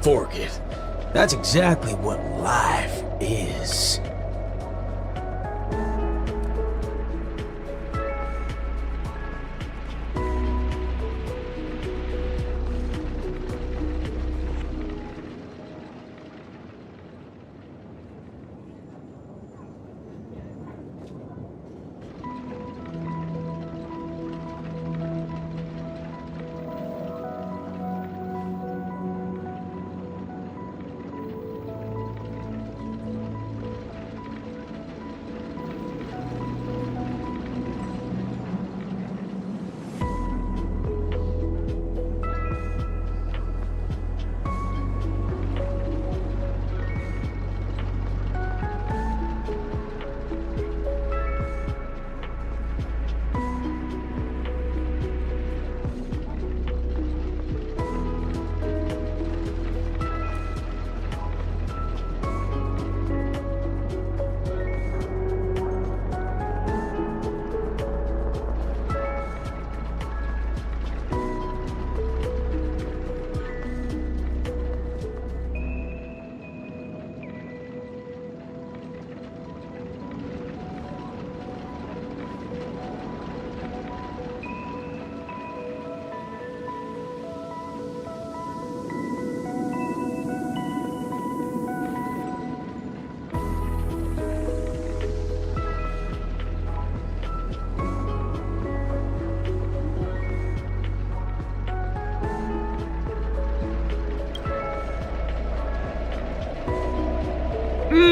Fork it. That's exactly what life is.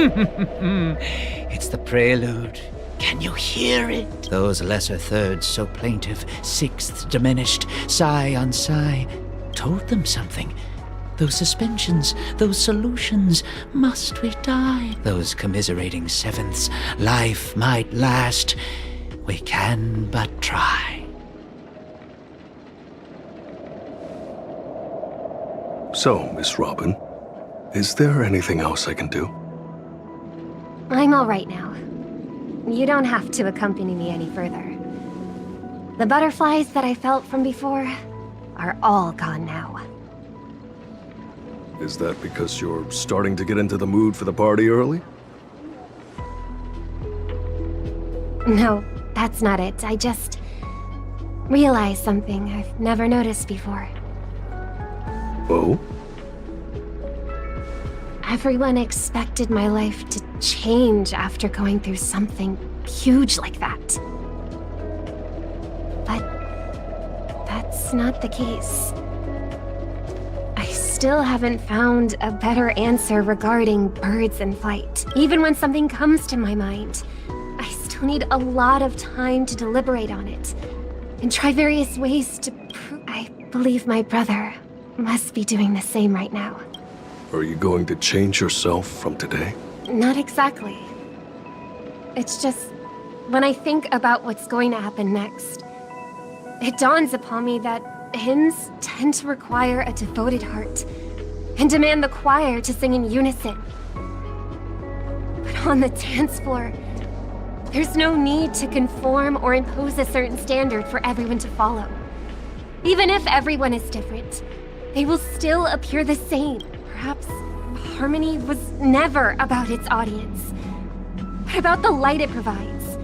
It's the prelude. Can you hear it? Those lesser thirds so plaintive, sixths diminished, sigh on sigh, told them something. Those suspensions, those solutions, must we die? Those commiserating sevenths, life might last. We can but try. So, Miss Robin, is there anything else I can do? I'm all right now. You don't have to accompany me any further. The butterflies that I felt from before are all gone now. Is that because you're starting to get into the mood for the party early? No, that's not it. I just realized something I've never noticed before. Oh? Everyone expected my life to change after going through something huge like that. But that's not the case. I still haven't found a better answer regarding birds in flight. Even when something comes to my mind, I still need a lot of time to deliberate on it and try various ways to prove. I believe my brother must be doing the same right now. Are you going to change yourself from today? Not exactly. It's just, when I think about what's going to happen next, it dawns upon me that hymns tend to require a devoted heart and demand the choir to sing in unison. But on the dance floor, there's no need to conform or impose a certain standard for everyone to follow. Even if everyone is different, they will still appear the same. Perhaps harmony was never about its audience, but about the light it provides.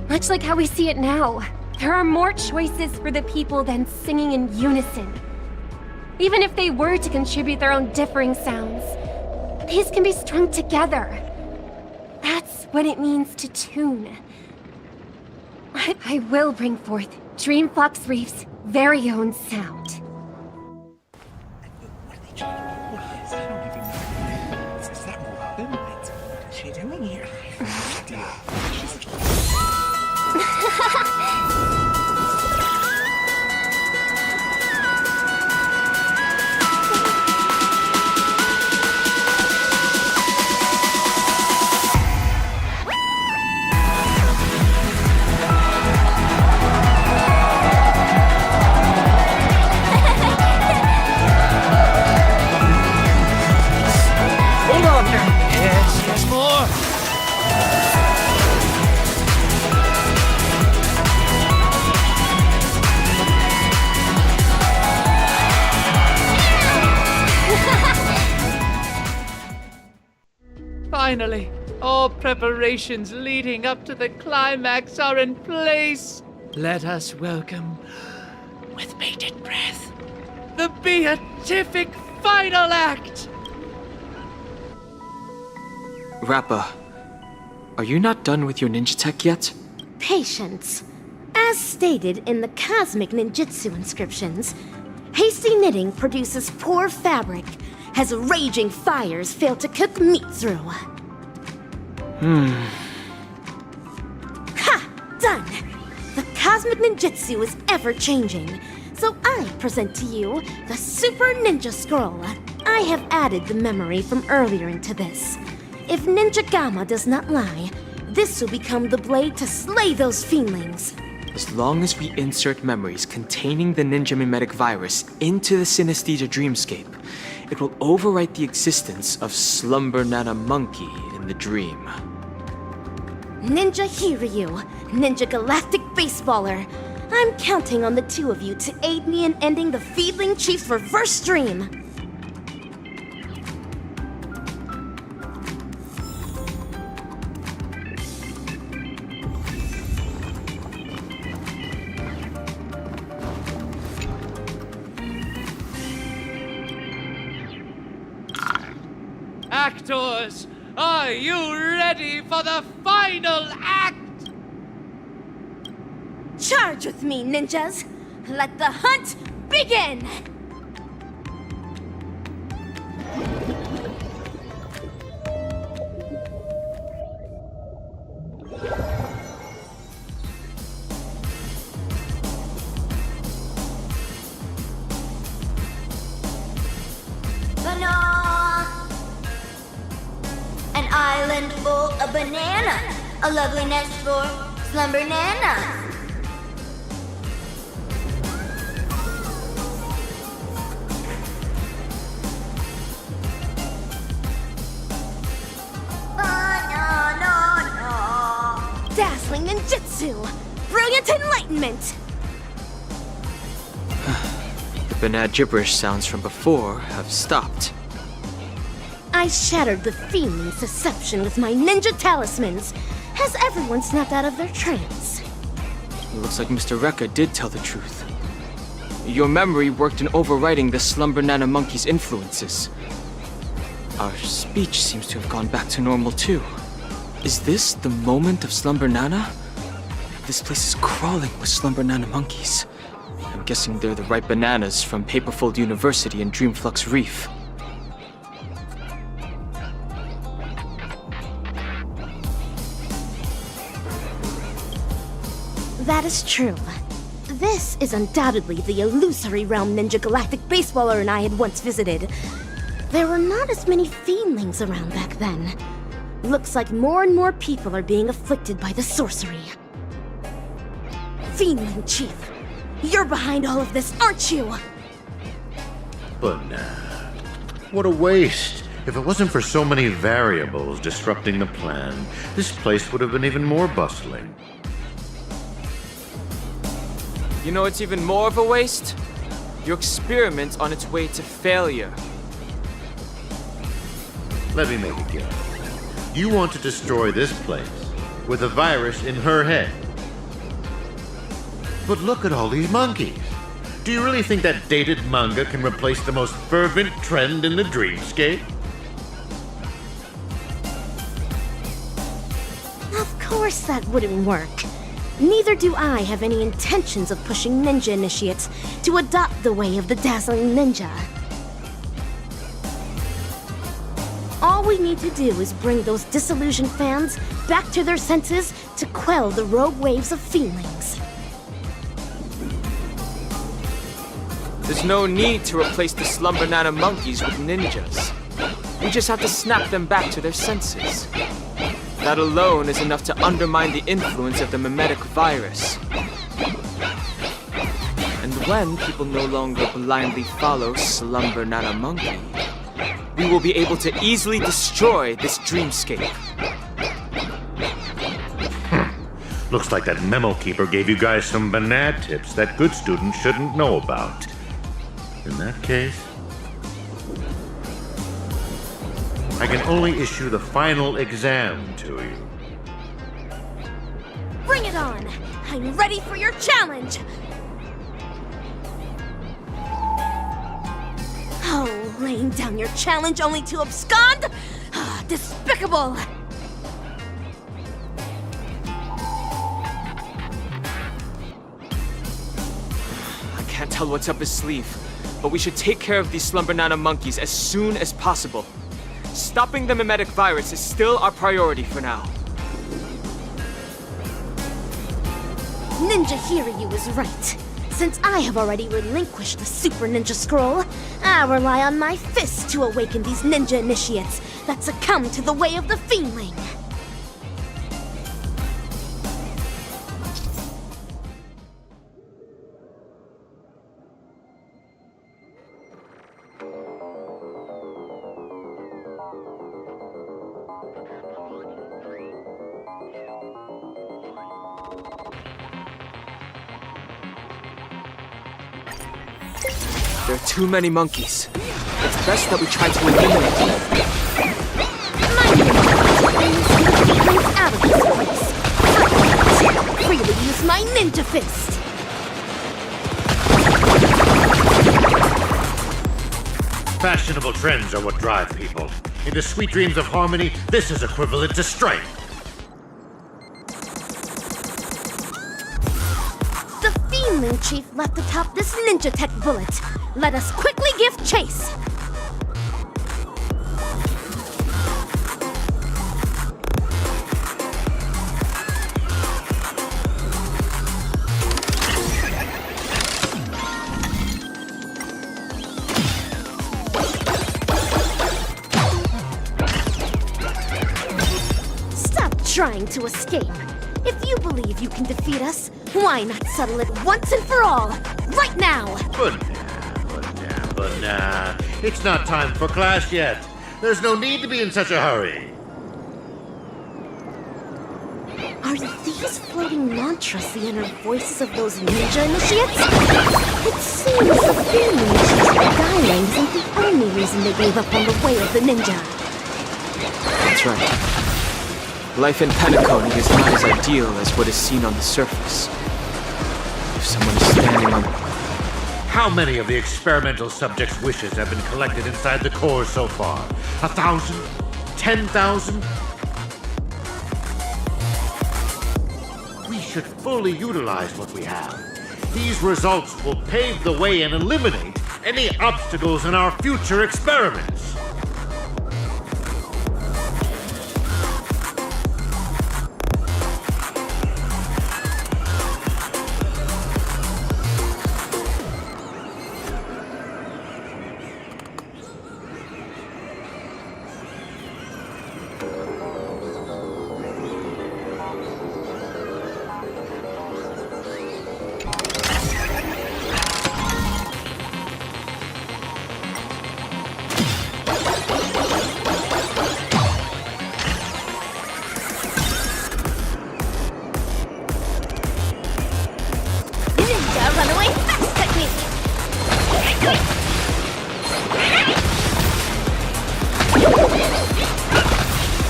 Much like how we see it now, there are more choices for the people than singing in unison. Even if they were to contribute their own differing sounds, these can be strung together. That's what it means to tune. I will bring forth Dreamflux Reef's very own sound. Is that Robin? What's she doing here? Hold on there. Yes, more. Finally, all preparations leading up to the climax are in place. Let us welcome, with bated breath, the beatific final act. Rappa, are you not done with your ninja tech yet? Patience. As stated in the cosmic ninjutsu inscriptions, hasty knitting produces poor fabric, as raging fires fail to cook meat through. Ha! Done! The cosmic ninjutsu is ever-changing, so I present to you the Super Ninja Scroll. I have added the memory from earlier into this. If Ninja Gamma does not lie, this will become the blade to slay those fiendlings. As long as we insert memories containing the ninja mimetic virus into the synesthesia dreamscape, it will overwrite the existence of Slumber Nana Monkey in the dream. Ninja Hiryu, Ninja Galactic Baseballer, I'm counting on the two of you to aid me in ending the Fiendling Chief's reverse dream. Actors, are you ready for the final act? Charge with me, ninjas! Let the hunt begin! a banana. A lovely nest for Slumber Nana. Dazzling ninjutsu! Brilliant enlightenment! The banana gibberish sounds from before have stopped. I shattered the fiend's deception with my ninja talismans. Has everyone snapped out of their trance? It looks like Mr. Rekka did tell the truth. Your memory worked in overriding the Slumber Nana monkey's influences. Our speech seems to have gone back to normal too. Is this the moment of Slumber Nana? This place is crawling with Slumber Nana monkeys. I'm guessing they're the right bananas from Paperfold University and Dreamflux Reef. That is true. This is undoubtedly the illusory realm Ninja Galactic Baseballer and I had once visited. There were not as many fiendlings around back then. Looks like more and more people are being afflicted by the sorcery. Fiendling Chief, you're behind all of this, aren't you? But what a waste. If it wasn't for so many variables disrupting the plan, this place would have been even more bustling. You know it's even more of a waste? Your experiment's on its way to failure. Let me make a guess. You want to destroy this place with a virus in her head. But look at all these monkeys. Do you really think that dated manga can replace the most fervent trend in the dreamscape? Of course that wouldn't work. Neither do I have any intentions of pushing ninja initiates to adopt the way of the dazzling ninja. All we need to do is bring those disillusioned fans back to their senses to quell the rogue waves of feelings. There's no need to replace the Slumber Nana monkeys with ninjas. We just have to snap them back to their senses. That alone is enough to undermine the influence of the mimetic virus. And when people no longer blindly follow Slumber Nana Monkey, we will be able to easily destroy this dreamscape. Looks like that memo keeper gave you guys some banana tips that good students shouldn't know about. In that case, I can only issue the final exam to you. Bring it on! I'm ready for your challenge! Oh, laying down your challenge only to abscond? Ah, despicable! I can't tell what's up his sleeve, but we should take care of these Slumber Nana monkeys as soon as possible. Stopping the mimetic virus is still our priority for now. Ninja Hiryu is right. Since I have already relinquished the Super Ninja Scroll, I rely on my fists to awaken these ninja initiates that succumb to the way of the Fiendling. There are too many monkeys. It's best that we try to eliminate them. Out of this place. Freely use my ninja fist. Fashionable trends are what drive people. Into sweet dreams of harmony, this is equivalent to strength. The Fiendling Chief left atop this ninja tech bullet. Let us quickly give chase. to escape. If you believe you can defeat us, why not settle it once and for all? Right now! But nah. It's not time for class yet. There's no need to be in such a hurry. Are these floating mantras the inner voices of those ninja initiates? It seems the family issues with dying isn't the only reason they gave up on the way of the ninja. That's right. Life in Penacony is not as ideal as what is seen on the surface. If someone is standing on... How many of the experimental subjects' wishes have been collected inside the core so far? 1,000? 10,000? We should fully utilize what we have. These results will pave the way and eliminate any obstacles in our future experiments.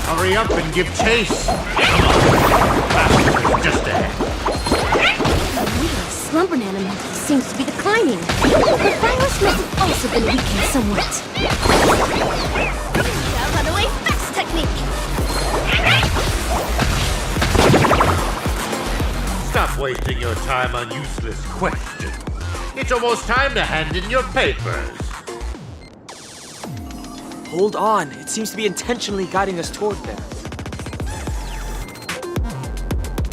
Hurry up and give chase! Come on! Just ahead. The real slumber monkey seems to be declining. The virus must have also been weakened somewhat. Runaway fast technique! Stop wasting your time on useless questions. It's almost time to hand in your papers. Hold on. It seems to be intentionally guiding us toward there.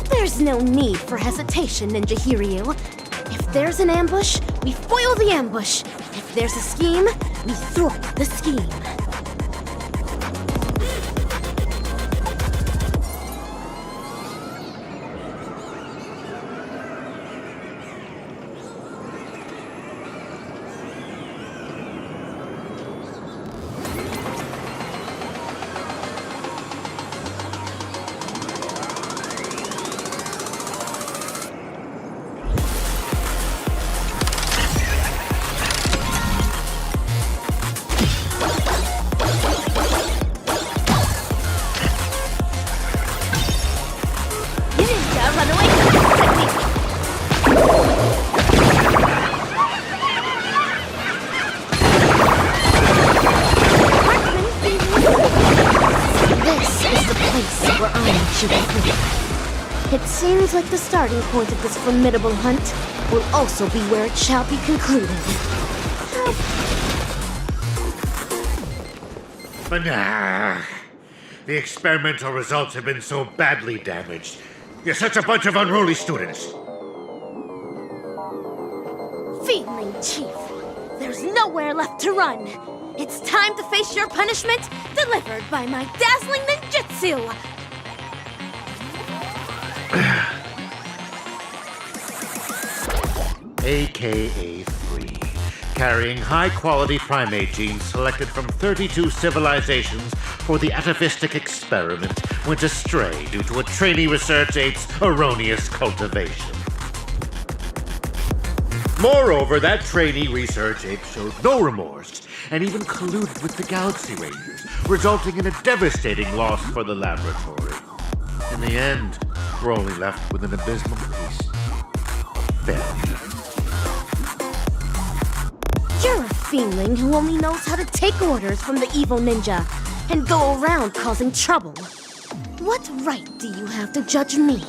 There's no need for hesitation, Ninja Hiryu. If there's an ambush, we foil the ambush. If there's a scheme, we thwart the scheme. It seems like the starting point of this formidable hunt will also be where it shall be concluded. But nah, the experimental results have been so badly damaged. You're such a bunch of unruly students. Feedling, Chief. There's nowhere left to run. It's time to face your punishment, delivered by my dazzling ninjutsu. AKA 3, carrying high-quality primate genes selected from 32 civilizations for the atavistic experiment, went astray due to a trainee research ape's erroneous cultivation. Moreover, that trainee research ape showed no remorse and even colluded with the Galaxy Rangers, resulting in a devastating loss for the laboratory. In the end, we're only left with an abysmal piece of failure. You're a fiendling who only knows how to take orders from the evil ninja and go around causing trouble. What right do you have to judge me?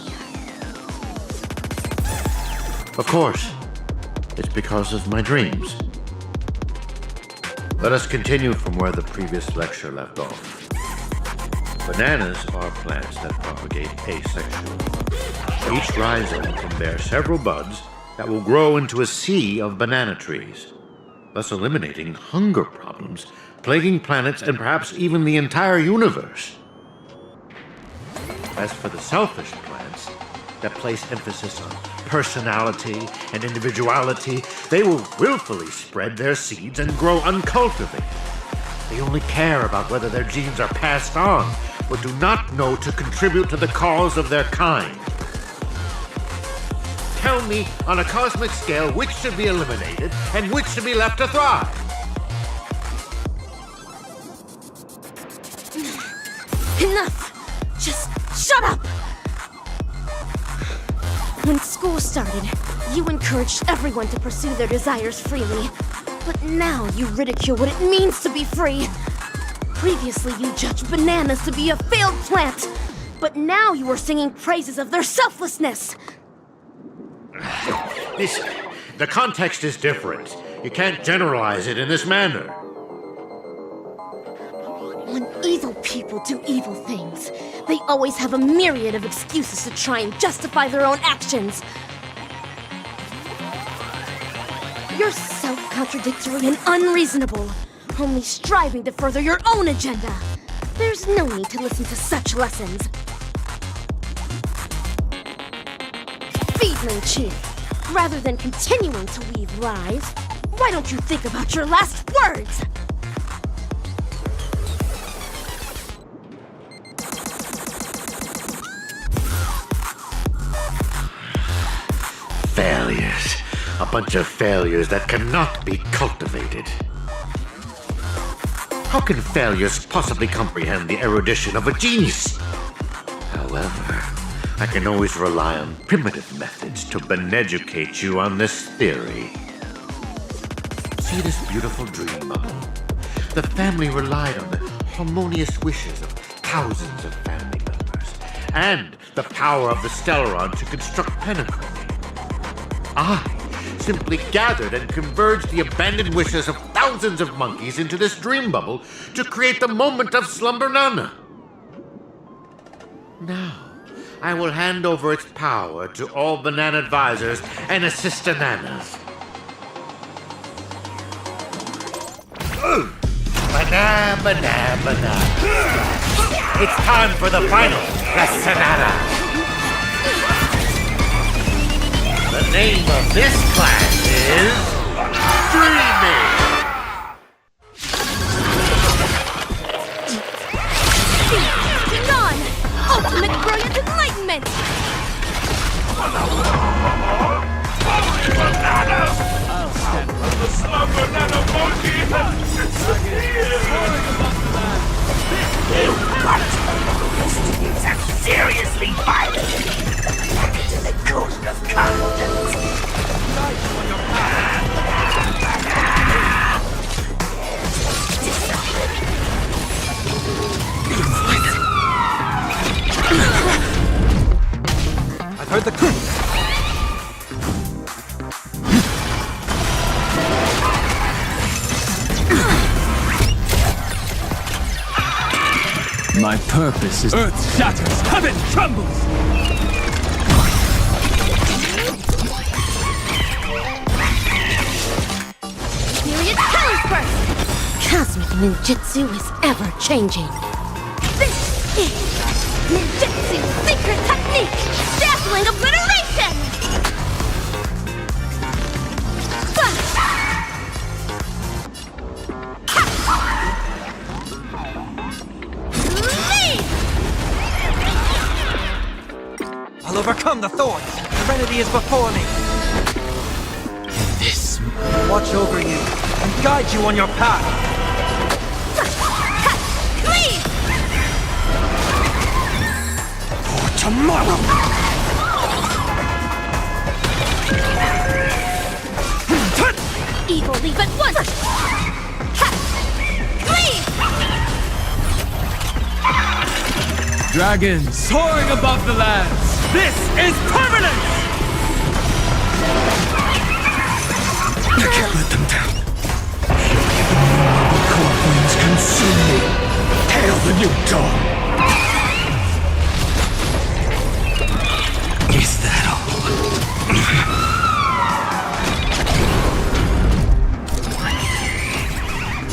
Of course. It's because of my dreams. Let us continue from where the previous lecture left off. Bananas are plants that propagate asexually. Each rhizome can bear several buds that will grow into a sea of banana trees, thus eliminating hunger problems plaguing planets and perhaps even the entire universe. As for the selfish plants that place emphasis on personality and individuality, they will willfully spread their seeds and grow uncultivated. They only care about whether their genes are passed on, but do not know to contribute to the cause of their kind. Tell me, on a cosmic scale, which should be eliminated and which should be left to thrive? Enough! Just shut up! When school started, you encouraged everyone to pursue their desires freely. But now you ridicule what it means to be free. Previously, you judged bananas to be a failed plant. But now you are singing praises of their selflessness. The context is different. You can't generalize it in this manner. When evil people do evil things, they always have a myriad of excuses to try and justify their own actions. You're self-contradictory and unreasonable, only striving to further your own agenda. There's no need to listen to such lessons. Feedling Chief. Rather than continuing to weave lies, why don't you think about your last words? Failures. A bunch of failures that cannot be cultivated. How can failures possibly comprehend the erudition of a genius? However, I can always rely on primitive methods to beneducate you on this theory. See this beautiful dream bubble? The family relied on the harmonious wishes of thousands of family members, and the power of the Stellaron to construct Penacony. I simply gathered and converged the abandoned wishes of thousands of monkeys into this dream bubble to create the moment of Slumber Nana. Now, I will hand over its power to all banana advisors and assistananas. Banana, banana, banana. It's time for the final Rassanana. The name of this class is Dreaming. Ultimate brilliant enlightenment! I'll stand for the Slumber Nana Monkey Destinies have seriously violated the code of conduct. I've heard the My purpose is Earth shatters, heaven trembles! Period killing first! Cosmic ninjutsu is ever-changing. This is ninjutsu secret technique! Dazzling obliteration! I'll overcome the thorns. Serenity is before me. This watch over you and guide you on your path. Leave! For tomorrow. Evil leave at once! Leave! dragons soaring above the lands. This is permanent! I can't let them down. Core flames consume me. Hail the new dawn. Is that all?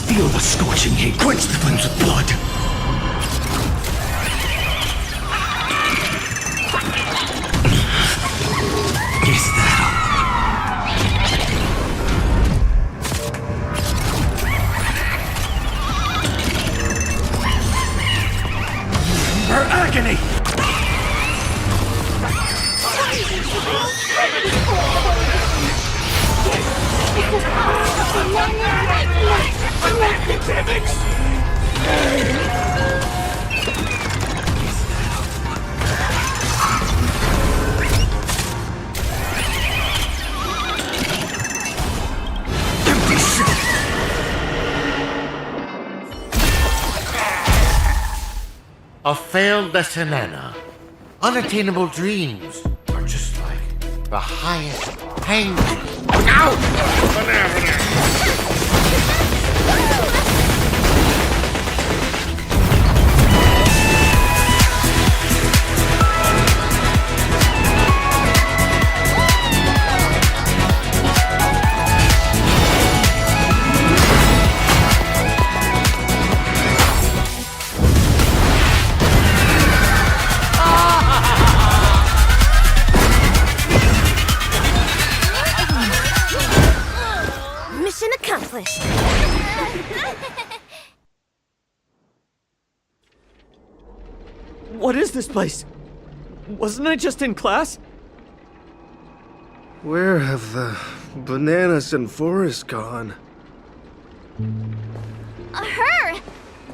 Feel the scorching heat. Quench the flames with blood. Is that all? Her agony! A failed Decenana. Unattainable dreams are just like the highest pain. Mission accomplished. What is this place? Wasn't I just in class? Where have the bananas and Forrest gone? Her!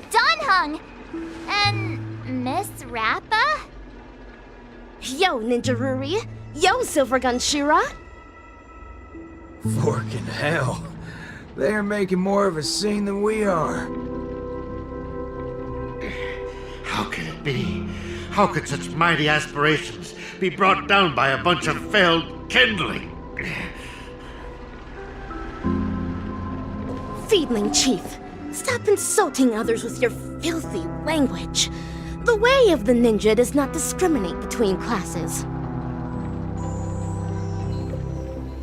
Donhung! And Miss Rappa? Yo, Ninja Ruri. Yo, Silvergun Shira. Forking hell. They're making more of a scene than we are. How can it be? How could such mighty aspirations be brought down by a bunch of failed kindling? Feedling Chief, stop insulting others with your filthy language. The way of the ninja does not discriminate between classes.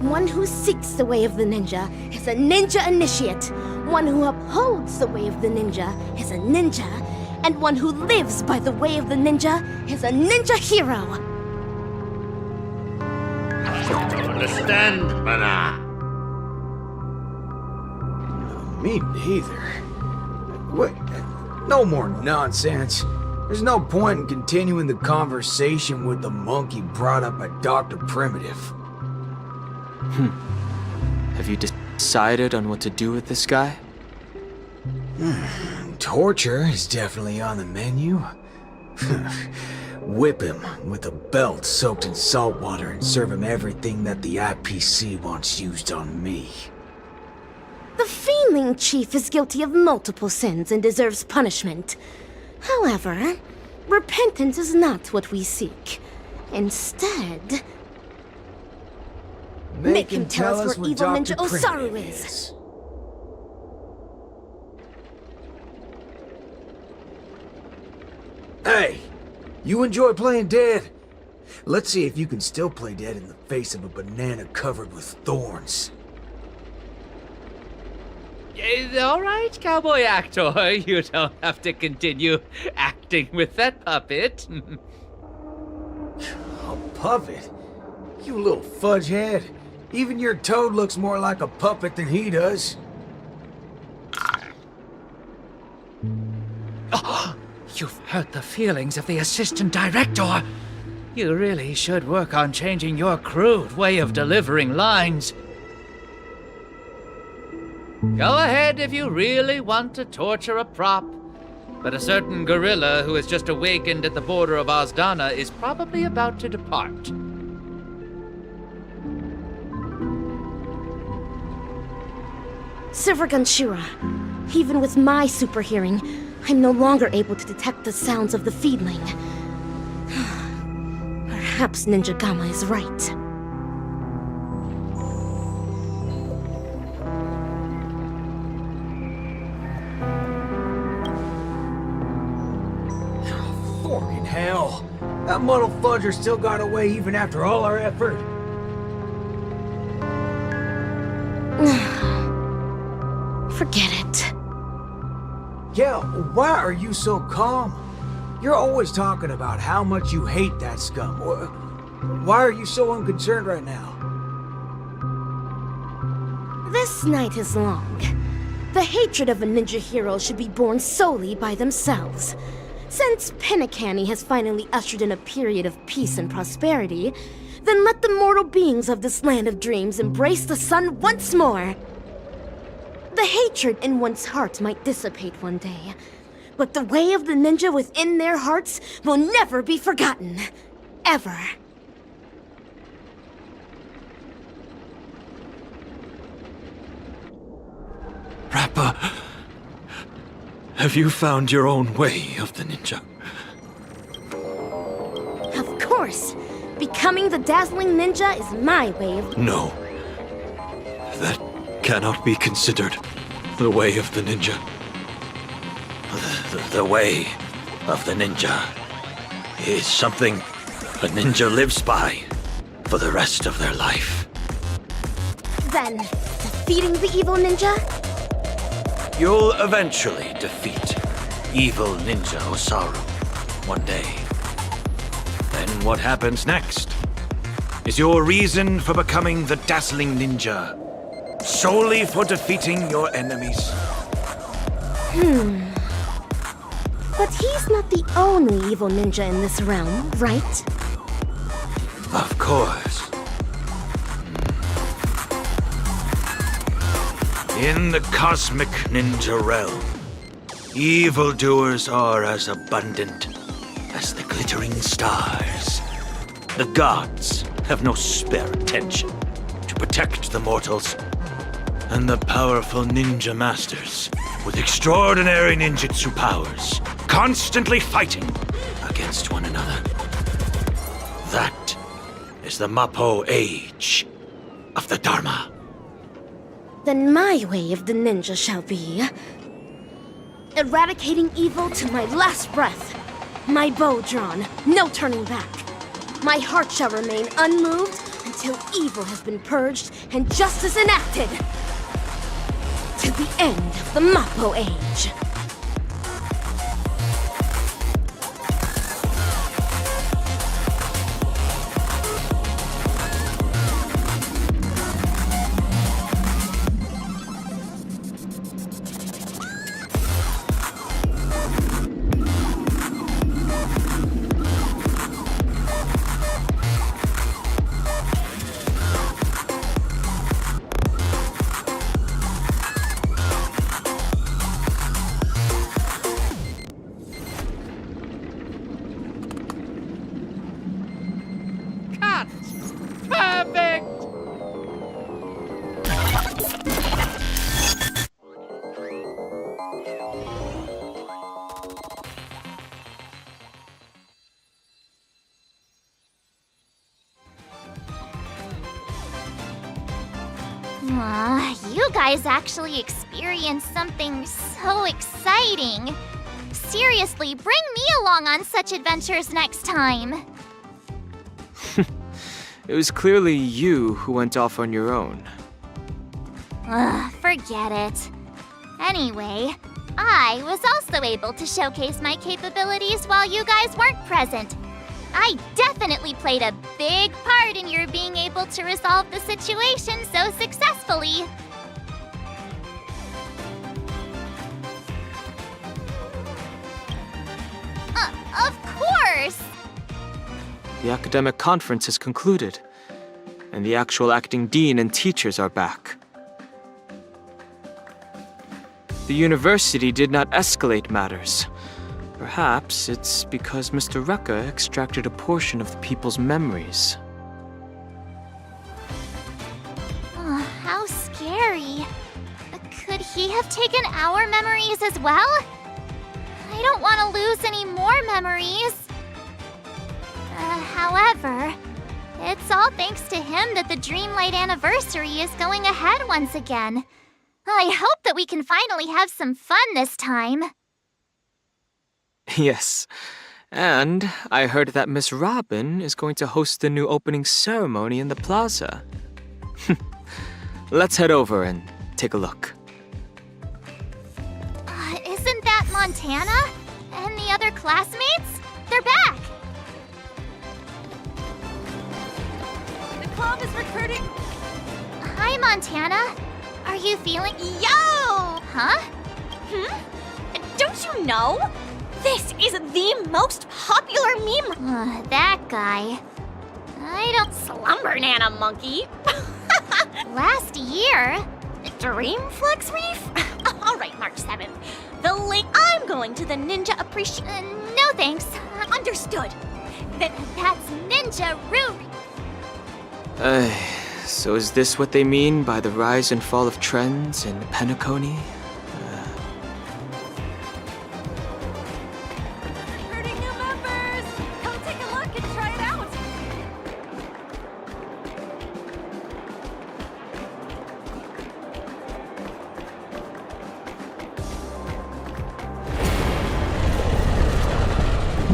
One who seeks the way of the ninja is a ninja initiate. One who upholds the way of the ninja is a ninja. And one who lives by the way of the ninja is a ninja hero. I don't understand, Mana. Me neither. What? No more nonsense. There's no point in continuing the conversation with the monkey brought up by Dr. Primitive. Have you decided on what to do with this guy? Torture is definitely on the menu. Whip him with a belt soaked in salt water and serve him everything that the IPC wants used on me. The Feeling Chief is guilty of multiple sins and deserves punishment. However, repentance is not what we seek. Instead, make him tell us where evil Ninja Osaru is. Hey, you enjoy playing dead? Let's see if you can still play dead in the face of a banana covered with thorns. All right, cowboy actor. You don't have to continue acting with that puppet. A puppet? You little fudge head. Even your toad looks more like a puppet than he does. Oh, you've hurt the feelings of the assistant director. You really should work on changing your crude way of delivering lines. Go ahead if you really want to torture a prop. But a certain gorilla who has just awakened at the border of Ozdana is probably about to depart. Silvergun Shira, even with my super hearing, I'm no longer able to detect the sounds of the feedling. Perhaps Ninja Gamma is right. Fucking hell. That muddled fudger still got away even after all our effort. Forget it. Yeah, why are you so calm? You're always talking about how much you hate that scum. Why are you so unconcerned right now? This night is long. The hatred of a ninja hero should be borne solely by themselves. Since Penacany has finally ushered in a period of peace and prosperity, then let the mortal beings of this land of dreams embrace the sun once more. The hatred in one's heart might dissipate one day, but the way of the ninja within their hearts will never be forgotten. Ever. Rappa, have you found your own way of the ninja? Of course! Becoming the dazzling ninja is my way of... No. That cannot be considered the way of the ninja. The way of the ninja is something a ninja lives by for the rest of their life. Then, defeating the evil ninja? You'll eventually defeat evil Ninja Osaru one day. Then what happens next is your reason for becoming the dazzling ninja, solely for defeating your enemies. But he's not the only evil ninja in this realm, right? Of course. In the cosmic ninja realm, evildoers are as abundant as the glittering stars. The gods have no spare attention to protect the mortals, and the powerful ninja masters with extraordinary ninjutsu powers constantly fighting against one another. That is the Mappo age of the Dharma. Then my way of the ninja shall be... eradicating evil to my last breath. My bow drawn, no turning back. My heart shall remain unmoved until evil has been purged and justice enacted. To the end of the Mappo age. Perfect! You guys actually experienced something so exciting. Seriously, bring me along on such adventures next time. It was clearly you who went off on your own. Forget it. Anyway, I was also able to showcase my capabilities while you guys weren't present. I definitely played a big part in your being able to resolve the situation so successfully. Of course! The academic conference has concluded, and the actual acting dean and teachers are back. The university did not escalate matters. Perhaps it's because Mr. Rekka extracted a portion of the people's memories. How scary. Could he have taken our memories as well? I don't want to lose any more memories. However, it's all thanks to him that the Dreamlight anniversary is going ahead once again. I hope that we can finally have some fun this time. Yes, and I heard that Miss Robin is going to host the new opening ceremony in the plaza. Let's head over and take a look. Isn't that Montana? And the other classmates? They're back! club is recruiting. Hi, Montana. Are you feeling... Yo! Huh? Don't you know? This is the most popular meme. That guy. I don't... Slumber Nana Monkey. Last year? Dreamflex Reef? Alright, March 7th. The link... I'm going to the Ninja Appreciation... No thanks. Understood. That's Ninja Ruri. So is this what they mean by the rise and fall of trends in Penacony? Recruiting new members. Come take a look and try it out.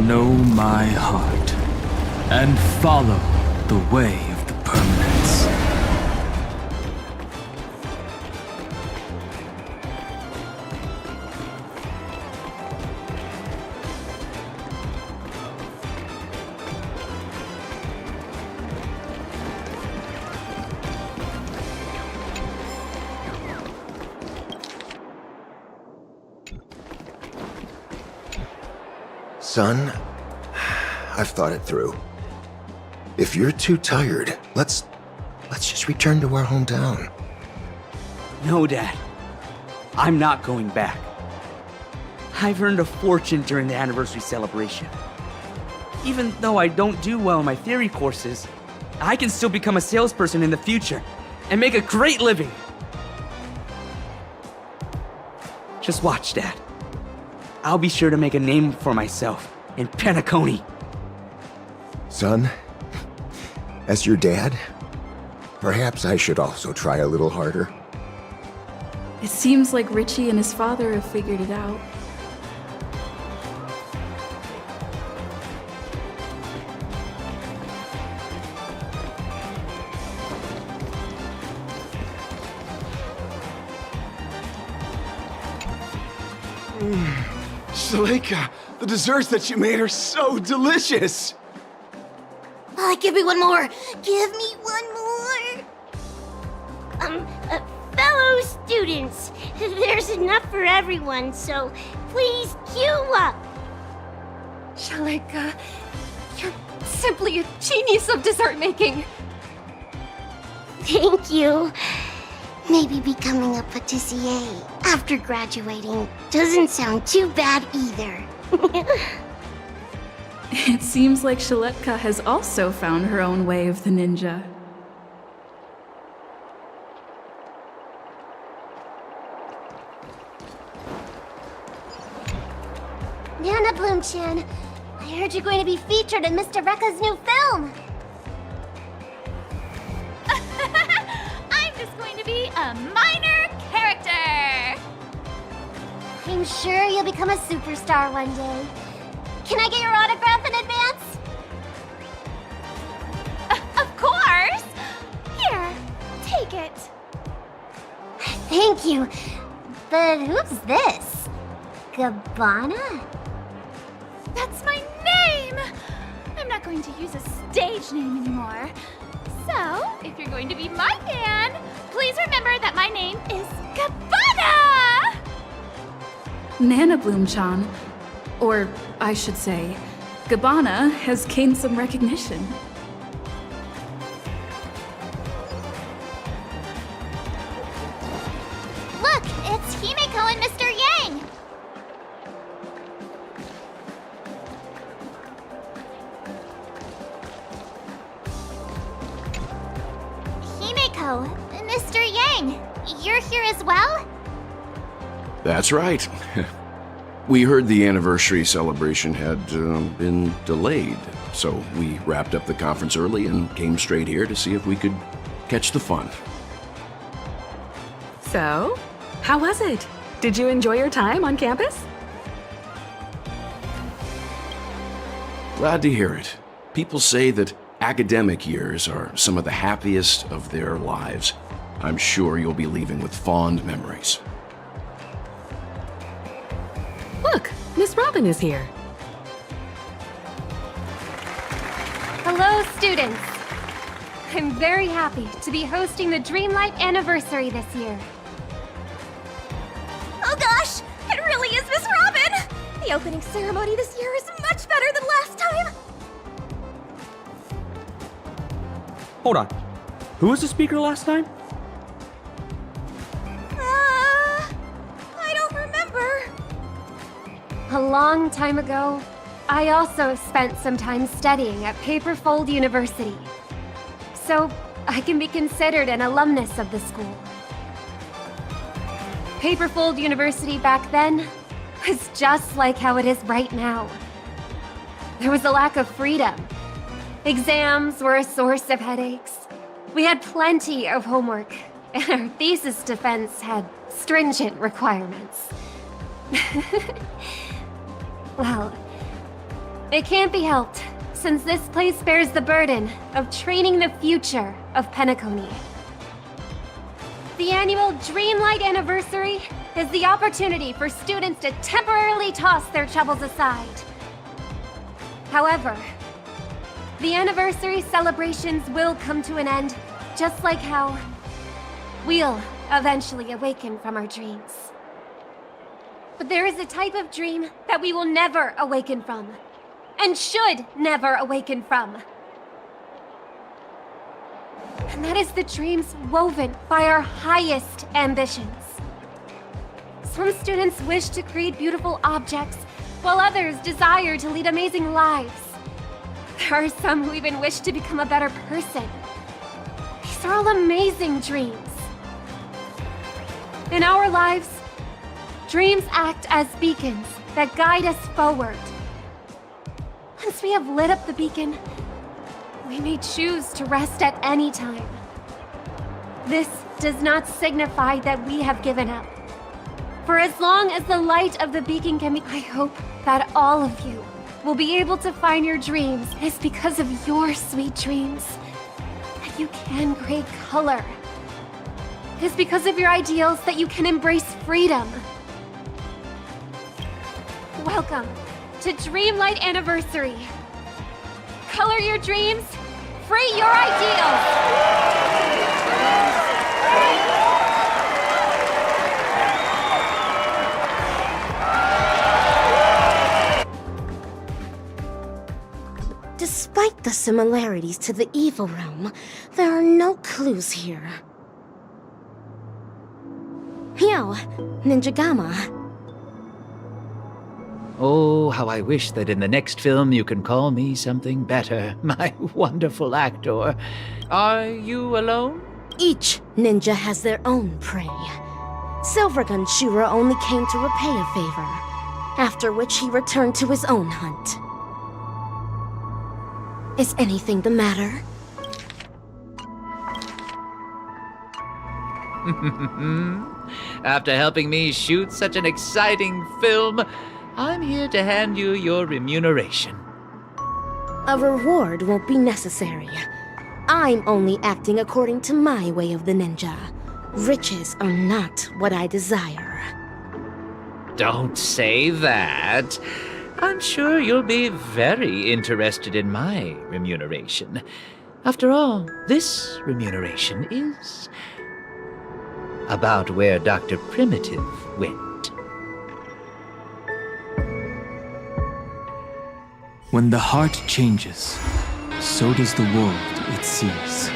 Know my heart and follow the way of the permanence. Son, I've thought it through. If you're too tired, let's just return to our hometown. No, Dad. I'm not going back. I've earned a fortune during the anniversary celebration. Even though I don't do well in my theory courses, I can still become a salesperson in the future and make a great living. Just watch, Dad. I'll be sure to make a name for myself in Penacony. Son, as your dad, perhaps I should also try a little harder. It seems like Richie and his father have figured it out. Shalika, the desserts that you made are so delicious! Give me one more! Give me one more! Fellow students, there's enough for everyone, so please queue up! Shalika, you're simply a genius of dessert making. Thank you. Maybe becoming a patissier after graduating doesn't sound too bad either. It seems like Shaletka has also found her own way of the ninja. Nana Bloom-chan, I heard you're going to be featured in Mr. Rekka's new film. I'm just going to be a minor character. I'm sure you'll become a superstar one day. Can I get your autograph in advance? Of course. Here, take it. Thank you. But who's this? Gabbana? That's my name. I'm not going to use a stage name anymore. So, if you're going to be my fan, please remember that my name is Gabbana! Nana Bloom-chan, or I should say, Gabbana has gained some recognition. Look, it's Himeko and Mr. Yang! Himeko, Mr. Yang, you're here as well? That's right. We heard the anniversary celebration had been delayed, so we wrapped up the conference early and came straight here to see if we could catch the fun. So, how was it? Did you enjoy your time on campus? Glad to hear it. People say that academic years are some of the happiest of their lives. I'm sure you'll be leaving with fond memories. Look, Miss Robin is here. Hello, students. I'm very happy to be hosting the Dreamlight Anniversary this year. Oh gosh, it really is Miss Robin! The opening ceremony this year is much better than last time! Hold on. Who was the speaker last time? I don't remember. A long time ago, I also spent some time studying at Paperfold University. So, I can be considered an alumnus of the school. Paperfold University back then was just like how it is right now. There was a lack of freedom. Exams were a source of headaches. We had plenty of homework, and our thesis defense had stringent requirements. Well, it can't be helped, since this place bears the burden of training the future of Penacony. The annual Dreamlight Anniversary is the opportunity for students to temporarily toss their troubles aside. However, the anniversary celebrations will come to an end, just like how we'll eventually awaken from our dreams. But there is a type of dream that we will never awaken from, and should never awaken from. And that is the dreams woven by our highest ambitions. Some students wish to create beautiful objects, while others desire to lead amazing lives. There are some who even wish to become a better person. These are all amazing dreams. In our lives, dreams act as beacons that guide us forward. Once we have lit up the beacon, we may choose to rest at any time. This does not signify that we have given up. For as long as the light of the beacon can be, I hope that all of you will be able to find your dreams. It's because of your sweet dreams that you can create color. It is because of your ideals that you can embrace freedom. Welcome to Dreamlight Anniversary. Color your dreams, free your ideals! Despite the similarities to the evil realm, there are no clues here. Yo, Ninja Gama. Oh, how I wish that in the next film you can call me something better, my wonderful actor. Are you alone? Each ninja has their own prey. Silvergun Shura only came to repay a favor, after which he returned to his own hunt. Is anything the matter? After helping me shoot such an exciting film, I'm here to hand you your remuneration. A reward won't be necessary. I'm only acting according to my way of the ninja. Riches are not what I desire. Don't say that. I'm sure you'll be very interested in my remuneration. After all, this remuneration is about where Dr. Primitive went. When the heart changes, so does the world it sees.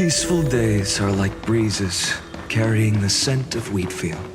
Peaceful days are like breezes carrying the scent of wheat fields.